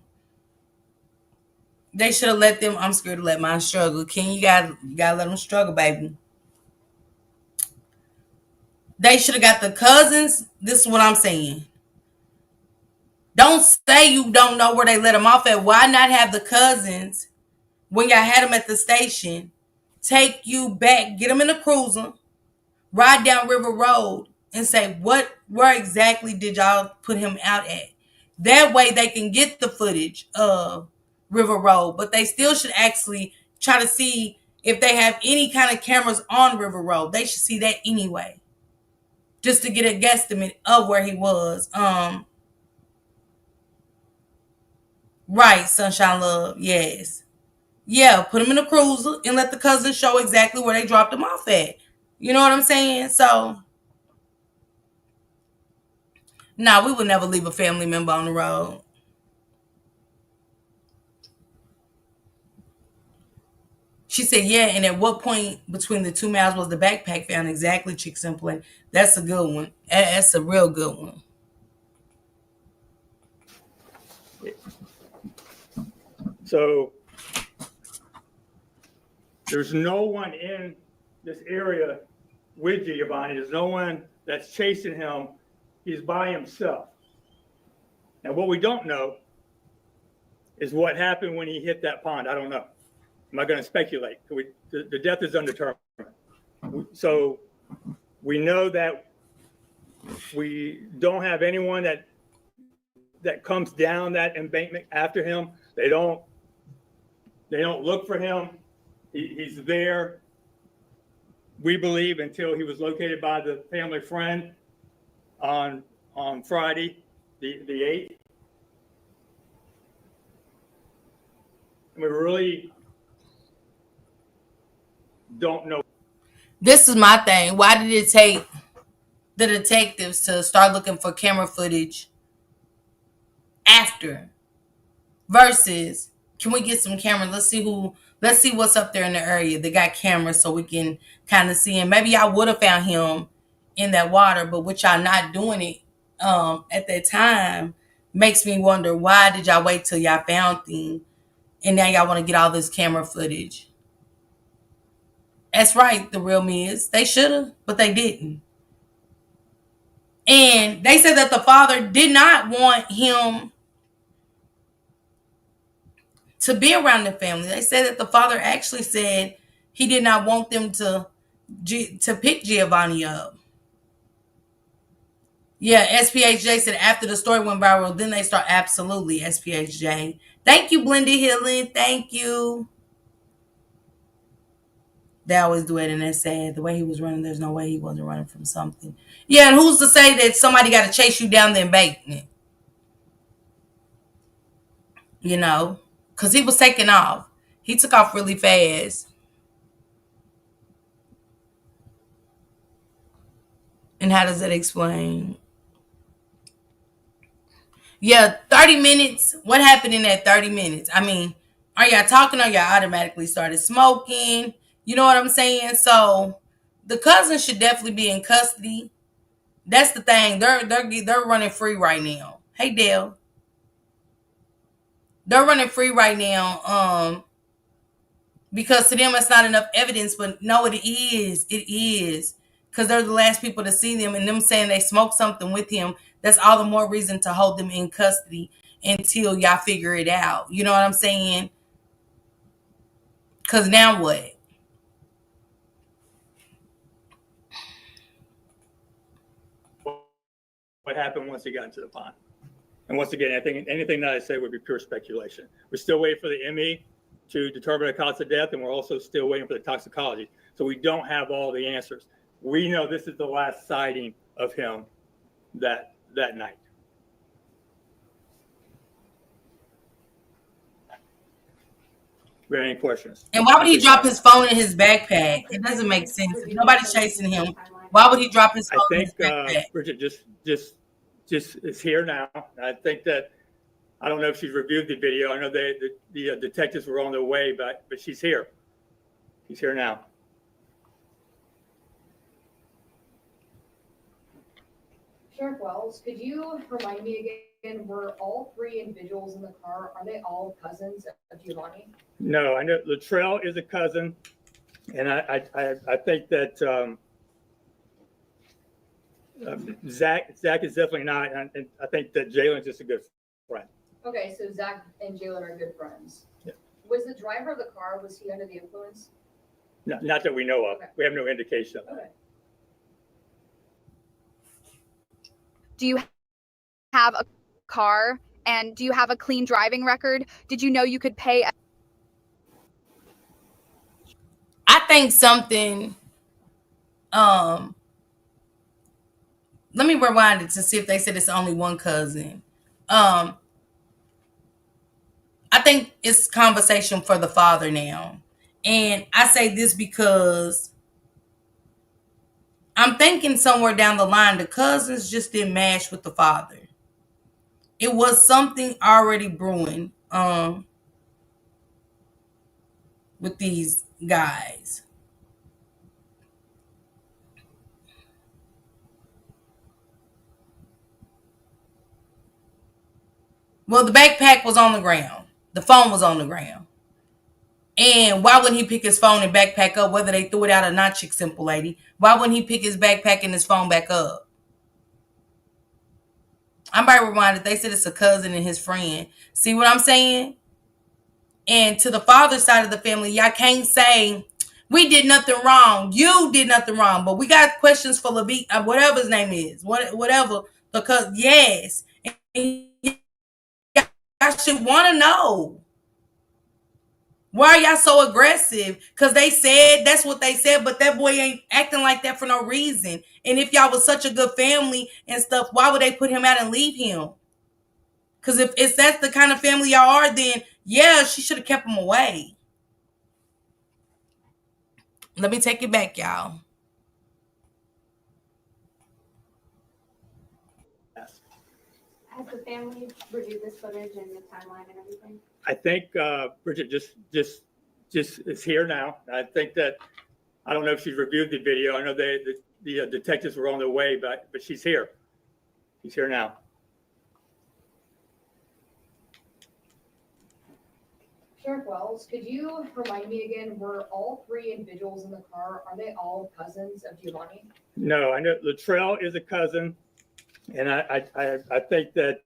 they should have let them. I'm scared to let mine struggle. You gotta let them struggle, baby. They should have got the cousins. This is what I'm saying. Don't say you don't know where they let them off at. Why not have the cousins, when y'all had them at the station, take you back, get them in a cruiser, ride down River Road, and say, where exactly did y'all put him out at? That way they can get the footage of River Road, but they still should actually try to see if they have any kind of cameras on River Road. They should see that anyway, just to get a guesstimate of where he was. Right, Sunshine Love, yes. Yeah, put him in a cruiser and let the cousins show exactly where they dropped him off at. You know what I'm saying? So, nah, we would never leave a family member on the road. She said, yeah, and at what point between the 2 miles was the backpack found? Exactly, Chick Simple. That's a good one. That's a real good one. So there's no one in this area with Giovanni. There's no one that's chasing him. He's by himself. And what we don't know is what happened when he hit that pond. I don't know. I'm not going to speculate. The death is undetermined. So we know that we don't have anyone that comes down that embankment after him. They don't look for him. He's there, we believe, until he was located by the family friend on Friday, the 8th. And we really don't know. This is my thing. Why did it take the detectives to start looking for camera footage after? Versus, can we get some cameras? Let's see what's up there in the area. They got cameras so we can kind of see him. Maybe y'all would have found him in that water, but with y'all not doing it at that time makes me wonder, why did y'all wait till y'all found him and now y'all want to get all this camera footage? That's right, the real me is. They should have, but they didn't. And they said that the father did not want him to be around the family. They said that the father actually said he did not want them to to pick Giovanni up. Yeah, SPHJ said after the story went viral, then they start. Absolutely, SPHJ. Thank you, Blended Healing. Thank you. They always do it, and that's sad. The way he was running, there's no way he wasn't running from something. Yeah, and who's to say that somebody got to chase you down the embankment? You know, because he was taking off. He took off really fast. And how does that explain? Yeah, 30 minutes. What happened in that 30 minutes? I mean, are y'all talking or y'all automatically started smoking? You know what I'm saying? So the cousin should definitely be in custody. That's the thing. They're running free right now. Hey Dale. They're running free right now. Because to them it's not enough evidence, but no, it is. It is. Because they're the last people to see them, and them saying they smoked something with him, that's all the more reason to hold them in custody until y'all figure it out. You know what I'm saying? Because now what? What happened once he got into the pond? And once again, I think anything that I say would be pure speculation. We're still waiting for the ME to determine the cause of death, and we're also still waiting for the toxicology. So we don't have all the answers. We know this is the last sighting of him that night. We have any questions? And why would he drop his phone in his backpack? It doesn't make sense. If nobody's chasing him, why would he drop his phone in his backpack? Bridget just is here now. I think that, I don't know if she's reviewed the video. I know the detectives were on their way, but she's here. She's here now. Sheriff Wells, could you remind me again, were all three individuals in the car, are they all cousins of Giovanni? No, I know Latrell is a cousin, and I think that Zach is definitely not, and I think that Jalen's just a good friend. Okay, so Zach and Jalen are good friends. Yeah. Was the driver of the car, was he under the influence? No, not that we know of. Okay. We have no indication of that. Okay. Do you have a car, and do you have a clean driving record? Did you know you could pay? I think something. Let me rewind it to see if they said it's only one cousin. I think it's conversation for the father now, and I say this because I'm thinking somewhere down the line the cousins just didn't match with the father. It was something already brewing with these guys. Well, the backpack was on the ground. The phone was on the ground. And why wouldn't he pick his phone and backpack up, whether they threw it out or not, Chick Simple Lady? Why wouldn't he pick his backpack and his phone back up? I'm by reminded they said it's a cousin and his friend. See what I'm saying? And to the father's side of the family, y'all can't say we did nothing wrong. You did nothing wrong. But we got questions for Levite, whatever his name is, whatever. Because yes, and y'all should want to know. Why are y'all so aggressive? Because they said that's what they said, but that boy ain't acting like that for no reason. And if y'all was such a good family and stuff, why would they put him out and leave him? Because if that's the kind of family y'all are, then yeah, she should have kept him away. Let me take it back, y'all. Has the family reviewed this footage and the timeline and everything? I think Bridget just is here now. I think that, I don't know if she's reviewed the video. I know the detectives were on their way, but she's here. She's here now. Sheriff Wells, could you remind me again, were all three individuals in the car, are they all cousins of Giovanni? No, I know Latrell is a cousin, and I think that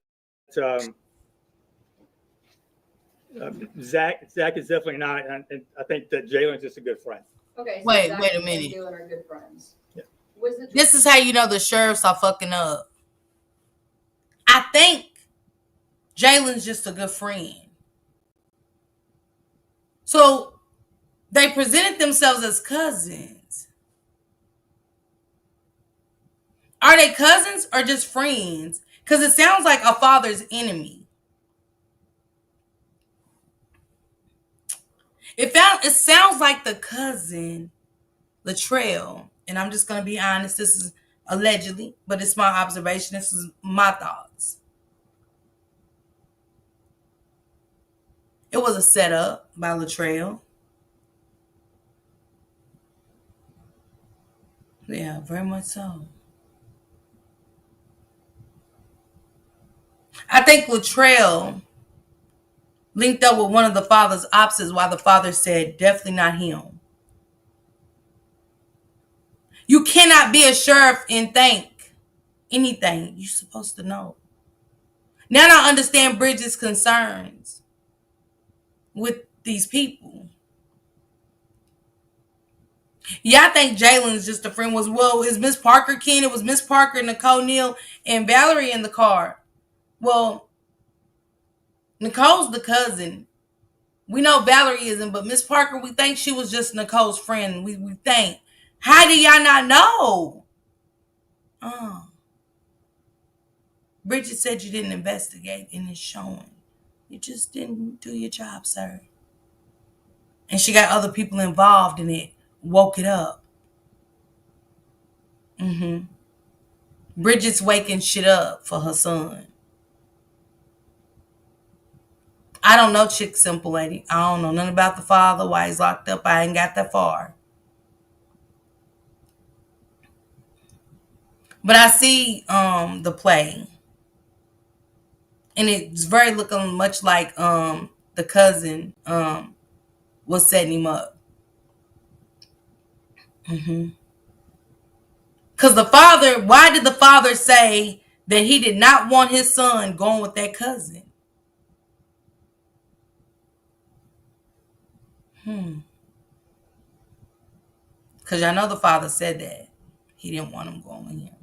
Zach is definitely not, and I think that Jalen's just a good friend. Okay, so Wait Zach a and minute. Dylan are good friends. Yeah. Was it This is how you know the sheriffs are fucking up. I think Jalen's just a good friend. So they presented themselves as cousins. Are they cousins or just friends? Because it sounds like a father's enemy. It sounds like the cousin, Latrell, and I'm just gonna be honest. This is allegedly, but it's my observation. This is my thoughts. It was a setup by Latrell. Yeah, very much so. I think Latrell linked up with one of the father's opposites while the father said, definitely not him. You cannot be a sheriff and think anything. You're supposed to know. Now I understand Bridget's concerns with these people. Yeah, I think Jalen's just a friend. Is Miss Parker Ken? It was Miss Parker, Nicole Neal, and Valerie in the car. Well, Nicole's the cousin. We know Valerie isn't, but Miss Parker, we think she was just Nicole's friend. We think. How do y'all not know? Oh. Bridget said you didn't investigate, and it's showing. You just didn't do your job, sir. And she got other people involved in it. Woke it up. Bridget's waking shit up for her son. I don't know Chick Simple Lady. I don't know nothing about the father, why he's locked up. I ain't got that far. But I see the play. And it's very looking much like the cousin was setting him up. Because the father, why did the father say that he did not want his son going with that cousin? Because I know the father said that. He didn't want him going with him.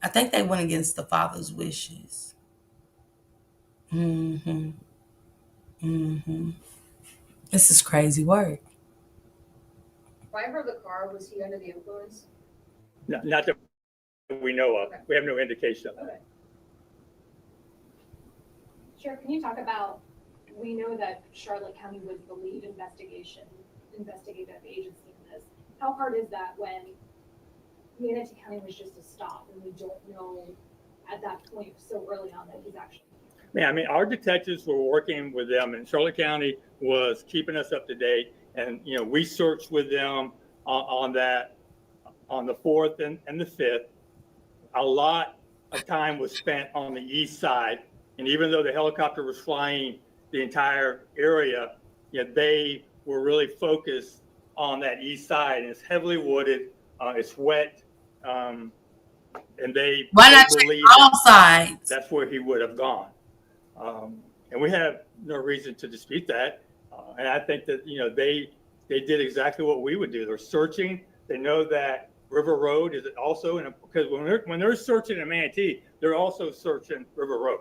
I think they went against the father's wishes. This is crazy work. driver of the car? Was he under the influence? No, not that we know of. Okay. We have no indication of that. Okay. Sheriff, can you talk about, we know that Charlotte County was the lead investigative agency in this. How hard is that when Manatee County was just a stop and we don't know at that point so early on that he's actually here? Yeah, I mean, our detectives were working with them, and Charlotte County was keeping us up to date. And, you know, we searched with them on that, on the 4th and the 5th. A lot of time was spent on the east side. And even though the helicopter was flying the entire area, they were really focused on that east side. And it's heavily wooded, it's wet, and they believe all sides? that's where he would have gone. And we have no reason to dispute that. And I think that, you know, they did exactly what we would do. They're searching. They know that River Road is also because when they're searching in Manatee, they're also searching River Road.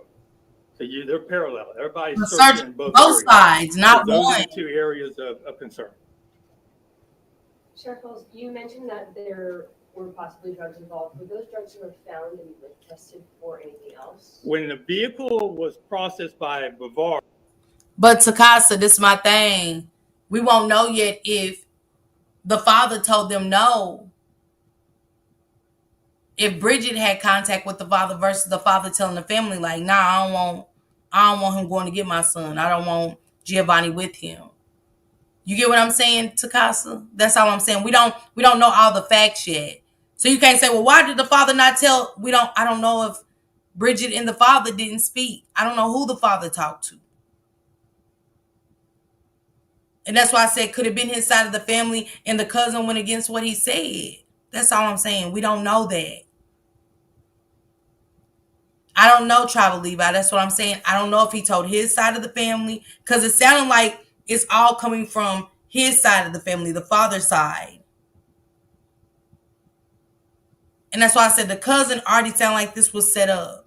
So they're parallel. Everybody's searching both sides, not those one. are the two areas of concern. Sheriff Wells, you mentioned that there were possibly drugs involved. Were those drugs ever found and tested for anything else? When the vehicle was processed by Bavar. But Takasa, this is my thing. We won't know yet if the father told them no. If Bridget had contact with the father versus the father telling the family, like, nah, I don't want him going to get my son. I don't want Giovanni with him. You get what I'm saying, Takasa? That's all I'm saying. We don't know all the facts yet. So you can't say, well, why did the father not tell? I don't know if Bridget and the father didn't speak. I don't know who the father talked to. And that's why I said, could have been his side of the family and the cousin went against what he said. That's all I'm saying. We don't know that. I don't know, Tribal Levi. That's what I'm saying. I don't know if he told his side of the family, because it sounded like it's all coming from his side of the family, the father's side. And that's why I said the cousin already sounded like this was set up.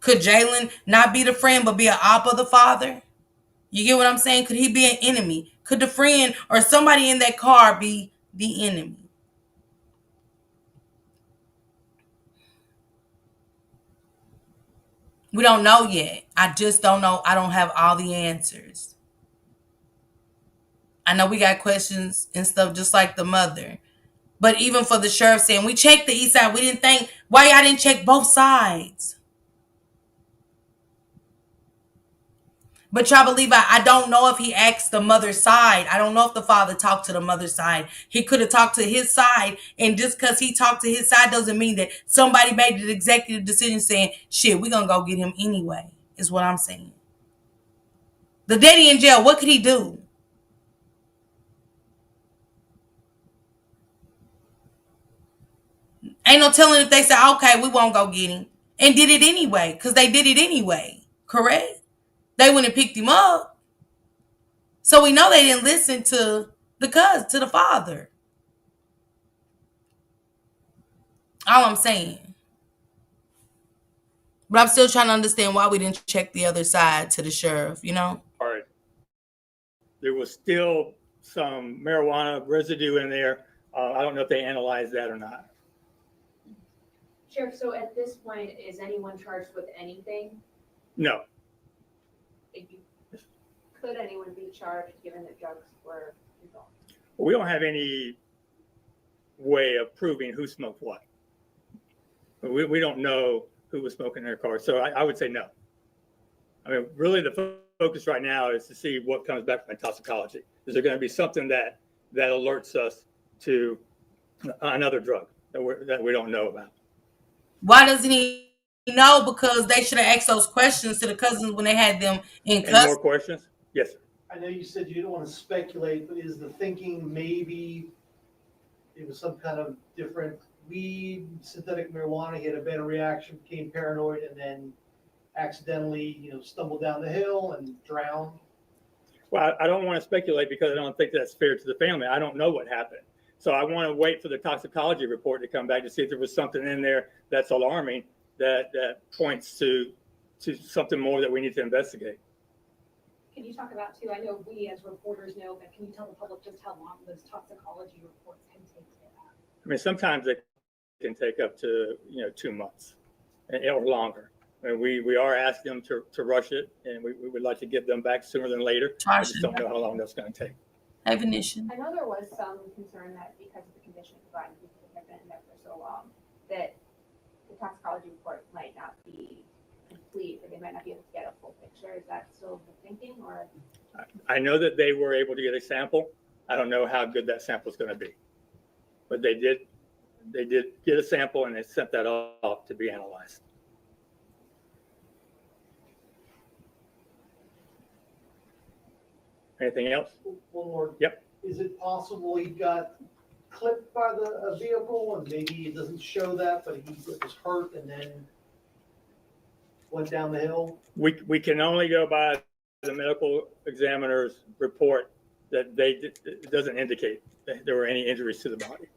Could Jalen not be the friend but be an op of the father? You get what I'm saying? Could he be an enemy? Could the friend or somebody in that car be the enemy? We don't know yet. I just don't know. I don't have all the answers. I know we got questions and stuff just like the mother. But even for the sheriff saying, we checked the east side, we didn't think, why y'all didn't check both sides? But Tribal Levi, I don't know if he asked the mother's side. I don't know if the father talked to the mother's side. He could have talked to his side, and just because he talked to his side doesn't mean that somebody made the executive decision saying, shit, we're going to go get him anyway, is what I'm saying. The daddy in jail, what could he do? Ain't no telling if they said, okay, we won't go get him. And did it anyway, because they did it anyway, correct? They went and picked him up. So we know they didn't listen to the cousin, to the father. All I'm saying. But I'm still trying to understand why we didn't check the other side to the sheriff, you know? All right. There was still some marijuana residue in there. I don't know if they analyzed that or not. Sheriff, so at this point, is anyone charged with anything? No. Could anyone be charged given that drugs were involved? Well, we don't have any way of proving who smoked what. We don't know who was smoking in their car. So I would say no. I mean, really the focus right now is to see what comes back from toxicology. Is there going to be something that alerts us to another drug that we don't know about? Why doesn't he know? Because they should have asked those questions to the cousins when they had them in custody. Any more questions? Yes, sir. I know you said you didn't want to speculate, but is the thinking maybe it was some kind of different weed, synthetic marijuana, he had a better reaction, became paranoid, and then accidentally, stumbled down the hill and drowned? Well, I don't want to speculate because I don't think that's fair to the family. I don't know what happened. So I want to wait for the toxicology report to come back to see if there was something in there that's alarming that points to something more that we need to investigate. Can you talk about, too, I know we as reporters know, but can you tell the public just how long those toxicology reports can take to get back? I mean, sometimes it can take up to 2 months or longer. I mean, we are asking them to rush it, and we would like to get them back sooner than later. I just don't know how long that's going to take. Definition. I know there was some concern that because of the condition of the body, people have been in there for so long, that the toxicology report might not be complete, or they might not be able to get a full picture. Is that still the thinking, or? I know that they were able to get a sample. I don't know how good that sample is going to be, but they did get a sample, and they sent that off to be analyzed. Anything else? One more. Yep. Is it possible he got clipped by the vehicle and maybe it doesn't show that, but he was hurt and then went down the hill? We can only go by the medical examiner's report that it doesn't indicate that there were any injuries to the body.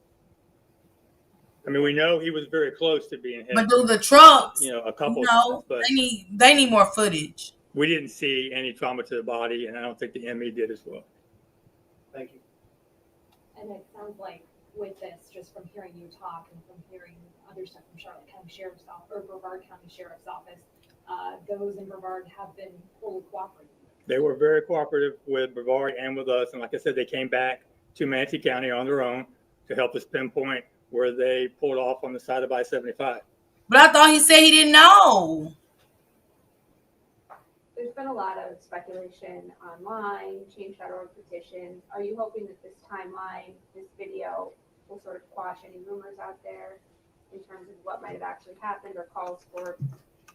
I mean, we know he was very close to being hit. But do the trucks, a couple of times, but they need more footage. We didn't see any trauma to the body, and I don't think the ME did as well. Thank you. And it sounds like with this, just from hearing you talk and from hearing other stuff from Charlotte County Sheriff's Office or Brevard County Sheriff's Office, those in Brevard have been fully cooperative. They were very cooperative with Brevard and with us, and like I said, they came back to Manatee County on their own to help us pinpoint where they pulled off on the side of I-75. But I thought he said he didn't know. There's been a lot of speculation online, change.org petitions. Are you hoping that this timeline, this video, will sort of quash any rumors out there in terms of what might have actually happened, or calls for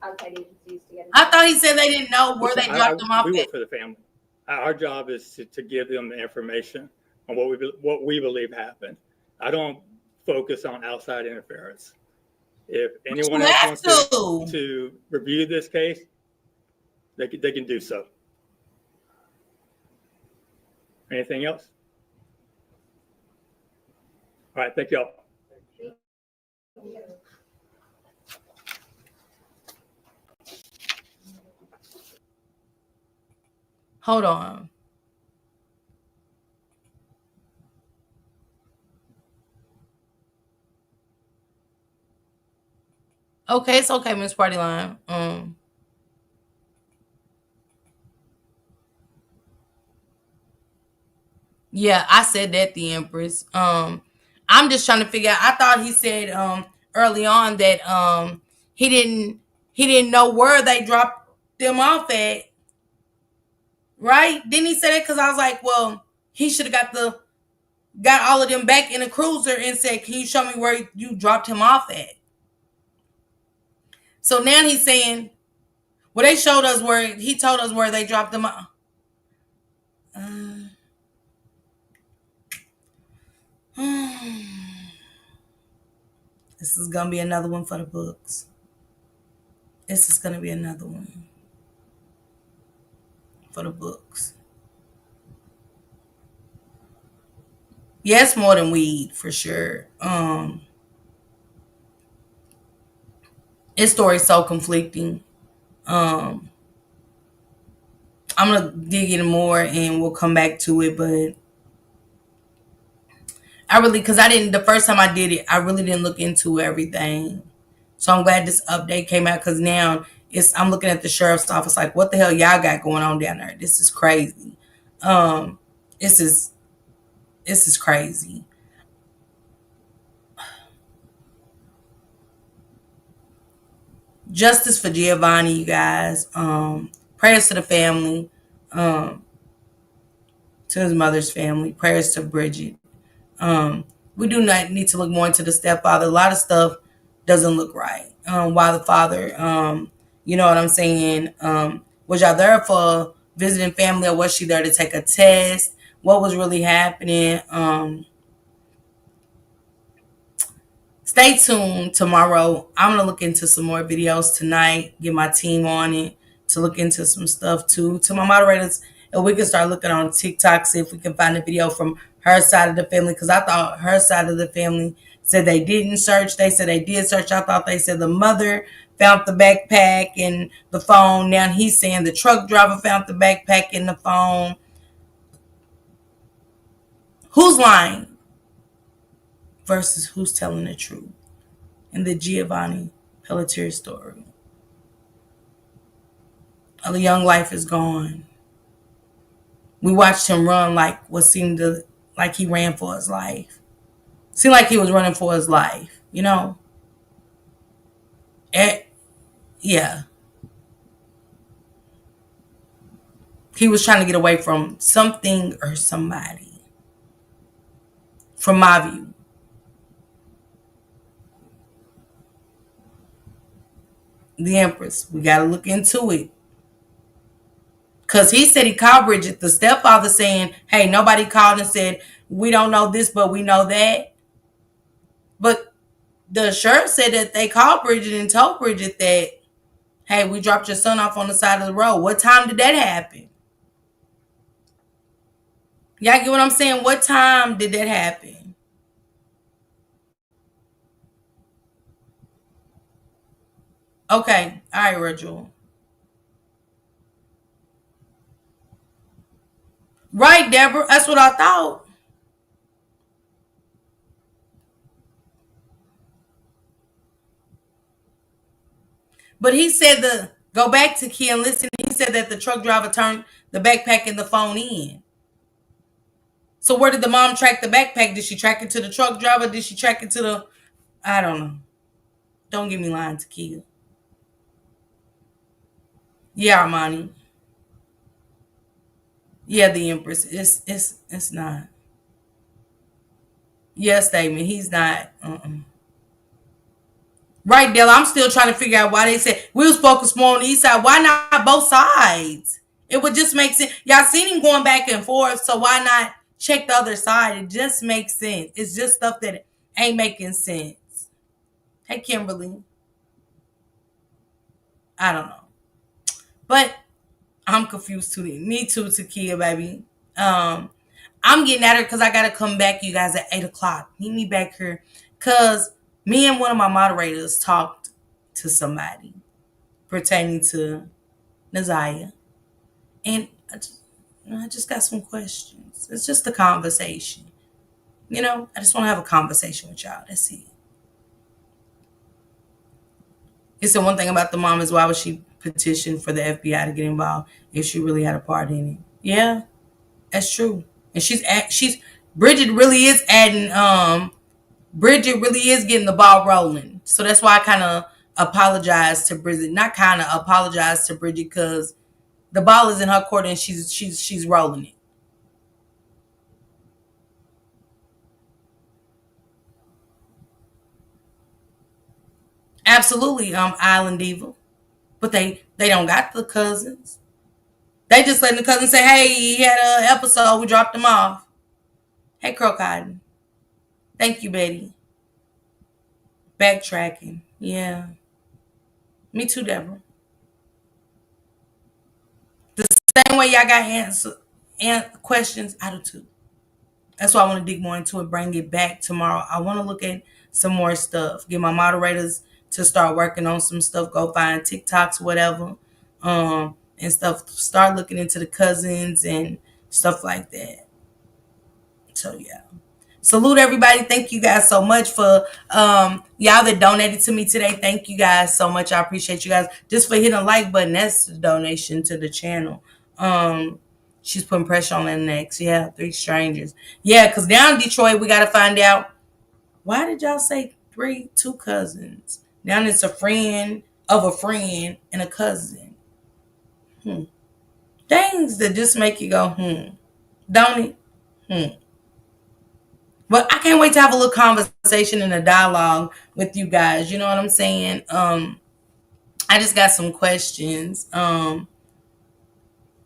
outside agencies to get involved? I thought he said they didn't know where they dropped them off. We work for the family. Our job is to give them the information on what we believe happened. I don't focus on outside interference. If anyone You else have wants to review this case, they can do so. Anything else? All right, thank y'all. Hold on. Okay, it's okay, Miss Party Line. Yeah, I said that, the Empress. I'm just trying to figure out. I thought he said early on that he didn't know where they dropped them off at. Right? Didn't he say that? Because I was like, well, he should have got all of them back in a cruiser and said, can you show me where you dropped him off at? So now he's saying, well, they showed us where he told us where they dropped them off. This is gonna be another one for the books. This is gonna be another one for the books. Yes, more than weed for sure. His story's so conflicting. I'm gonna dig in more and we'll come back to it, but the first time I did it, I really didn't look into everything. So I'm glad this update came out because now I'm looking at the sheriff's office like, what the hell y'all got going on down there? This is crazy. This is crazy. Justice for Giovanni, you guys. Prayers to the family, to his mother's family. Prayers to Bridget. We do not need to look more into the stepfather. A lot of stuff doesn't look right. Why the father, you know what I'm saying? Was y'all there for visiting family or was she there to take a test? What was really happening? Stay tuned tomorrow. I'm going to look into some more videos tonight, get my team on it to look into some stuff too. To my moderators, and we can start looking on TikTok, see if we can find a video from her side of the family, because I thought her side of the family said they didn't search. They said they did search. I thought they said the mother found the backpack and the phone. Now he's saying the truck driver found the backpack and the phone. Who's lying versus who's telling the truth in the Giovanni Pelletier story? A young life is gone. We watched him run like like he ran for his life. Seemed like he was running for his life, you know? Yeah. He was trying to get away from something or somebody. From my view. The Empress. We got to look into it. Because he said he called Bridget. The stepfather saying, hey, nobody called and said, we don't know this, but we know that. But the sheriff said that they called Bridget and told Bridget that, hey, we dropped your son off on the side of the road. What time did that happen? Y'all get what I'm saying? What time did that happen? Okay. All right, Rachel. Right, Deborah. That's what I thought. But he said go back to Key and listen. He said that the truck driver turned the backpack and the phone in. So where did the mom track the backpack? Did she track it to the truck driver? Did she track it to the... I don't know. Don't get me lying to Kia. Yeah, Armani. Yeah, the Empress. It's not. Yeah, statement. He's not. Right, Della. I'm still trying to figure out why they said we was focused more on the east side. Why not both sides? It would just make sense. Y'all seen him going back and forth, so why not check the other side? It just makes sense. It's just stuff that ain't making sense. Hey, Kimberly. I don't know. But I'm confused too. Me too, Takia, baby. I'm getting at her because I gotta come back, you guys, at 8 o'clock. Meet me back here. Cause me and one of my moderators talked to somebody pertaining to Naziah. And I just got some questions. It's just a conversation. I just want to have a conversation with y'all. That's it. It's the one thing about the mom is why would she petition for the FBI to get involved if she really had a part in it? Yeah, that's true. And she's Bridget really is adding. Bridget really is getting the ball rolling. So that's why I kind of apologize to Bridget. Not kind of apologize to Bridget because the ball is in her court and she's rolling it. Absolutely, Island Diva. But they don't got the cousins. They just letting the cousin say, hey, he had an episode, we dropped him off. Hey, Crow Cotton. Thank you, Betty. Backtracking. Yeah. Me too, Deborah. The same way y'all got questions, I do too. That's why I want to dig more into it, bring it back tomorrow. I want to look at some more stuff. Get my moderators to start working on some stuff. Go find TikToks, whatever, and stuff. Start looking into the cousins and stuff like that. So yeah. Salute everybody. Thank you guys so much for y'all that donated to me today. Thank you guys so much. I appreciate you guys. Just for hitting the like button, that's the donation to the channel. She's putting pressure on the next. Yeah, 3 strangers. Yeah, because down in Detroit, we got to find out, why did y'all say 2 cousins? Down it's a friend of a friend and a cousin. Things that just make you go, don't it? But I can't wait to have a little conversation and a dialogue with you guys. You know what I'm saying? I just got some questions.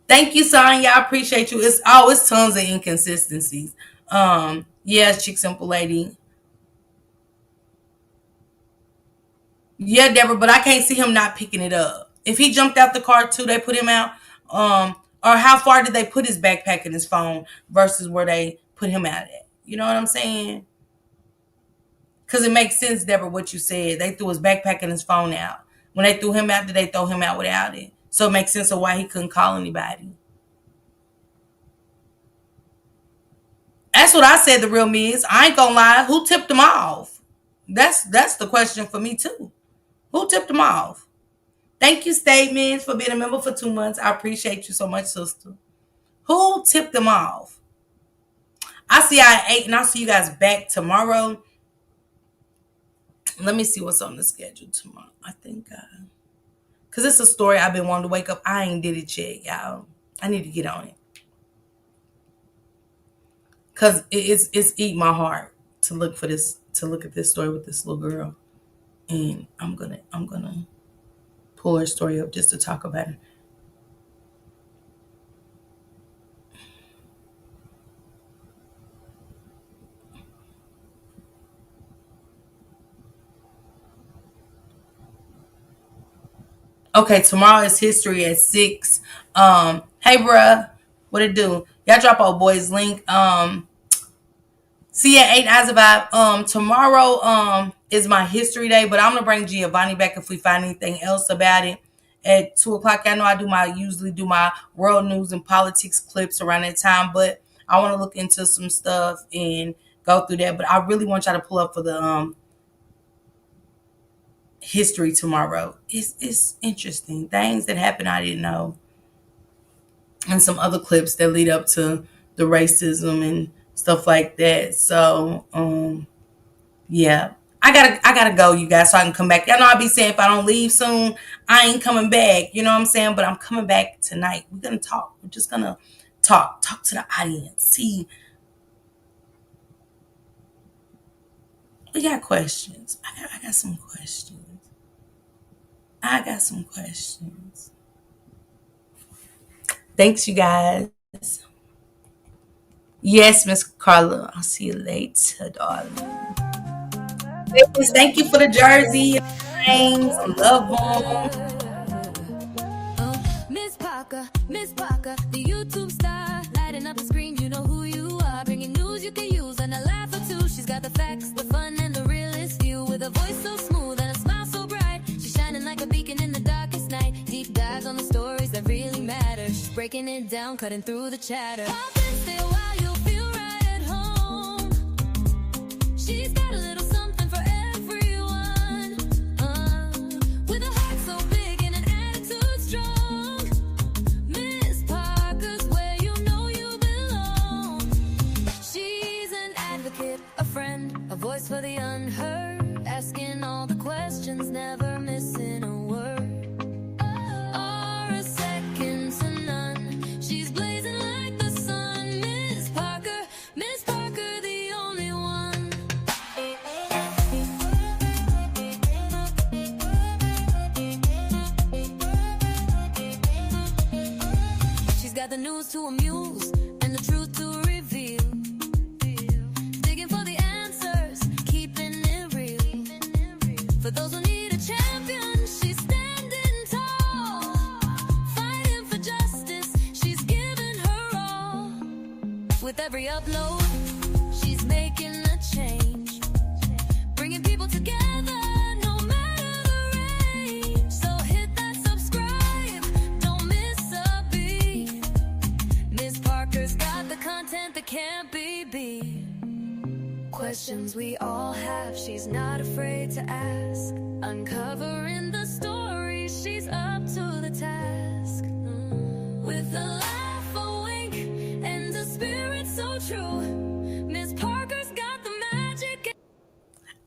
Thank you, Sonya. I appreciate you. It's tons of inconsistencies. Yeah, Chick Simple Lady. Yeah, Deborah, but I can't see him not picking it up. If he jumped out the car too, they put him out. Or how far did they put his backpack and his phone versus where they put him out at? You know what I'm saying? Because it makes sense, Deborah, what you said. They threw his backpack and his phone out. When they threw him out, did they throw him out without it? So it makes sense of why he couldn't call anybody. That's what I said the real me is. I ain't gonna lie. Who tipped him off? That's the question for me too. Who tipped him off? Thank you, Statements, for being a member for 2 months. I appreciate you so much, sister. Who tipped them off? I see y'all at 8, and I'll see you guys back tomorrow. Let me see what's on the schedule tomorrow. I think, because it's a story I've been wanting to wake up. I ain't did it yet, y'all. I need to get on it. Because it's eating my heart to look at this story with this little girl. And I'm gonna pull her story up just to talk about it. Okay, tomorrow is history at 6. Hey, bruh, what it do? Y'all drop our boys link. See you at 8 as a vibe. Tomorrow is my history day, but I'm gonna bring Giovanni back if we find anything else about it. At 2 o'clock, I know I usually do my world news and politics clips around that time, but I want to look into some stuff and go through that. But I really want y'all to pull up for the history tomorrow. It's interesting. Things that happen I didn't know. And some other clips that lead up to the racism and stuff like that. So, yeah. I gotta go, you guys, so I can come back. Y'all know I be saying if I don't leave soon, I ain't coming back. You know what I'm saying? But I'm coming back tonight. We're gonna talk. We're just gonna talk to the audience. See, we got questions. I got some questions. Thanks, you guys. Yes, Miss Carla. I'll see you later, darling. Ladies, thank you for the jersey. Names, love them. Miss Parker, the YouTube star, lighting up the screen, you know who you are, bringing news you can use and a laugh or two. She's got the facts, the fun, and the realest view, with a voice so smooth and a smile so bright. She's shining like a beacon in the darkest night. Deep dives on the stories that really matter. She's breaking it down, cutting through the chatter. Pop in, stay a while, you'll feel right at home. She's got a little something for everyone, with a heart so big and an attitude strong. Miss Parker's where you know you belong. She's an advocate, a friend, a voice for the unheard, asking all the questions, never missing a word or a second to none. She's blazing like the sun. Miss Parker, the only one. She's got the news to amuse and the truth to reveal. Digging for the answers, keeping it real. For those who need a champion, she's standing tall. Fighting for justice, she's giving her all. With every upload, she's making a change. Bringing people together, no matter the range. So hit that subscribe, don't miss a beat. Miss Parker's got the content that can't be beat. Questions we all have, she's not afraid to ask. Uncovering the story, she's up to the task. With a laugh, a wink, and a spirit so true. Miss Parker's got the magic.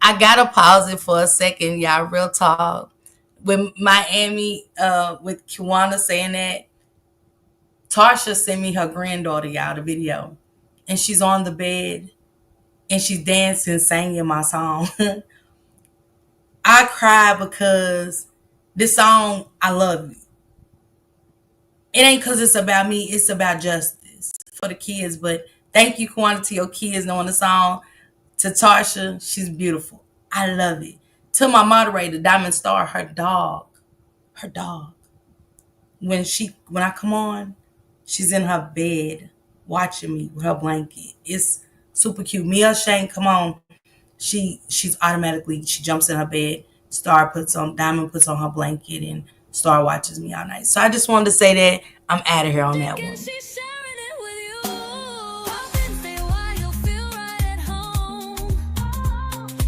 I gotta pause it for a second, y'all. Real talk. With Miami, with Kiwana saying that, Tarsha sent me her granddaughter, y'all, the video. And she's on the bed and she's dancing, singing my song. I cry because this song, I love it. It ain't because it's about me, it's about justice for the kids. But thank you, Kiwana, to your kids knowing the song. To Tarsha, she's beautiful. I love it. To my moderator, Diamond Star, her dog. When I come on, she's in her bed watching me with her blanket. It's super cute. Mia Shane, come on. She's automatically, she jumps in her bed. Diamond puts on her blanket, and Star watches me all night. So I just wanted to say that I'm out of here on that one.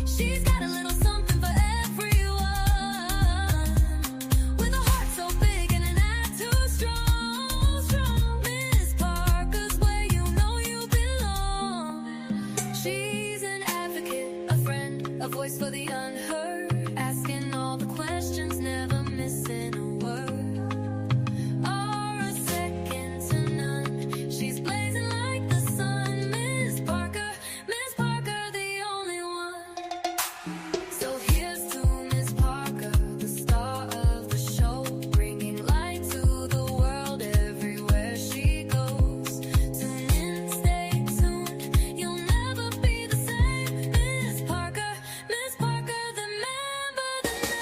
She's got a little something for everyone, with a heart so big and an attitude strong. Miss Parker's where you know you belong. She's an advocate, a friend, a voice for the unheard, asking all the questions, never missing a word or a second to none. She's blazing like the sun. Miss Parker, the only one. So here's to Miss Parker, the star of the show, bringing light to the world everywhere she goes. Tune in, stay tuned, you'll never be the same. Miss Parker, remember the name.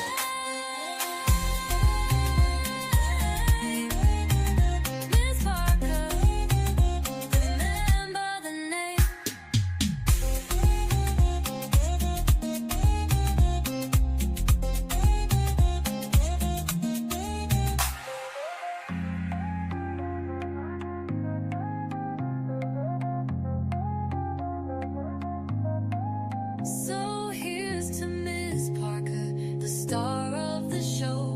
Miss Parker, remember the name. So here's to Miss Parker, the star of the show,